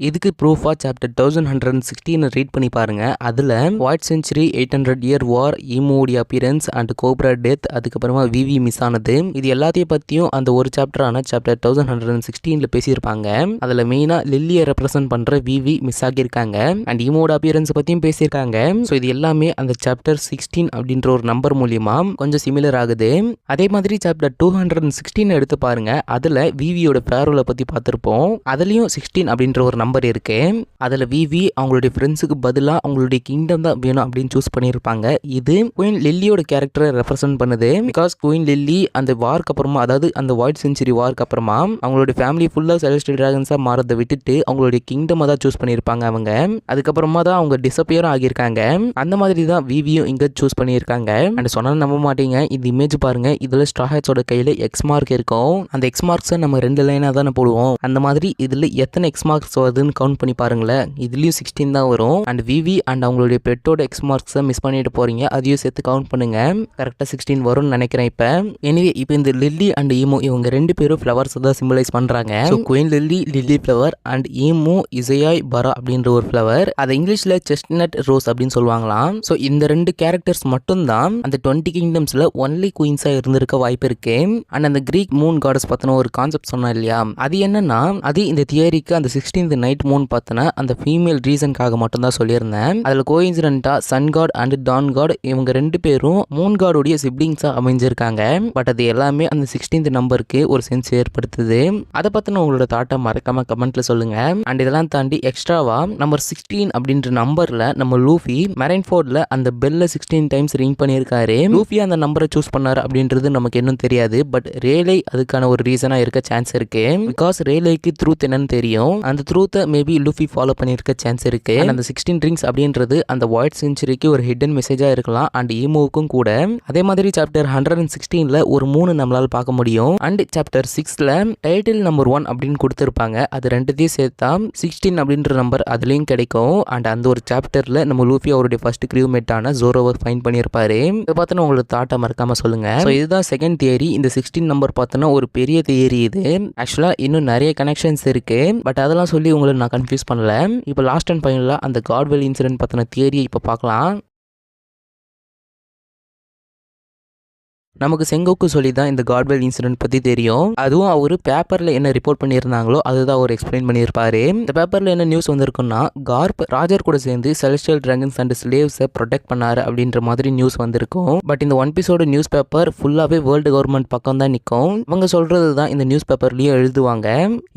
இதுக்கு ப்ரூஃபா சாப்டர் 1116 ரீட் பண்ணி பாருங்க. அதுல வாய்ட் செஞ்சுரி, 800 இயர் வார், ஈமோடைய அப்பியரன்ஸ் அண்ட் கோப்ரா டெத், அதுக்கப்புறமா விவி மிஸ் ஆனது, இது எல்லாத்தையும் பத்தியும் அந்த ஒரு சாப்டரான சாப்டர் 1116 பேசியிருப்பாங்க. அதுல மெயினா லில்லியை ரெப்ரசென்ட் பண்ற விவி மிஸ் ஆகியிருக்காங்க. அண்ட் ஈமோட அப்பியரன்ஸ் பத்தியும் பேசியிருக்காங்க. ஸோ இது எல்லாமே அந்த சாப்டர் 16 அப்படின்ற ஒரு நம்பர் மூலியமா கொஞ்சம் சிமிலர் ஆகுது. அதே மாதிரி சாப்டர் 216 எடுத்து பாருங்க. அதுல விவியோட ஃபேரோல பத்தி பார்த்திருப்போம். அதுலயும் 16 அப்படின்ற ஒரு நம்பர் இருக்கு. அதுல விவி அவங்களுடைய ஃப்ரெண்ட்ஸுக்கு பதிலா அவங்களுடைய கிங்டம் தான் வேணும் அப்படின்னு சூஸ் பண்ணியிருப்பாங்க. இது குயின் லில்லியோட கேரக்டரை ரெப்ரசென்ட் பண்ணுது. பிகாஸ் குயின் லில்லி அந்த வார்க்கு அப்புறமா, அதாவது அந்த வாய்ட் செஞ்சுரி வார்க்கு அப்புறமா அவங்களுடைய ஃபேமிலி ஃபுல்லா செலஸ்டியல் டிராகன்ஸா மாறதை விட்டுட்டு அவங்களுடைய கிங்டம் தான் சூஸ் பண்ணியிருப்பாங்க அவங்க. அதுக்கப்புறமா தான் அவங்க டிஸப்பியரும் ஆகியிருக்காங்க. அந்த மாதிரி தான் விவியும் இங்க சூஸ் பண்ணியிருக்காங்க. அண்ட் சொன்னா நம்ப மாட்டீங்க, இந்த இமேஜ் பாருங்க. இதுல ஸ்ட்ரா ஹேட்ஸோட கையில எக்ஸ் மார்க் இருக்கும். அந்த எக்ஸ் மார்க்ஸை நம்ம 2 லைனா தானே போடுவோம். அந்த மாதிரி இதுல எத்தனை எக்ஸ் மார்க்ஸ் வருதுன்னு கவுண்ட் பண்ணி பாருங்களேன். இதுலயும் 16 தான் வரும். அண்ட் விவி அண்ட் அவங்களுடைய பெட்டோட எக்ஸ் மார்க்ஸை மிஸ் பண்ணிட்டு போறீங்க, அதையும் சேர்த்து கவுண்ட் பண்ணுங்க. கரெக்டா 16 வரும்னு நினைக்கிறேன். இப்போ இந்த லில்லி அண்ட் ஈமோ இவங்க ரெண்டு பேரும் ஃப்ளவர்ஸ் தான் சிம்பலைஸ் பண்றாங்க. Queen lily lily flower and Imu இசையாய் பாரா அப்படின்ற ஒரு ஃப்ளவர். அதை இங்கிலீஷ்ல செஸ்ட்நட் ரோஸ் அப்படின்னு சொல்லுவாங்களாம். ஸோ இந்த ரெண்டு கேரக்டர்ஸ் மட்டும் தான் அந்த 20 கிங்டம்ஸ்ல ஒன்லி குயின்ஸா இருந்திருக்க வாய்ப்பு இருக்கு. அண்ட் அந்த கிரீக் மூன் காடஸ் பத்தின ஒரு கான்செப்ட் சொன்னா இல்லையா, அது என்னன்னா அது இந்த தியரிக்கு அந்த 16th நைட் மூன் பத்தின அந்த ஃபீமேல் ரீசனுக்காக மட்டும் தான் சொல்லியிருந்தேன். அதுல கோயின்சிடென்ட்டா sun god and dawn god இவங்க ரெண்டு பேரும் மூன் காடோடைய சிப்ளிங்ஸா அமைஞ்சிருக்காங்க. பட் அது எல்லாமே அந்த 16th நம்பருக்கு ஒரு சென்ஸ் ஏற்படுத்துது. அதை பத்தின உங்களோட தாட்டை மறக்காம கமெண்ட்ல சொல்லுங்க. அண்ட் இதெல்லாம் தாண்டி எக்ஸ்ட்ராவா நம்பர் 16 அப்படின்ற நம்பர்ல நம்ம லூஃபி மெரைன்ஃபோர்ட்ல அந்த பெல்ல 16 டைம்ஸ் ரிங் பண்ணியிருக்காரு. லூஃபி அந்த நம்பரை சூஸ் பண்ணாரு அப்படின்றது நமக்கு இன்னும் தெரியாது. பட் ரேலே அதுக்கான ஒரு ரீசனா இருக்க சான்ஸ் இருக்கு. பிகாஸ் ரேலேக்கு ட்ரூத் என்னன்னு தெரியும். அந்த ட்ரூத்தை மேபி லூஃபி ஃபாலோ பண்ணியிருக்க சான்ஸ் இருக்கு. அந்த 16 ரிங்ஸ் அப்படின்றது அந்த வாய்ட் செஞ்சுரிக்கு ஒரு ஹிடன் மெசேஜா இருக்கலாம். அண்ட் ஈமோவுக்கும் கூட. அதே மாதிரி சாப்டர் 116ல ஒரு 3 நம்மளால பார்க்க முடியும். அண்ட் சாப்டர் 6ல டைட்டில் நம்பர் 1 அப்படின்னு கொடுத்திருப்பாங்க. அது ரெண்டுத்தையும் சேர்த்தா 16 அப்படின்ற நம்பர் அதுலயும் கிடைக்கும். அண்ட் அந்த ஒரு சாப்டர்ல நம்ம லூஃபி அவருடைய ஃபர்ஸ்ட் கிரூமேட்டான ஜோரோவை ஃபைண்ட் பண்ணியிருப்பாரு. இதை பார்த்தோன்னா உங்களுக்கு தாட்டை மறக்காம சொல்லுங்க. ஸோ இதுதான் செகண்ட் தியரி. இந்த 16 நம்பர் பார்த்தோன்னா ஒரு பெரிய தியரி இது. ஆக்சுவலா இன்னும் நிறைய கனெக்ஷன்ஸ் இருக்கு. பட் அதெல்லாம் சொல்லி உங்களை நான் கன்ஃபியூஸ் பண்ணல. இப்போ லாஸ்ட் அண்ட் ஃபைனலா அந்த காட்வெல் இன்சிடென்ட் பத்தின தியரியை இப்போ பார்க்கலாம். நமக்கு செங்கோக்கு சொல்லி தான் இந்த காட்வெல் இன்சிடென்ட் பற்றி தெரியும். அதுவும் அவர் பேப்பரில் என்ன ரிப்போர்ட் பண்ணியிருந்தாங்களோ அதுதான் அவர் எக்ஸ்பிளைன் பண்ணியிருப்பாரு. இந்த பேப்பரில் என்ன நியூஸ் வந்திருக்குன்னா, கார்ப் ராஜர் கூட சேர்ந்து செலஸ்டியல் டிராகன்ஸ் அண்ட் ஸ்லேவ்ஸை ப்ரொடெக்ட் பண்ணாரு அப்படின்ற மாதிரி நியூஸ் வந்திருக்கும். பட் இந்த ஒன் பீஸோட நியூஸ் பேப்பர் ஃபுல்லாகவே வேர்ல்டு கவர்மெண்ட் பக்கம் தான் நிற்கும். இவங்க சொல்கிறது தான் இந்த நியூஸ் பேப்பர்லேயும் எழுதுவாங்க.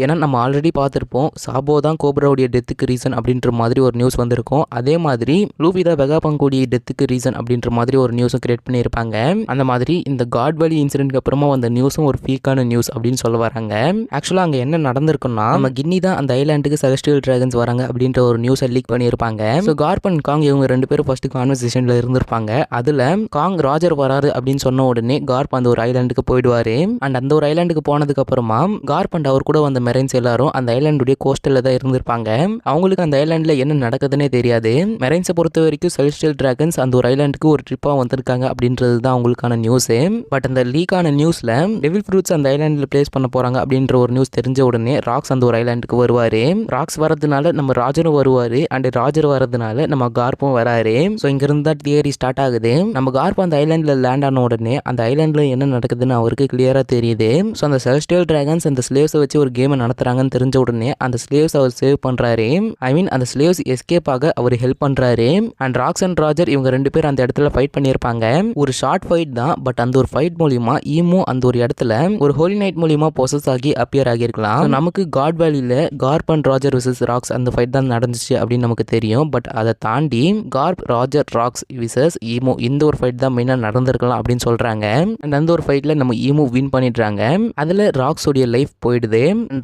ஏன்னா நம்ம ஆல்ரெடி பார்த்துருப்போம், சாபோ தான் கோப்ராவுடைய டெத்துக்கு ரீசன் அப்படின்ற மாதிரி ஒரு நியூஸ் வந்திருக்கும். அதே மாதிரி லூபி தான் வெகாபங்குடைய டெத்துக்கு ரீசன் அப்படின்ற மாதிரி ஒரு நியூஸும் கிரியேட் பண்ணியிருப்பாங்க. அந்த மாதிரி இந்த காட்வெல் இன்சிடென்ட்க்கு அப்புறமா வந்த நியூஸும் ஒரு ஃபீக்கான நியூஸ் அப்படின்னு சொல்ல வராங்க. ஆக்சுவலாக அங்கே என்ன நடந்திருக்குன்னா, நம்ம கின்னி தான் அந்த ஐலாண்டுக்கு செலஸ்டியல் டிராகன்ஸ் வராங்க அப்படின்ற ஒரு நியூஸை லீக் பண்ணியிருப்பாங்க. ஸோ கார்ப் அண்ட் காங் இவங்க ரெண்டு பேரும் ஃபர்ஸ்ட் கான்வர்சேஷன்ல இருந்திருப்பாங்க. அதில் காங் ராஜர் வராரு அப்படின்னு சொன்ன உடனே கார்ப் அந்த ஒரு ஐலாண்டுக்கு போயிடுவாரு. அண்ட் அந்த ஒரு ஐலாண்டுக்கு போனதுக்கு அப்புறமா கார்ப் அண்ட் அவர் கூட வந்த மெரைன்ஸ் எல்லாரும் அந்த ஐலாண்டுடைய கோஸ்டல்ல தான் இருந்திருப்பாங்க. அவங்களுக்கு அந்த ஐலாண்டில் என்ன நடக்குதுன்னே தெரியாது. மெரைன்ஸை பொறுத்த வரைக்கும் செலஸ்டியல் டிராகன்ஸ் அந்த ஒரு ஐலாண்டுக்கு ஒரு ட்ரிப்பாக வந்திருக்காங்க அப்படின்றது தான் அவங்களுக்கான நியூஸ். பட் அந்த லீக்கான நியூஸ்ல டெவில் ஃப்ரூட்ஸ் அந்த ஐலாண்டில் பிளேஸ் பண்ண போறாங்க அப்படின்ற ஒரு நியூஸ் தெரிஞ்ச உடனே ராக்ஸ் அந்த ஒரு ஐலாண்டுக்கு வருவாரு. ராக்ஸ் வரதுனால நம்ம ராஜரும் வருவாரு. அண்ட் ராஜர் வரதுனால நம்ம கார்ப்பும் வராரு. ஸோ இங்க இருந்தா தியரி ஸ்டார்ட் ஆகுது. நம்ம கார்ப் அந்த ஐலாண்ட்ல லேண்ட் ஆன உடனே அந்த ஐலாண்ட்ல என்ன நடக்குதுன்னு அவருக்கு கிளியரா தெரியுது. ஸோ அந்த செலஸ்டியல் டிராகன்ஸ் அந்த ஸ்லேவ்ஸை வச்சு ஒரு கேமை நடத்துறாங்கன்னு தெரிஞ்ச உடனே அந்த ஸ்லேவ்ஸ் அவர் சேவ் பண்றாரு. ஐ மீன் அந்த ஸ்லேவ்ஸ் எஸ்கேப் ஆக அவர் ஹெல்ப் பண்றாரு. அண்ட் ராக்ஸ் அண்ட் ராஜர் இவங்க ரெண்டு பேரும் அந்த இடத்துல ஃபைட் பண்ணியிருப்பாங்க. ஒரு ஷார்ட் ஃபைட் தான். பட் அந்த ஒரு ஃபைட் மூலியமா ஈமோ அந்த ஒரு இடத்துல ஒரு ஹோலி நைட் மூலியமா பொசஸ் ஆகி அப்பியர் ஆகியிருக்கலாம். நமக்கு காட் வேலியில Garp and Roger versus Rocks அந்த ஃபைட் தான் நடந்துச்சு அப்படின்னு நமக்கு தெரியும். பட் அதை தாண்டி Garp Roger Rocks versus Imu இந்த ஒரு ஃபைட் தான் மெயினாக நடந்திருக்கலாம் அப்படின்னு சொல்றாங்க. அண்ட் அந்த ஒரு ஃபைட்ல நம்ம ஈமோ வின் பண்ணிடுறாங்க. அதுல ராக்ஸ் உடைய லைஃப் போயிடுது.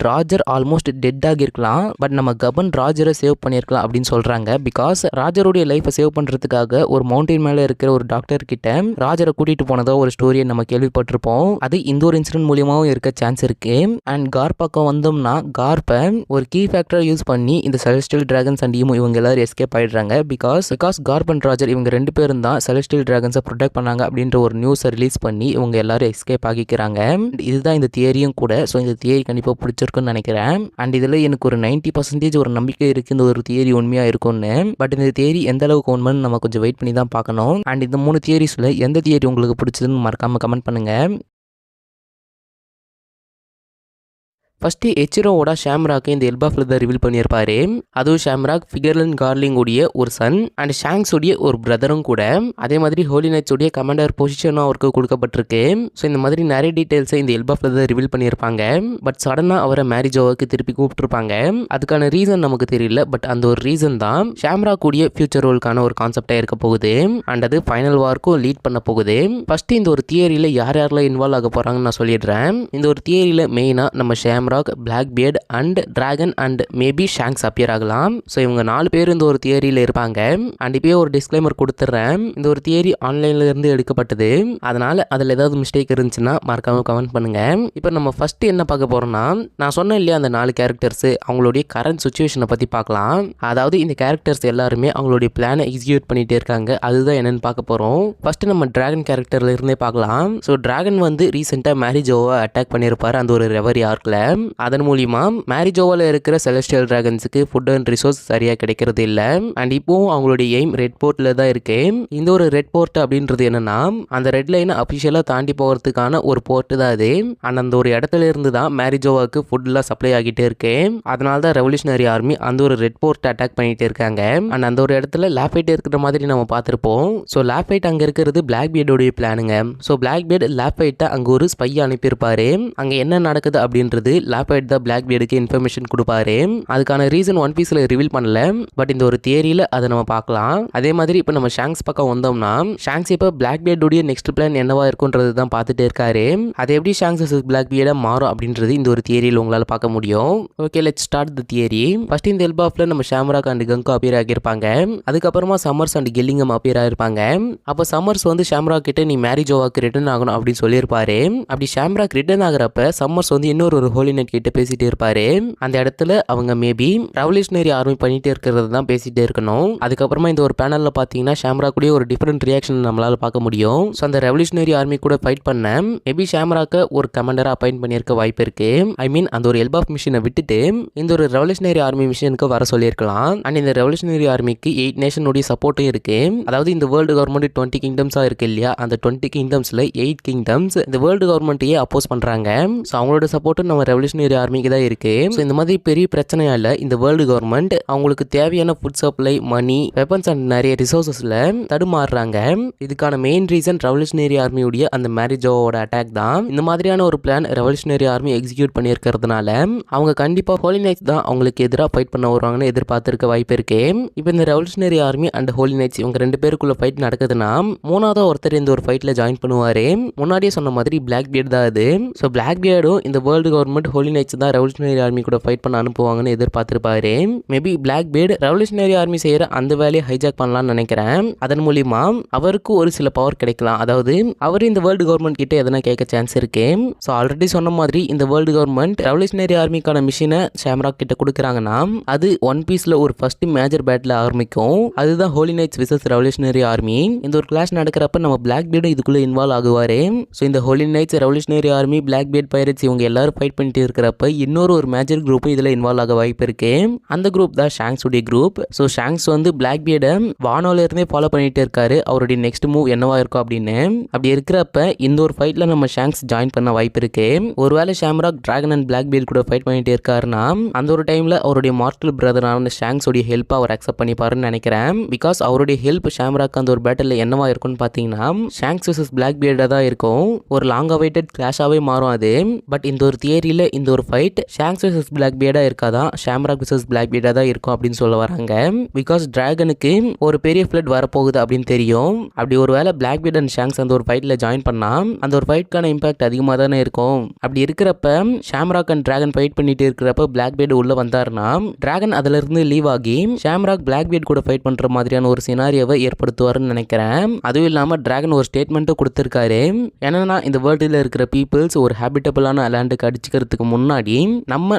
ராஜர் ஆல்மோஸ்ட் டெட் ஆகிருக்கலாம். பட் நம்ம கபன் ராஜரை சேவ் பண்ணியிருக்கலாம் அப்படின்னு சொல்றாங்க. பிகாஸ் ராஜருடைய லைஃபை சேவ் பண்றதுக்காக ஒரு மவுண்டைன் மேல இருக்கிற ஒரு டாக்டர் கிட்ட ராஜரை கூட்டிட்டு போனதா ஒரு ஸ்டோரியை நம்ம கேள்விப்பட்டிருப்போம். அது இந்த ஒரு இன்சிடென்ட் மூலியமாவும் இருக்க சான்ஸ் இருக்கு. அண்ட் கார்ப் பக்கம் வந்தோம்னா கார்ப்பை ஒரு கீ ஃபேக்டரை யூஸ் பண்ணி இந்த செலஸ்டியல் டிராகன்ஸ் அண்ட் ஈமோ இவங்க எல்லாரும் எஸ்கேப் ஆயிடுறாங்க. பிகாஸ் கார்ப் அண்ட் ராஜர் இவங்க ரெண்டு பேரும் தான் செலஸ்டியல் டிராகன்ஸை ப்ரொடெக்ட் பண்ணாங்க அப்படின்ற ஒரு நியூஸை ரிலீஸ் பண்ணி இவங்க எல்லாரும் எஸ்கேப் ஆகிக்கிறாங்க. இதுதான் இந்த தியரியும் கூட. ஸோ இந்த தியரி கண்டிப்பாக பிடிச்சிருக்குன்னு நினைக்கிறேன். அண்ட் இதில் எனக்கு ஒரு 90% ஒரு நம்பிக்கை இருக்கு இந்த ஒரு தியரி உண்மையாக இருக்கும்னு. பட் இந்த தியரி எந்த அளவுக்கு உண்மைன்னு நம்ம கொஞ்சம் வெயிட் பண்ணி தான் பார்க்கணும். அண்ட் இந்த 3 தியரிஸில் எந்த தியரி உங்களுக்கு பிடிச்சதுன்னு மறக்காம கமெண்ட் பண்ணுங்க. ஃபர்ஸ்ட் எச்சிரோவோட ஷாம்ராக்கு இந்த எல்பா ஃபிளதர் ரிவீல் பண்ணியிருப்பாரு. அதுவும் ஷாம்ராக் ஃபிகர்லன் கார்லிங் உடைய ஒரு சன் அண்ட் ஷாங்ஸ் உடைய ஒரு பிரதரும் கூட. அதே மாதிரி ஹோலி நைட்ஸ் உடைய கமாண்டர் பொசிஷனும் அவருக்கு கொடுக்கப்பட்டிருக்கு. ஸோ இந்த மாதிரி நிறைய டீடைல்ஸை இந்த எல்பா ஃபிளதர் ரிவீல் பண்ணியிருப்பாங்க. பட் சடனாக அவரை மேரிஜோவுக்கு திருப்பி கூப்பிட்டுருப்பாங்க. அதுக்கான ரீசன் நமக்கு தெரியல. பட் அந்த ஒரு ரீசன் தான் ஷாம்ராக் உடைய ஃபியூச்சர் ரோலுக்கான ஒரு கான்செப்டாக இருக்க போகுது. அண்ட் அது ஃபைனல் வார்க்கும் லீட் பண்ண போகுது. ஃபர்ஸ்ட் இந்த ஒரு தியரியில் யார் யாரெல்லாம் இன்வால்வ் ஆக போகிறாங்கன்னு நான் சொல்லிடுறேன். இந்த ஒரு தியரியில் மெயினாக நம்ம Shamrock, Blackbeard and Dragon and maybe Shanks appear ஆகலாம். ஸோ இவங்க 4 பேர் இந்த ஒரு தியரியில் இருப்பாங்க. அண்ட் இப்போயே ஒரு டிஸ்க்ளைமர் கொடுத்துட்றேன். இந்த ஒரு தியரி ஆன்லைன்ல இருந்து எடுக்கப்பட்டது. அதனால அதில் ஏதாவது மிஸ்டேக் இருந்துச்சுன்னா மறக்காம கமெண்ட் பண்ணுங்க. இப்போ நம்ம ஃபர்ஸ்ட் என்ன பார்க்க போறோம்னா, நான் சொன்னேன் இல்லையா அந்த 4 கேரக்டர்ஸ் அவங்களுடைய கரண்ட் சுச்சுவேஷனை பற்றி பார்க்கலாம். அதாவது இந்த கேரக்டர்ஸ் எல்லாருமே அவங்களுடைய பிளானை எக்ஸிக்யூட் பண்ணிட்டே இருக்காங்க. அதுதான் என்னன்னு பார்க்க போகிறோம். ஃபர்ஸ்ட் நம்ம டிராகன் கேரக்டர்ல இருந்தே பார்க்கலாம். ஸோ டிராகன் வந்து ரீசெண்டாக மேரிஜோவை அட்டாக் பண்ணியிருப்பாரு அந்த ஒரு ரெவரி ஆர்க்ல. அதன் மூலியமா மேரிஜோவால இருக்கிற செலஸ்டியல் டிராகன்ஸுக்கு ஃபுட் அண்ட் ரிசோர்ஸ் சரியா கிடைக்கிறது இல்ல. அண்ட் இப்போ அவங்களுடைய எய்ம் ரெட் போர்ட்ல தான் இருக்கு. இந்த ஒரு ரெட் போர்ட் அப்படின்றது என்னன்னா, அந்த ரெட் லைனை அபிஷியலா தாண்டி போகிறதுக்கான ஒரு போர்ட் தான் அது. அண்ட் அந்த ஒரு இடத்துல இருந்து தான் மேரிஜோவாக்கு ஃபுட்லாம் சப்ளை ஆகிட்டே இருக்கு. அதனால தான் ரெவல்யூஷனரி ஆர்மி அந்த ஒரு ரெட் போர்ட் அட்டாக் பண்ணிட்டே இருக்காங்க. அண்ட் அந்த ஒரு இடத்துல லாஃபைட் இருக்கிற மாதிரி நம்ம பார்த்திருப்போம். ஸோ லாஃபைட் அங்க இருக்கிறது பிளாக்பியர்டோடைய பிளானுங்க. ஸோ பிளாக்பியர்ட் லாஃபைட்டை அங்க ஒரு ஸ்பை அனுப்பியிருப்பாரு. அங்க என்ன நடக்குது அப்படின்றது லாஃபைட் தான் பிளாக்பியர்டுக்கு இன்ஃபர்மேஷன் கொடுப்பாரு. அதுக்கான ரீசன் ஒன் பீஸ்ல ரிவீல் பண்ணல. பட் இந்த ஒரு தியரியில அதை நம்ம பார்க்கலாம். அதே மாதிரி இப்போ நம்ம ஷாங்ஸ் பக்கம் வந்தோம்னா, ஷாங்ஸ் இப்போ பிளாக்பியர்டுடைய நெக்ஸ்ட் பிளான் என்னவா இருக்குன்றது தான் பார்த்துட்டே இருக்காரு. அது எப்படி ஷாங்ஸ் பிளாக்பியர்டா மாறும் அப்படின்றது இந்த ஒரு தியரியில் உங்களால் பார்க்க முடியும். Okay, let's start the theory. First இந்த எல்பாஃப்ல நம்ம ஷாம்ராக் அண்ட் கங்கோ அப்பியர் ஆகியிருப்பாங்க. அதுக்கப்புறமா சம்மர்ஸ் அண்ட் கெல்லிங்கம் அப்பியர் ஆகிருப்பாங்க. அப்போ சம்மர்ஸ் வந்து ஷாம்ராக் கிட்ட நீ மேரிஜோவாக்கு ரிட்டர்ன் ஆகணும் அப்படின்னு சொல்லியிருப்பாரு. அப்படி ஷாம்ராக் ரிட்டர்ன் ஆகிறப்ப சம்மர்ஸ் வந்து இன்னொரு ஹோலி ஹோலி நைட் கிட்ட பேசிட்டே இருப்பாரு. அந்த இடத்துல அவங்க மேபி ரெவல்யூஷனரி ஆர்மி பண்ணிட்டே இருக்கிறது தான் பேசிட்டே இருக்கணும். அதுக்கப்புறமா இந்த ஒரு பேனல்ல பாத்தீங்கன்னா ஷாம்ராக் கூட ஒரு டிஃபரெண்ட் ரியாக்ஷன் நம்மளால பார்க்க முடியும். ஸோ அந்த ரெவல்யூஷனரி ஆர்மி கூட ஃபைட் பண்ண மேபி ஷாம்ராக்க ஒரு கமாண்டரா அப்பாயிண்ட் பண்ணியிருக்க வாய்ப்பு இருக்கு. ஐ மீன் அந்த ஒரு எல்பாஃப் மிஷினை விட்டுட்டு இந்த ஒரு ரெவல்யூஷனரி ஆர்மி மிஷனுக்கு வர சொல்லியிருக்கலாம். அண்ட் இந்த ரெவல்யூஷனரி ஆர்மிக்கு 8 நேஷனுடைய சப்போர்ட்டும் இருக்கு. அதாவது இந்த வேர்ல்டு கவர்மெண்ட் 20 கிங்டம்ஸா இருக்கு இல்லையா, அந்த 20 கிங்டம்ஸ்ல 8 கிங்டம்ஸ் இந்த வேர்ல்டு கவர்மெண்ட்டையே அப்போஸ் பண்றாங்க. ஸோ அவங்களோட சப்போர்ட்டும் நம்ம ரெவல்யூஷனரி ஆர்மிக்கு தான் இருக்கு. ஸோ இந்த மாதிரி பெரிய பிரச்சனையால இந்த வேர்ல்டு கவர்மெண்ட் அவங்களுக்கு தேவையான food supply, money, weapons and நிறைய ரிசோர்சஸ்ல தடுமாறுறாங்க. இதுக்கான மெயின் ரீசன் ரெவல்யூஷனரி ஆர்மியுடைய அந்த மேரிஜோட அட்டாக் தான். இந்த மாதிரியான ஒரு பிளான் ரெவல்யூஷனரி ஆர்மி எக்ஸிக்யூட் பண்ணியிருக்கிறதுனால அவங்க கண்டிப்பா ஹோலி நைட்ஸ் தான் அவங்களுக்கு எதிராக ஃபைட் பண்ண வருவாங்கன்னு எதிர்பார்த்திருக்க வாய்ப்பு இருக்கு. இப்போ இந்த revolutionary army and holy knights இவங்க 2 பேருக்குள்ள ஃபைட் நடக்குதுன்னா மூணாவது ஒருத்தர் இந்த ஒரு ஃபைட்ல ஜாயின் பண்ணுவாரு. முன்னாடியே சொன்ன மாதிரி பிளாக் பியர்ட் தான் அது. ஸோ பிளாக் பியர்டும் இந்த வேர்ல்டு கவர்மெண்ட் ஹோலி நைட்ஸ் தான் ரெவல்யூஷனரி ஆர்மி கூட ஃபைட் பண்ண அனுப்புவாங்கன்னு எதிர்பார்த்திருப்பாரு. Maybe Blackbeard revolutionary army செய்யற அந்த வேலையை ஹைஜாக் பண்ணலாம்னு நினைக்கிறேன். அதன் மூலியமா அவருக்கு ஒரு சில பவர் கிடைக்கலாம். அதாவது அவர் இந்த வேர்ல்டு கவர்மெண்ட் கிட்ட எதனா கேட்க சான்ஸ் இருக்கு. ஸோ ஆல்ரெடி சொன்ன மாதிரி இந்த வேர்ல்டு கவர்மெண்ட் ரெவல்யூஷனரி ஆர்மிக்கான மிஷினை ஷாம்ராக் கிட்ட கொடுக்குறாங்கன்னா அது ஒன் பீஸ்ல ஒரு ஃபர்ஸ்ட் மேஜர் பேட்டில் ஆரம்பிக்கும். அதுதான் holy knights versus revolutionary army. இந்த ஒரு கிளாஷ் நடக்கிறப்ப நம்ம பிளாக் பியர்டும் இதுக்குள்ள இன்வால்வ் ஆகுவாரு. ஸோ இந்த holy knights, revolutionary army, black beard pirates இவங்க எல்லாரும் ஃபைட் பண்ணிட்டு இருக்கிறப்ப இன்னொரு மேஜர் குரூப்பும் இதுல இன்வால்வ் ஆக வாய்ப்பு இருக்கு. அந்த குரூப் தான் ஷாங்ஸ் உடைய குரூப். ஸோ ஷாங்ஸ் வந்து பிளாக் பியர்டை வானோல இருந்தே ஃபாலோ பண்ணிட்டு இருக்காரு. அவருடைய நெக்ஸ்ட் மூவ் என்னவா இருக்கும் அப்படின்னு. அப்படி இருக்கிறப்ப இந்த ஒரு ஃபைட்ல நம்ம ஷாங்ஸ் ஜாயின் பண்ண வாய்ப்பு இருக்கு. ஒருவேளை ஷாம்ராக் டிராகன் அண்ட் பிளாக் பியர்ட் கூட ஃபைட் பண்ணிட்டு இருக்காருன்னா அந்த ஒரு டைம்ல அவருடைய மார்டல் பிரதரான ஷாங்ஸ் உடைய ஹெல்ப் அவர் அக்செப்ட் பண்ணிப்பாருன்னு நினைக்கிறேன். பிகாஸ் அவருடைய ஹெல்ப் ஷாம்ராக் அந்த ஒரு பேட்டில் என்னவா இருக்கும்னு பாத்தீங்கன்னா ஷாங்ஸ் விசஸ் பிளாக் பியர்டா தான் இருக்கும். ஒரு லாங் அவைட்டட் கிளாஷாவே மாறும் அது. பட் இந்த ஒரு தியரியில இந்த ஒரு ஃபைட் ஷாங்ஸ் விசஸ் பிளாக் பியர்டா இருக்காதான், ஷாம்ராக் விசஸ் பிளாக் பியர்டா தான் இருக்கும் அப்படின்னு சொல்ல வராங்க. பிகாஸ் டிராகனுக்கு ஒரு பெரிய ஃபிளட் வரப்போகுது அப்படின்னு தெரியும். அப்படி ஒருவேளை பிளாக் பியர்ட் அண்ட் ஷாங்ஸ் அந்த ஒரு ஃபைட்ல ஜாயின் பண்ணா அந்த ஒரு ஃபைட்கான இம்பாக்ட் அதிகமாக தானே இருக்கும். அப்படி இருக்கிறப்ப ஷாம்ராக் அண்ட் டிராகன் ஃபைட் பண்ணிட்டு இருக்கிறப்ப பிளாக் பியர்ட் உள்ள வந்தாருன்னா டிராகன் அதுல இருந்து லீவ் ஆகி ஷாம்ராக் பிளாக் பியர்ட் கூட ஃபைட் பண்ற மாதிரியான ஒரு சினாரியோவை ஏற்படுத்துவாருன்னு நினைக்கிறேன். அதுவும் இல்லாம டிராகன் ஒரு ஸ்டேட்மெண்ட்டும் கொடுத்திருக்காரு. என்னன்னா இந்த வேர்ல்டுல இருக்கிற பீப்புள்ஸ் ஒரு ஹேபிட்டபிளான லேண்டுக்கு அடிச்சுக்கிறதுக்கு முன்னாடி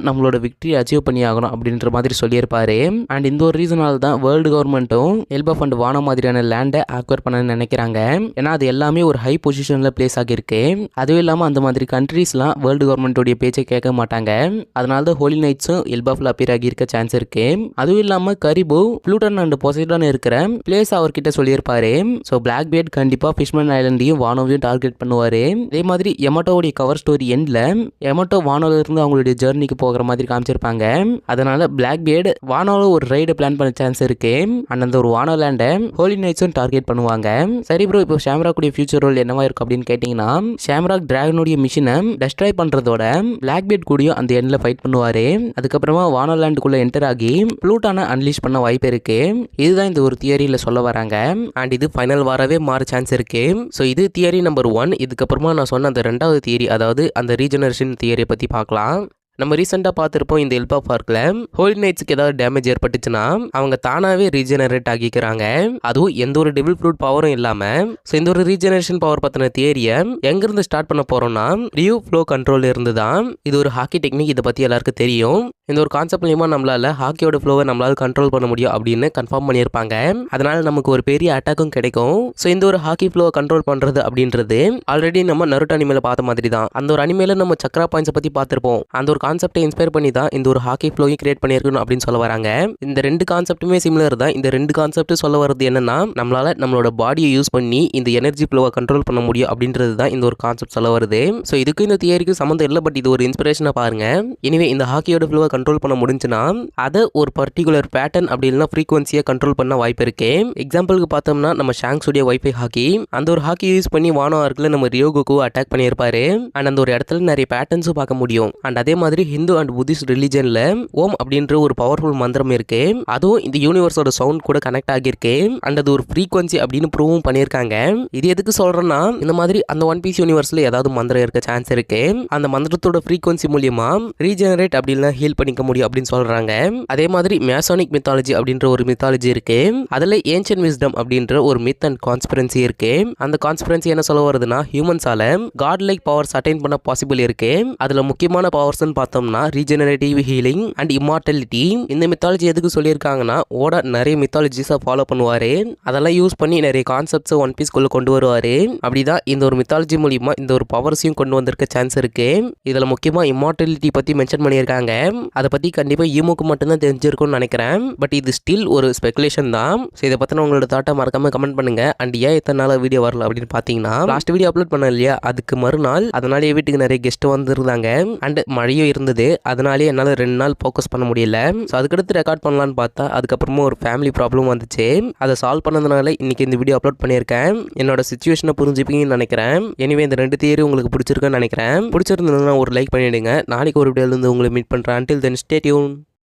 நம்மளோட விக்டரி அச்சீவ் பண்ணி ஆகணும் அப்படின்ற மாதிரி சொல்லியிருப்பாரு. அண்ட் இந்த ஒரு ரீசனால தான் வேர்ல்டு கவர்மெண்ட்டும் எல்பஃப் அண்ட் வானோ மாதிரியான லேண்டை ஆக்வயர் பண்ண நினைக்கிறாங்க. ஏன்னா அது எல்லாமே ஒரு ஹை பொசிஷன்ல பிளேஸ் ஆகிருக்கு. அதுவும் இல்லாம அந்த மாதிரி கண்ட்ரீஸ்லாம் வேர்ல்டு கவர்மெண்டோடைய பேச்சை கேட்க மாட்டாங்க. அதனால தான் ஹோலி நைட்ஸும் எல்பஃப்ல அப்பியர் ஆகி இருக்க சான்ஸ் இருக்கு. அதுவும் இல்லாம கரிபு, ப்ளூட்டன் அண்ட் பொசைடான் இருக்கிற பிளேஸ் அவர்கிட்ட சொல்லியிருப்பாரு. ஸோ பிளாக் பியர்ட் கண்டிப்பா ஃபிஷ்மேன் ஐலண்டையும் வானோவையும் டார்கெட் பண்ணுவாரு. அதே மாதிரி எமட்டோவுடைய கவர் ஸ்டோரி எண்ட்ல எமட்டோ வானோல இருந்து அவங்களுடைய ஜெர்னிக்கு போகிற மாதிரி காமிச்சிருப்பாங்க. அதனால பிளாக் பியர்ட் வானோல ஒரு ரைடு பிளான் பண்ண சான்ஸ் இருக்கு. அண்ட் அந்த ஒரு வானோ லேண்டை ஹோலி நைட்ஸும் டார்கெட் பண்ணுவாங்க. சரி ப்ரோ, இப்போ ஷாம்ராக்குடைய ஃபியூச்சர் ரோல் என்னவா இருக்கும் அப்படின்னு கேட்டீங்கன்னா ஷாம்ராக் டிராகனுடைய மிஷினை டெஸ்ட்ராய் பண்றதோட பிளாக் பியர்ட் கூடயும் அந்த எண்ட்ல ஃபைட் பண்ணுவாரு. அதுக்கப்புறமா வானோ லேண்டுக்குள்ள என்டர் ஆகி ப்ளூட்டானை அன்லீஷ் பண்ண வாய்ப்பு இருக்கு. இதுதான் இந்த ஒரு தியரியில சொல்ல வராங்க. அண்ட் இது ஃபைனல் வாரவே மாற சான்ஸ் இருக்கு. ஸோ இது தியரி நம்பர் 1. இதுக்கப்புறமா நான் சொன்ன அந்த 2வது தியரி, அதாவது அந்த ரீஜெனரேஷன் தியரியை பத்தி பார்க்கலாம். நம்ம ரீசெண்டாக பார்த்துருப்போம் இந்த எல்பஃப் பார்க்கில் ஹோலி நைட்ஸுக்கு ஏதாவது டேமேஜ் ஏற்பட்டுச்சுன்னா அவங்க தானாகவே ரீஜெனரேட் ஆகிக்கிறாங்க. அதுவும் எந்த ஒரு டெவில் ஃப்ரூட் பவரும் இல்லாமல். ஸோ இந்த ஒரு ரீஜெனரேஷன் பவர் பற்றின தியரியை எங்கேருந்து ஸ்டார்ட் பண்ண போகிறோம்னா ரியூ ஃப்ளோ கண்ட்ரோல் இருந்து தான். இது ஒரு ஹாக்கி டெக்னிக், இதை பற்றி எல்லாருக்கும் தெரியும். இந்த ஒரு கான்செப்ட் மூலியமாக நம்மளால ஹாக்கியோட ஃப்ளோவை நம்மளால கண்ட்ரோல் பண்ண முடியும் அப்படின்னு கன்ஃபார்ம் பண்ணியிருப்பாங்க. அதனால நமக்கு ஒரு பெரிய அட்டாக்கும் கிடைக்கும். ஸோ இந்த ஒரு ஹாக்கி ஃப்ளோவை கண்ட்ரோல் பண்ணுறது அப்படின்றது ஆல்ரெடி நம்ம நருட்டோ அனிமேல பார்த்த மாதிரி தான். அந்த ஒரு அனிமேல நம்ம சக்ரா பாயிண்ட்ஸை பற்றி பார்த்துருப்போம். அந்த ஒரு கான்செப்டை இன்ஸ்பயர் பண்ணி தான் இந்த ஒரு ஹாக்கி ஃப்ளோயும் கிரியேட் பண்ணியிருக்கணும் அப்படின்னு சொல்ல வராங்க. இந்த 2 கான்செப்ட்டுமே சிமிலர் தான். இந்த 2 கான்செப்ட் சொல்ல வரது என்னன்னா நம்மளால நம்மளோட பாடியை யூஸ் பண்ணி இந்த எனர்ஜி ஃப்ளோவை கண்ட்ரோல் பண்ண முடியும் அப்படின்றது தான் இந்த ஒரு கான்செப்ட் சொல்ல வருது. ஸோ இதுக்கு இந்த தியரிக்கு சம்மந்தம் இல்லை, பட் இது ஒரு இன்ஸ்பிரேஷனாக பாருங்க. எனவே இந்த ஹாக்கியோட ஃப்ளோவை கண்ட்ரோல் பண்ண முடிஞ்சுன்னா அதை ஒரு பர்டிகுலர் பேட்டர்ன் அப்படி இல்லைனா ஃப்ரீக்வன்சியை கண்ட்ரோல் பண்ண வாய்ப்பு இருக்கு. எக்ஸாம்பிளுக்கு பார்த்தோம்னா நம்ம ஷாங்ஸ் உடைய வைஃபை ஹாக்கி, அந்த ஒரு ஹாக்கி யூஸ் பண்ணி வானோ ஆர்க்கில் நம்ம ரியோகோக்கு அட்டாக் பண்ணியிருப்பாரு. அண்ட் அந்த ஒரு இடத்துல நிறைய பேட்டர்ன்ஸும் பார்க்க முடியும். அண்ட் அதே மாதிரி ஹிந்து அண்ட் புத்திஸ்ட் ரிலிஜன்ல ஓம் அப்படின்ற ஒரு பவர்ஃபுல் மந்திரம் இருக்கு. அதுவும் இந்த யூனிவர்ஸோட சவுண்ட் கூட கனெக்ட் ஆகியிருக்கு. அண்ட் அது ஒரு ஃப்ரீக்வன்சி அப்படின்னு ப்ரூவும் பண்ணியிருக்காங்க. இது எதுக்கு சொல்றேன்னா இந்த மாதிரி அந்த ஒன் பீஸ் யூனிவர்ஸ்ல ஏதாவது மந்திரம் இருக்க சான்ஸ் இருக்கு. அந்த மந்திரத்தோட ஃப்ரீக்வன்சி மூலியமா ரீஜெனரேட் அப்படின்னா ஹீல் பண்ணிக்க முடியும் அப்படின்னு சொல்றாங்க. அதே மாதிரி மேசானிக் மித்தாலஜி அப்படின்ற ஒரு மித்தாலஜி இருக்கு. அதுல ஏன்ஷியன்ட் விஸ்டம் அப்படின்ற ஒரு மித் அண்ட் கான்ஸ்பிரன்சி இருக்கு. அந்த கான்ஸ்பிரன்சி என்ன சொல்ல வருதுன்னா, ஹியூமன்ஸால காட் லைக் பவர்ஸ் அட்டைன் பண்ண பாசிபிள் இருக்கு. அதுல முக்கியமான பவர்ஸ்ன்னு பார்த்தோம்னா ரீஜெனரேட்டிவ் ஹீலிங் அண்ட் இம்மார்டாலிட்டி. இந்த மித்தாலஜி எதுக்கு சொல்லியிருக்காங்கன்னா, ஓட நிறைய மித்தாலஜிஸை ஃபாலோ பண்ணுவாரு. அதெல்லாம் யூஸ் பண்ணி நிறைய கான்செப்ட்ஸை ஒன் பீஸ்க்குள்ள கொண்டு வருவாரு. அப்படிதான் இந்த ஒரு மித்தாலஜி மூலியமா இந்த ஒரு பவர்ஸையும் கொண்டு வந்திருக்க சான்ஸ் இருக்கு. இதுல முக்கியமா இம்மார்டாலிட்டி பத்தி மென்ஷன் பண்ணியிருக்காங்க. அதை பத்தி கண்டிப்பா ஈமுக்கு மட்டும்தான் தெரிஞ்சிருக்கும்னு நினைக்கிறேன். பட் இது ஸ்டில் ஒரு ஸ்பெகுலேஷன் தான். ஸோ இதை பத்தின உங்களோட தாட்டை மறக்காம கமெண்ட் பண்ணுங்க. அண்ட் ஏன் இத்தனை நாள் வீடியோ வரல அப்படின்னு பாத்தீங்கன்னா, லாஸ்ட் வீடியோ அப்லோட் பண்ண இல்லையா, அதுக்கு மறுநாள் அதனாலேயே வீட்டுக்கு நிறைய கெஸ்ட் வந்திருந்தாங்க அண்ட் மழையும் இருந்தது. அதனாலேயே என்னால் 2 நாள் ஃபோக்கஸ் பண்ண முடியல. ஸோ அதுக்கடுத்து ரெக்கார்ட் பண்ணலான்னு பார்த்தா அதுக்கப்புறமா ஒரு ஃபேமிலி ப்ராப்ளம் வந்துச்சு. அதை சால்வ் பண்ணதுனால இன்னைக்கு இந்த வீடியோ அப்லோட் பண்ணியிருக்கேன். என்னோட சிச்சுவேஷனை புரிஞ்சுப்பீங்கன்னு நினைக்கிறேன். எனிவே இந்த 2 தியரி உங்களுக்கு பிடிச்சிருக்குன்னு நினைக்கிறேன். பிடிச்சிருந்ததுன்னா ஒரு லைக் பண்ணிடுங்க. நாளைக்கு ஒரு வீடியோல இருந்து உங்களை மீட் பண்றேன். until then stay tuned.